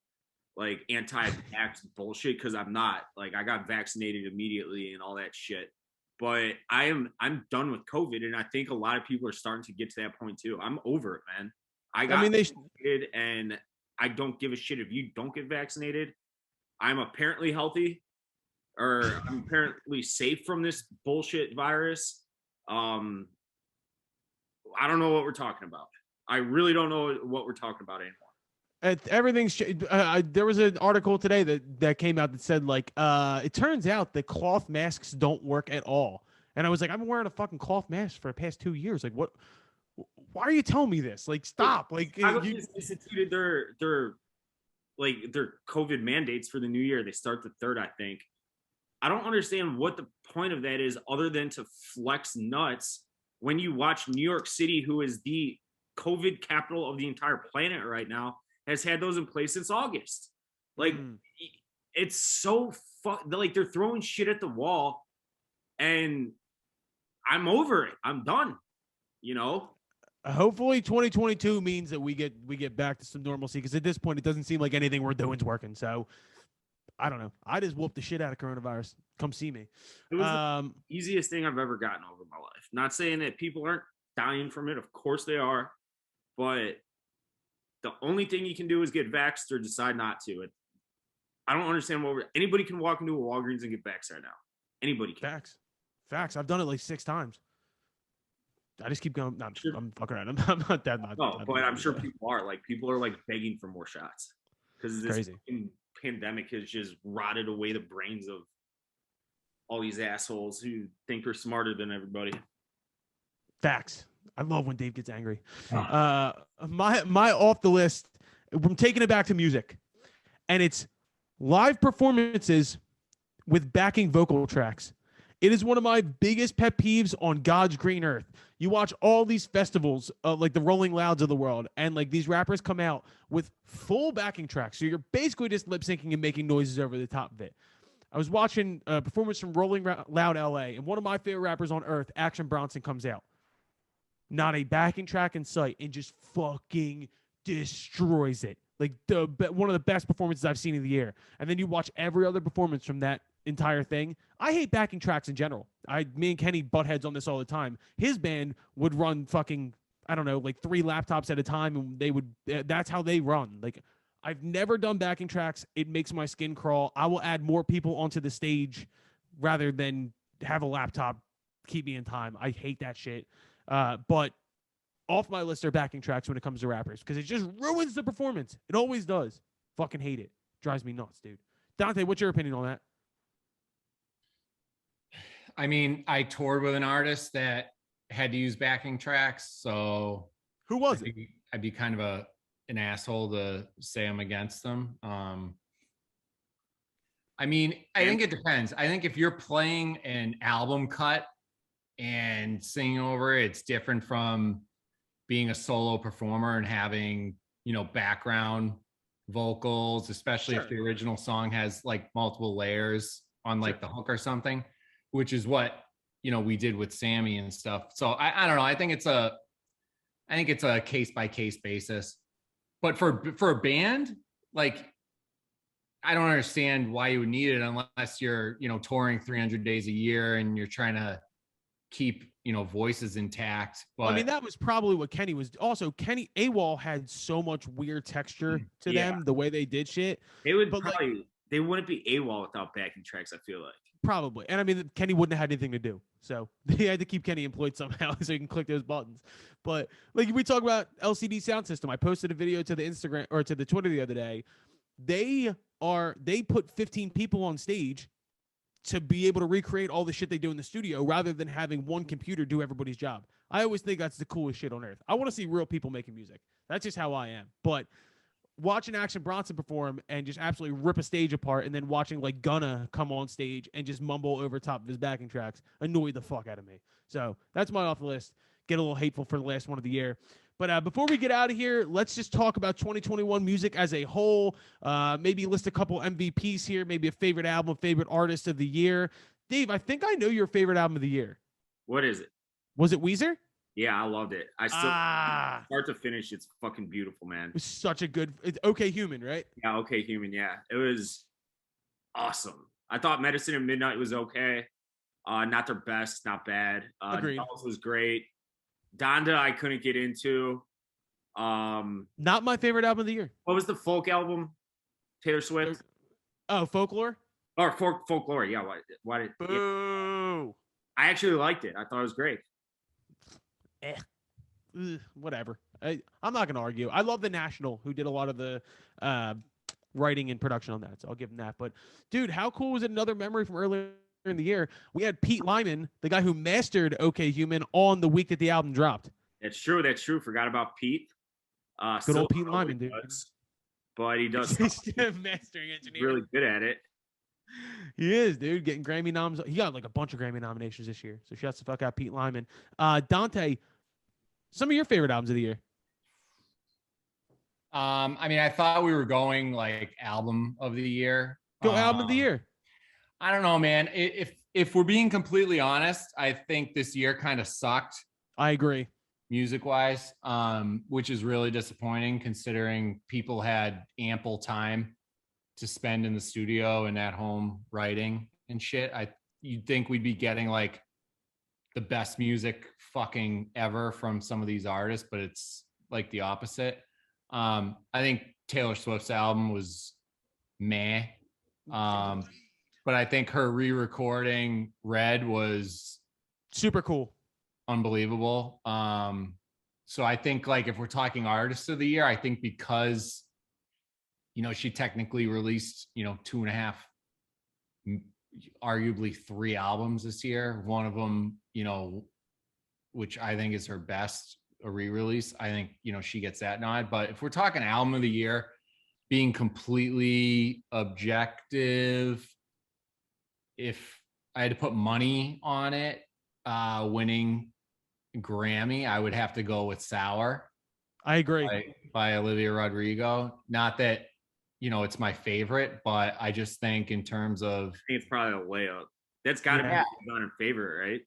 like anti-vax bullshit, because I'm not. Like I got vaccinated immediately and all that shit. But I'm done with COVID, and I think a lot of people are starting to get to that point too. I'm over it, man. I got vaccinated, and I don't give a shit if you don't get vaccinated. I'm apparently healthy, or I'm apparently safe from this bullshit virus. I don't know what we're talking about. I really don't know what we're talking about anymore. Everything's there was an article today that came out that said like it turns out that cloth masks don't work at all, and I was like, I've been wearing a fucking cloth mask for the past 2 years. Like, what? Why are you telling me this? Like, stop. Like, you instituted their COVID mandates for the new year. They start the 3rd, I think. I don't understand what the point of that is, other than to flex nuts when you watch New York City, who is the COVID capital of the entire planet right now, has had those in place since August. Like, it's so like they're throwing shit at the wall, and I'm over it. I'm done. You know. Hopefully 2022 means that we get back to some normalcy, because at this point it doesn't seem like anything we're doing is working. So I don't know. I just whooped the shit out of coronavirus. Come see me. It was the easiest thing I've ever gotten over my life. Not saying that people aren't dying from it. Of course they are. But the only thing you can do is get vaxxed or decide not to. I don't understand anybody can walk into a Walgreens and get vaxxed right now. Anybody can. Facts. I've done it like 6 times. I just keep going. No, I'm fucking around. I'm not that. But I'm sure people are. Like, people are like begging for more shots, because this pandemic has just rotted away the brains of all these assholes who think they're smarter than everybody. Facts. I love when Dave gets angry. My off the list, I'm taking it back to music, and it's live performances with backing vocal tracks. It is one of my biggest pet peeves on God's green earth. You watch all these festivals, like the Rolling Louds of the world, and like these rappers come out with full backing tracks. So you're basically just lip syncing and making noises over the top of it. I was watching a performance from Rolling Loud LA, and one of my favorite rappers on earth, Action Bronson, comes out. Not a backing track in sight, and just fucking destroys it. Like one of the best performances I've seen of the year. And then you watch every other performance from that entire thing. I hate backing tracks in general. Me and Kenny butt heads on this all the time. His band would run fucking, I don't know, like 3 laptops at a time, and that's how they run. Like, I've never done backing tracks. It makes my skin crawl. I will add more people onto the stage rather than have a laptop keep me in time. I hate that shit. But off my list are backing tracks when it comes to rappers, because it just ruins the performance. It always does. Fucking hate it. Drives me nuts, dude. Dante, what's your opinion on that? I mean, I toured with an artist that had to use backing tracks, so who was it? I'd be kind of an asshole to say I'm against them. I mean, I think it depends. I think if you're playing an album cut and singing over it, it's different from being a solo performer and having, you know, background vocals, especially if the original song has like multiple layers on like the hook or something, which is what, you know, we did with Sammy and stuff. So I don't know. I think it's a case by case basis, but for a band, like, I don't understand why you would need it unless you're, you know, touring 300 days a year and you're trying to keep, you know, voices intact. But I mean, that was probably what Kenny was. Also, Kenny AWOL had so much weird texture to them, the way they did shit. They would probably, they wouldn't be AWOL without backing tracks, I feel like. Probably. And I mean, Kenny wouldn't have had anything to do. So they had to keep Kenny employed somehow so he can click those buttons. But like we talk about LCD sound system, I posted a video to the Instagram or to the Twitter the other day. They put 15 people on stage to be able to recreate all the shit they do in the studio rather than having one computer do everybody's job. I always think that's the coolest shit on earth. I want to see real people making music. That's just how I am. But watching Action Bronson perform and just absolutely rip a stage apart, and then watching like Gunna come on stage and just mumble over top of his backing tracks annoyed the fuck out of me. So that's my off the list. Get a little hateful for the last one of the year. But before we get out of here, let's just talk about 2021 music as a whole. Maybe list a couple MVPs here, maybe a favorite album, favorite artist of the year. Dave, I think I know your favorite album of the year. What is it? Was it Weezer? Yeah, I loved it. I still start to finish, it's fucking beautiful, man. It was such a good. It's Okay Human, right? Yeah, Okay Human. Yeah, it was awesome. I thought Medicine at Midnight was okay. Not their best, not bad. Agreed. Dolls was great. Donda, I couldn't get into. Not my favorite album of the year. What was the folk album? Taylor Swift. Oh, Folklore. Or Folklore. Yeah. Why did? Boo. Yeah. I actually liked it. I thought it was great. Whatever. I'm not gonna argue. I love The National, who did a lot of the writing and production on that, so I'll give him that. But dude, how cool was it? Another memory from earlier in the year, we had Pete Lyman, the guy who mastered OK Human, on the week that the album dropped. That's true. Forgot about Pete. Good old Pete Lyman, dude. But he does. Mastering engineer. Really good at it. He is, dude. Getting Grammy noms. He got like a bunch of Grammy nominations this year. So shouts the fuck out Pete Lyman. Dante, some of your favorite albums of the year. I mean, I thought we were going like album of the year. Go album of the year. I don't know, man. If we're being completely honest, I think this year kind of sucked. I agree. Music wise, which is really disappointing considering people had ample time to spend in the studio and at home writing and shit. You'd think we'd be getting like the best music fucking ever from some of these artists, but it's like the opposite. I think Taylor Swift's album was meh. But I think her re-recording Red was super cool. Unbelievable. So I think like if we're talking artists of the year, I think because, you know, she technically released, you know, 2.5, arguably 3 albums this year. One of them, you know, which I think is her best, a re-release. I think, you know, she gets that nod. But if we're talking album of the year, being completely objective, if I had to put money on it, winning Grammy, I would have to go with Sour. I agree. By Olivia Rodrigo. Not that, you know, it's my favorite, but I just think in terms of, I think it's probably a layup. That's got to be on her favorite, right?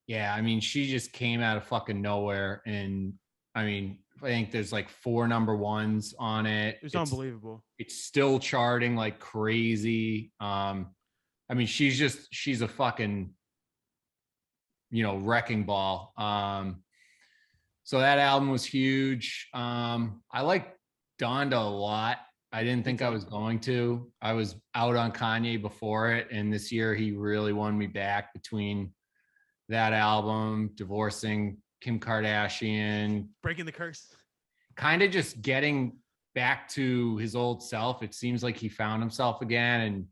Yeah, I mean, she just came out of fucking nowhere, and I mean, I think there's like 4 number 1s on it. It's unbelievable. It's still charting like crazy. I mean, she's a fucking, you know, wrecking ball. So that album was huge. I like Donda a lot. I didn't think I was going to. I was out on Kanye before it, and this year he really won me back between that album, divorcing Kim Kardashian, breaking the curse, kind of just getting back to his old self. It seems like he found himself again, and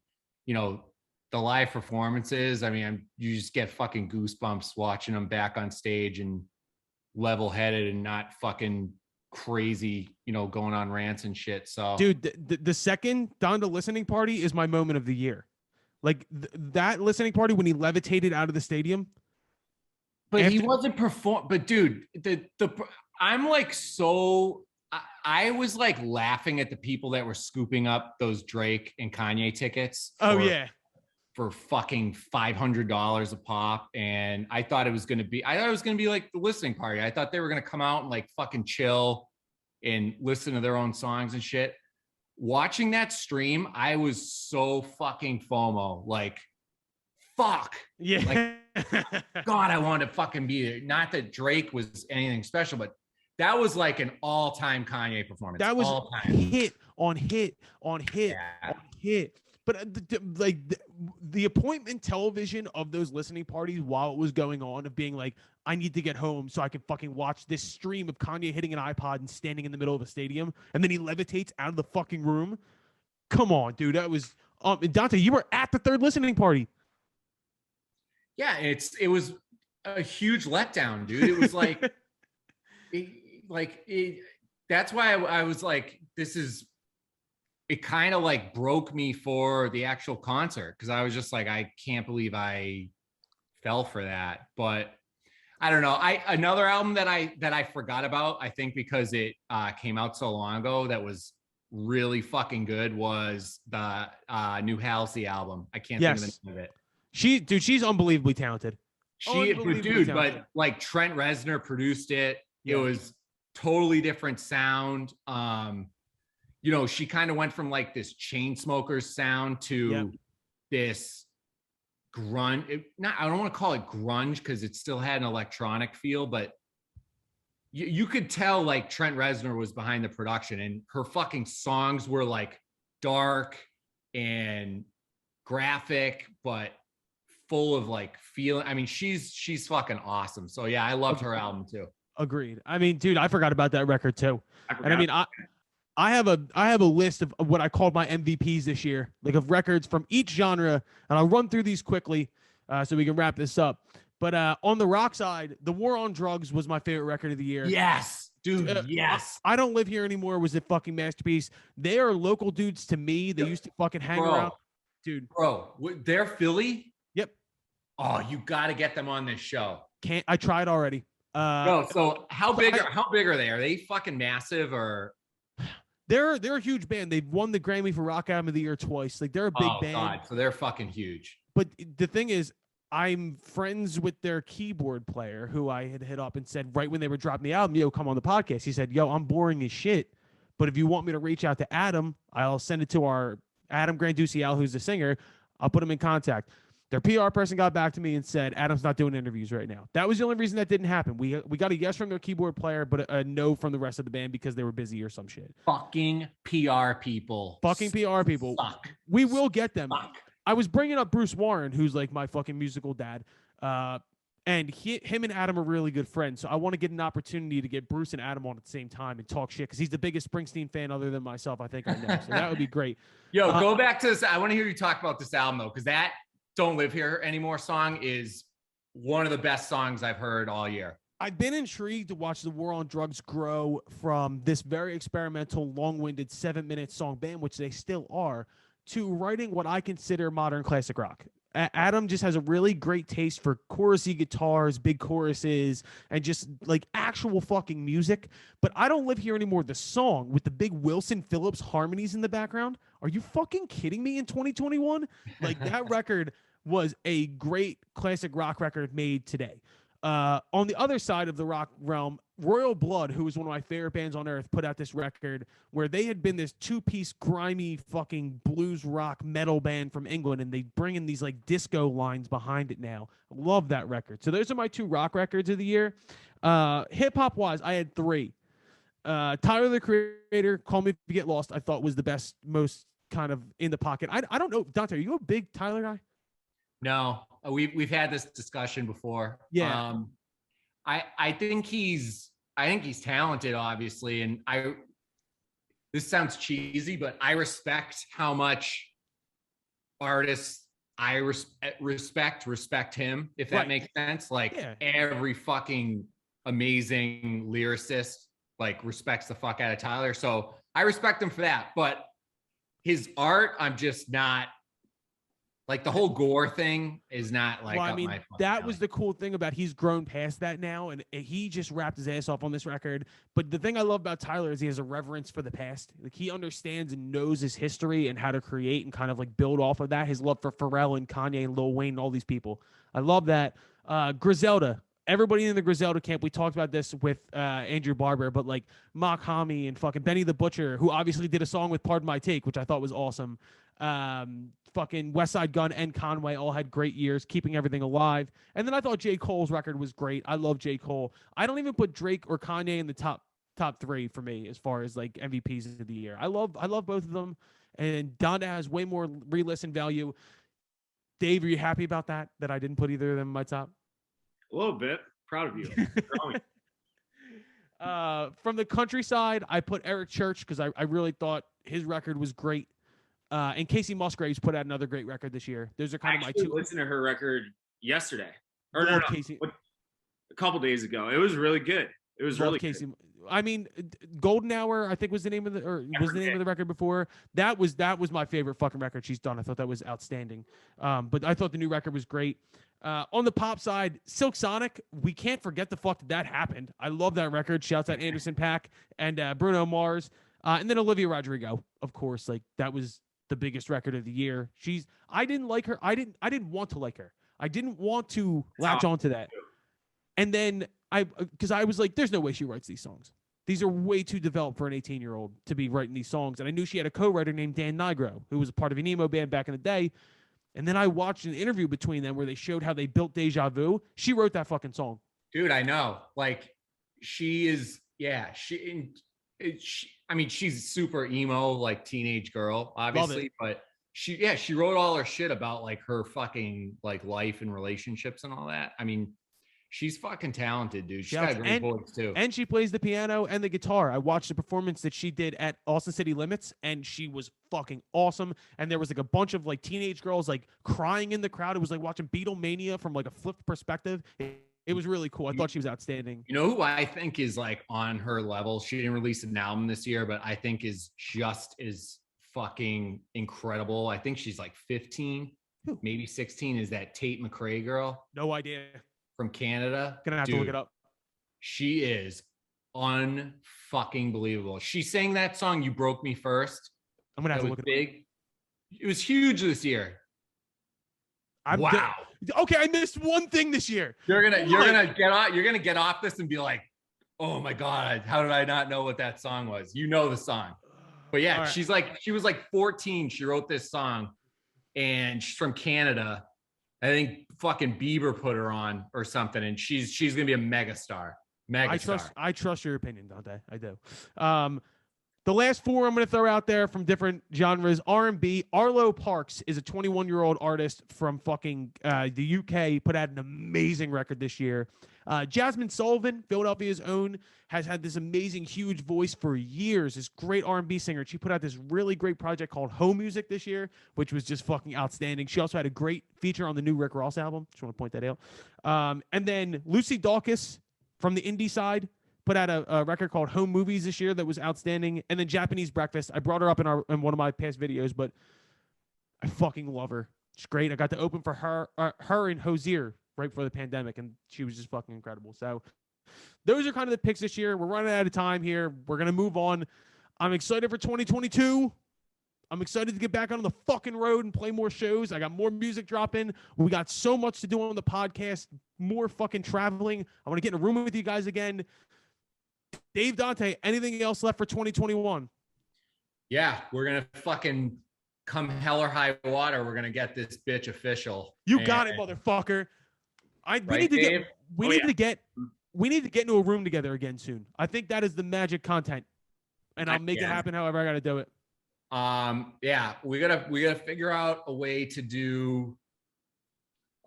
you know, the live performances, I mean, you just get fucking goosebumps watching him back on stage and level-headed and not fucking crazy, you know, going on rants and shit. So dude, the second Donda listening party is my moment of the year. Like that listening party when he levitated out of the stadium. But he wasn't but dude, I'm like I was like laughing at the people that were scooping up those Drake and Kanye tickets. For fucking $500 a pop. And I thought it was going to be like the listening party. I thought they were going to come out and like fucking chill and listen to their own songs and shit. Watching that stream, I was so fucking FOMO. Like, fuck. Yeah. Like, God, I wanted to fucking be there. Not that Drake was anything special, but that was like an all-time Kanye performance. That was all-time. hit on hit on hit on hit. But the appointment television of those listening parties while it was going on, of being like, I need to get home so I can fucking watch this stream of Kanye hitting an iPod and standing in the middle of a stadium, and then he levitates out of the fucking room. Come on, dude. That was Dante, you were at the third listening party. Yeah, it was a huge letdown, dude. It was like that's why I was like, it kind of like broke me for the actual concert, because I was just like, I can't believe I fell for that. But I don't know. Another album that I forgot about, I think because it came out so long ago, that was really fucking good, was the new Halsey album. I can't think of the name of it. She's unbelievably talented. But like Trent Reznor produced it. Yeah. It was totally different sound. You know, she kind of went from like this Chainsmokers sound to this grunge. I don't want to call it grunge because it still had an electronic feel, but you could tell like Trent Reznor was behind the production, and her fucking songs were like dark and graphic, but full of like feeling. I mean, she's fucking awesome. So yeah, I loved her album too. Agreed. I mean, dude, I forgot about that record too. And I mean, I have a list of what I called my MVPs this year, like of records from each genre, and I'll run through these quickly so we can wrap this up. But on the rock side, The War on Drugs was my favorite record of the year. Yes, dude. Yes. I Don't Live Here Anymore was a fucking masterpiece. They are local dudes to me. They used to fucking hang around, dude. Bro, they're Philly. Yep. Oh, you got to get them on this show. I tried already. So how big are they? Are they fucking massive or? They're a huge band. They've won the Grammy for Rock Album of the Year twice. Like, they're a big band. God. So they're fucking huge. But the thing is, I'm friends with their keyboard player, who I had hit up and said right when they were dropping the album, yo, come on the podcast. He said, yo, I'm boring as shit, but if you want me to reach out to Adam, I'll send it to our Adam Granduciel, who's the singer. I'll put him in contact. Their PR person got back to me and said, Adam's not doing interviews right now. That was the only reason that didn't happen. We got a yes from their keyboard player, but a no from the rest of the band because they were busy or some shit. Fucking PR people. Fucking PR people. Fuck. We will get them. Fuck. I was bringing up Bruce Warren, who's like my fucking musical dad. And him and Adam are really good friends. So I want to get an opportunity to get Bruce and Adam on at the same time and talk shit, because he's the biggest Springsteen fan other than myself, I think I know. So that would be great. Yo, go back to this. I want to hear you talk about this album, though, because that Don't Live Here Anymore song is one of the best songs I've heard all year. I've been intrigued to watch The War on Drugs grow from this very experimental, long-winded 7-minute song band, which they still are, to writing what I consider modern classic rock. Adam just has a really great taste for chorusy guitars, big choruses, and just like actual fucking music. But I Don't Live Here Anymore, the song with the big Wilson Phillips harmonies in the background. Are you fucking kidding me in 2021? Like, that record was a great classic rock record made today. On the other side of the rock realm, Royal Blood, who is one of my favorite bands on earth, put out this record where they had been this 2-piece grimy fucking blues rock metal band from England, and they bring in these like disco lines behind it now. Love that record. So those are my 2 rock records of the year. Hip hop wise, I had 3. Tyler, the Creator, Call Me If You Get Lost, I thought was the best, most kind of in the pocket. I don't know, Dante, are you a big Tyler guy? No, we've had this discussion before. Yeah. I think he's talented, obviously, and this sounds cheesy, but I respect how much artists I respect him, if that makes sense. Like, every fucking amazing lyricist like respects the fuck out of Tyler, so I respect him for that. But his art, I'm just not Like the whole gore thing is not like. Well, I up mean, my fucking that alley. was the cool thing about he's grown past that now, and he just rapped his ass off on this record. But the thing I love about Tyler is he has a reverence for the past. Like he understands and knows his history and how to create and kind of like build off of that. His love for Pharrell and Kanye and Lil Wayne and all these people. I love that. Griselda. Everybody in the Griselda camp, we talked about this with Andrew Barber, but like Mock Hami and fucking Benny the Butcher, who obviously did a song with Pardon My Take, which I thought was awesome. Fucking West Side Gun and Conway all had great years, keeping everything alive. And then I thought J. Cole's record was great. I love J. Cole. I don't even put Drake or Kanye in the top 3 for me as far as like MVPs of the year. I love both of them. And Donda has way more re-listen value. Dave, are you happy about that? That I didn't put either of them in my top? A little bit. Proud of you. From the countryside, I put Eric Church because I really thought his record was great. And Casey Musgraves put out another great record this year. Those are kind of my two. I listened to her record yesterday. Or no, Casey. A couple days ago. It was really good. It was really Casey. good. I mean, Golden Hour, I think was the name of the record before. That was my favorite fucking record she's done. I thought that was outstanding. But I thought the new record was great. On the pop side, Silk Sonic, we can't forget the fuck that happened. I love that record. Shouts out Anderson .Paak and Bruno Mars. And then Olivia Rodrigo, of course. Like that was the biggest record of the year. I didn't like her. I didn't want to like her. I didn't want to latch onto that. And then because I was like, there's no way she writes these songs. These are way too developed for an 18-year-old to be writing these songs. And I knew she had a co-writer named Dan Nigro, who was a part of an emo band back in the day. And then I watched an interview between them where they showed how they built Deja Vu. She wrote that fucking song. Dude, I know. Like she is, yeah. I mean, she's super emo, like teenage girl, obviously, but she wrote all her shit about like her fucking like life and relationships and all that. I mean, she's fucking talented, dude. She's got a great voice too. And she plays the piano and the guitar. I watched the performance that she did at Austin City Limits, and she was fucking awesome. And there was like a bunch of like teenage girls like crying in the crowd. It was like watching Beatlemania from like a flipped perspective. It was really cool. I thought she was outstanding. You know who I think is like on her level? She didn't release an album this year, but I think is just as fucking incredible. I think she's like 15, maybe 16. Is that Tate McRae girl? No idea. From Canada. Gonna have to look it up. She is unfucking believable. She sang that song "You Broke Me First." I'm gonna have to look it up. It was huge this year. Wow. Okay, I missed one thing this year. You're gonna get off this and be like, oh my God, how did I not know what that song was? You know the song. But yeah, right. she was like 14. She wrote this song and she's from Canada. I think fucking Bieber put her on or something, and she's gonna be a megastar. I trust your opinion, Dante. I do. The last four I'm going to throw out there from different genres: R&B. Arlo Parks is a 21-year-old artist from fucking the UK. Put out an amazing record this year. Jasmine Sullivan, Philadelphia's own, has had this amazing, huge voice for years. This great R&B singer. She put out this really great project called Home Music this year, which was just fucking outstanding. She also had a great feature on the new Rick Ross album. Just want to point that out. And then Lucy Dawkins from the indie side put out a record called Home Movies this year that was outstanding. And then Japanese Breakfast. I brought her up in one of my past videos, but I fucking love her. She's great. I got to open for her and Hozier right before the pandemic, and she was just fucking incredible. So those are kind of the picks this year. We're running out of time here. We're going to move on. I'm excited for 2022. I'm excited to get back on the fucking road and play more shows. I got more music dropping. We got so much to do on the podcast, more fucking traveling. I want to get in a room with you guys again. Dave, Dante, anything else left for 2021? Yeah, we're going to fucking come hell or high water. We're going to get this bitch official. You got it, motherfucker. We need to get into a room together again soon. I think that is the magic content, and I'll make it happen however I got to do it. Yeah, we gotta figure out a way to do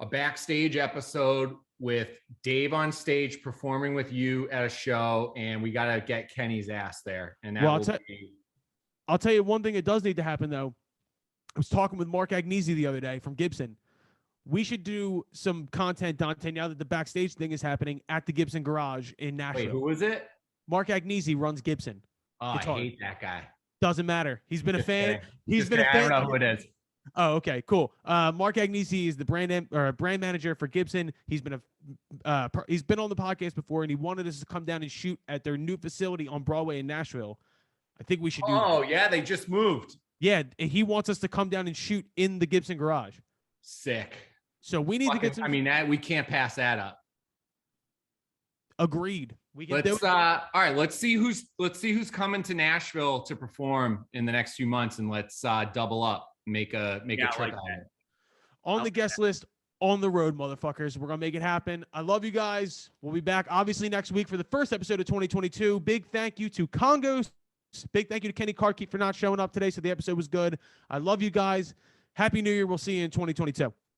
a backstage episode with Dave on stage performing with you at a show, and we gotta get Kenny's ass there. And that I'll tell you one thing that does need to happen though. I was talking with Mark Agnesi the other day from Gibson. We should do some content, Dante, now that the backstage thing is happening at the Gibson Garage in Nashville. Wait, who is it? Mark Agnesi runs Gibson. Oh, I hate that guy. Doesn't matter. He's been a fan. I don't know who it is. Oh, okay, cool. Mark Agnesi is the brand manager for Gibson. He's been he's been on the podcast before, and he wanted us to come down and shoot at their new facility on Broadway in Nashville. I think we should do Oh that. yeah, they just moved. Yeah, he wants us to come down and shoot in the Gibson garage. Sick. So we need to get some. I mean, that we can't pass that up. Agreed. We can do Let's it. all right. Let's see who's coming to Nashville to perform in the next few months, and let's double up, make a trip like out of it. On the guest list, on the road, motherfuckers. We're gonna make it happen. I love you guys. We'll be back obviously next week for the first episode of 2022. Big thank you to KONGOS. Big thank you to Kenny Carkeep for not showing up today, so the episode was good. I love you guys. Happy New Year. We'll see you in 2022.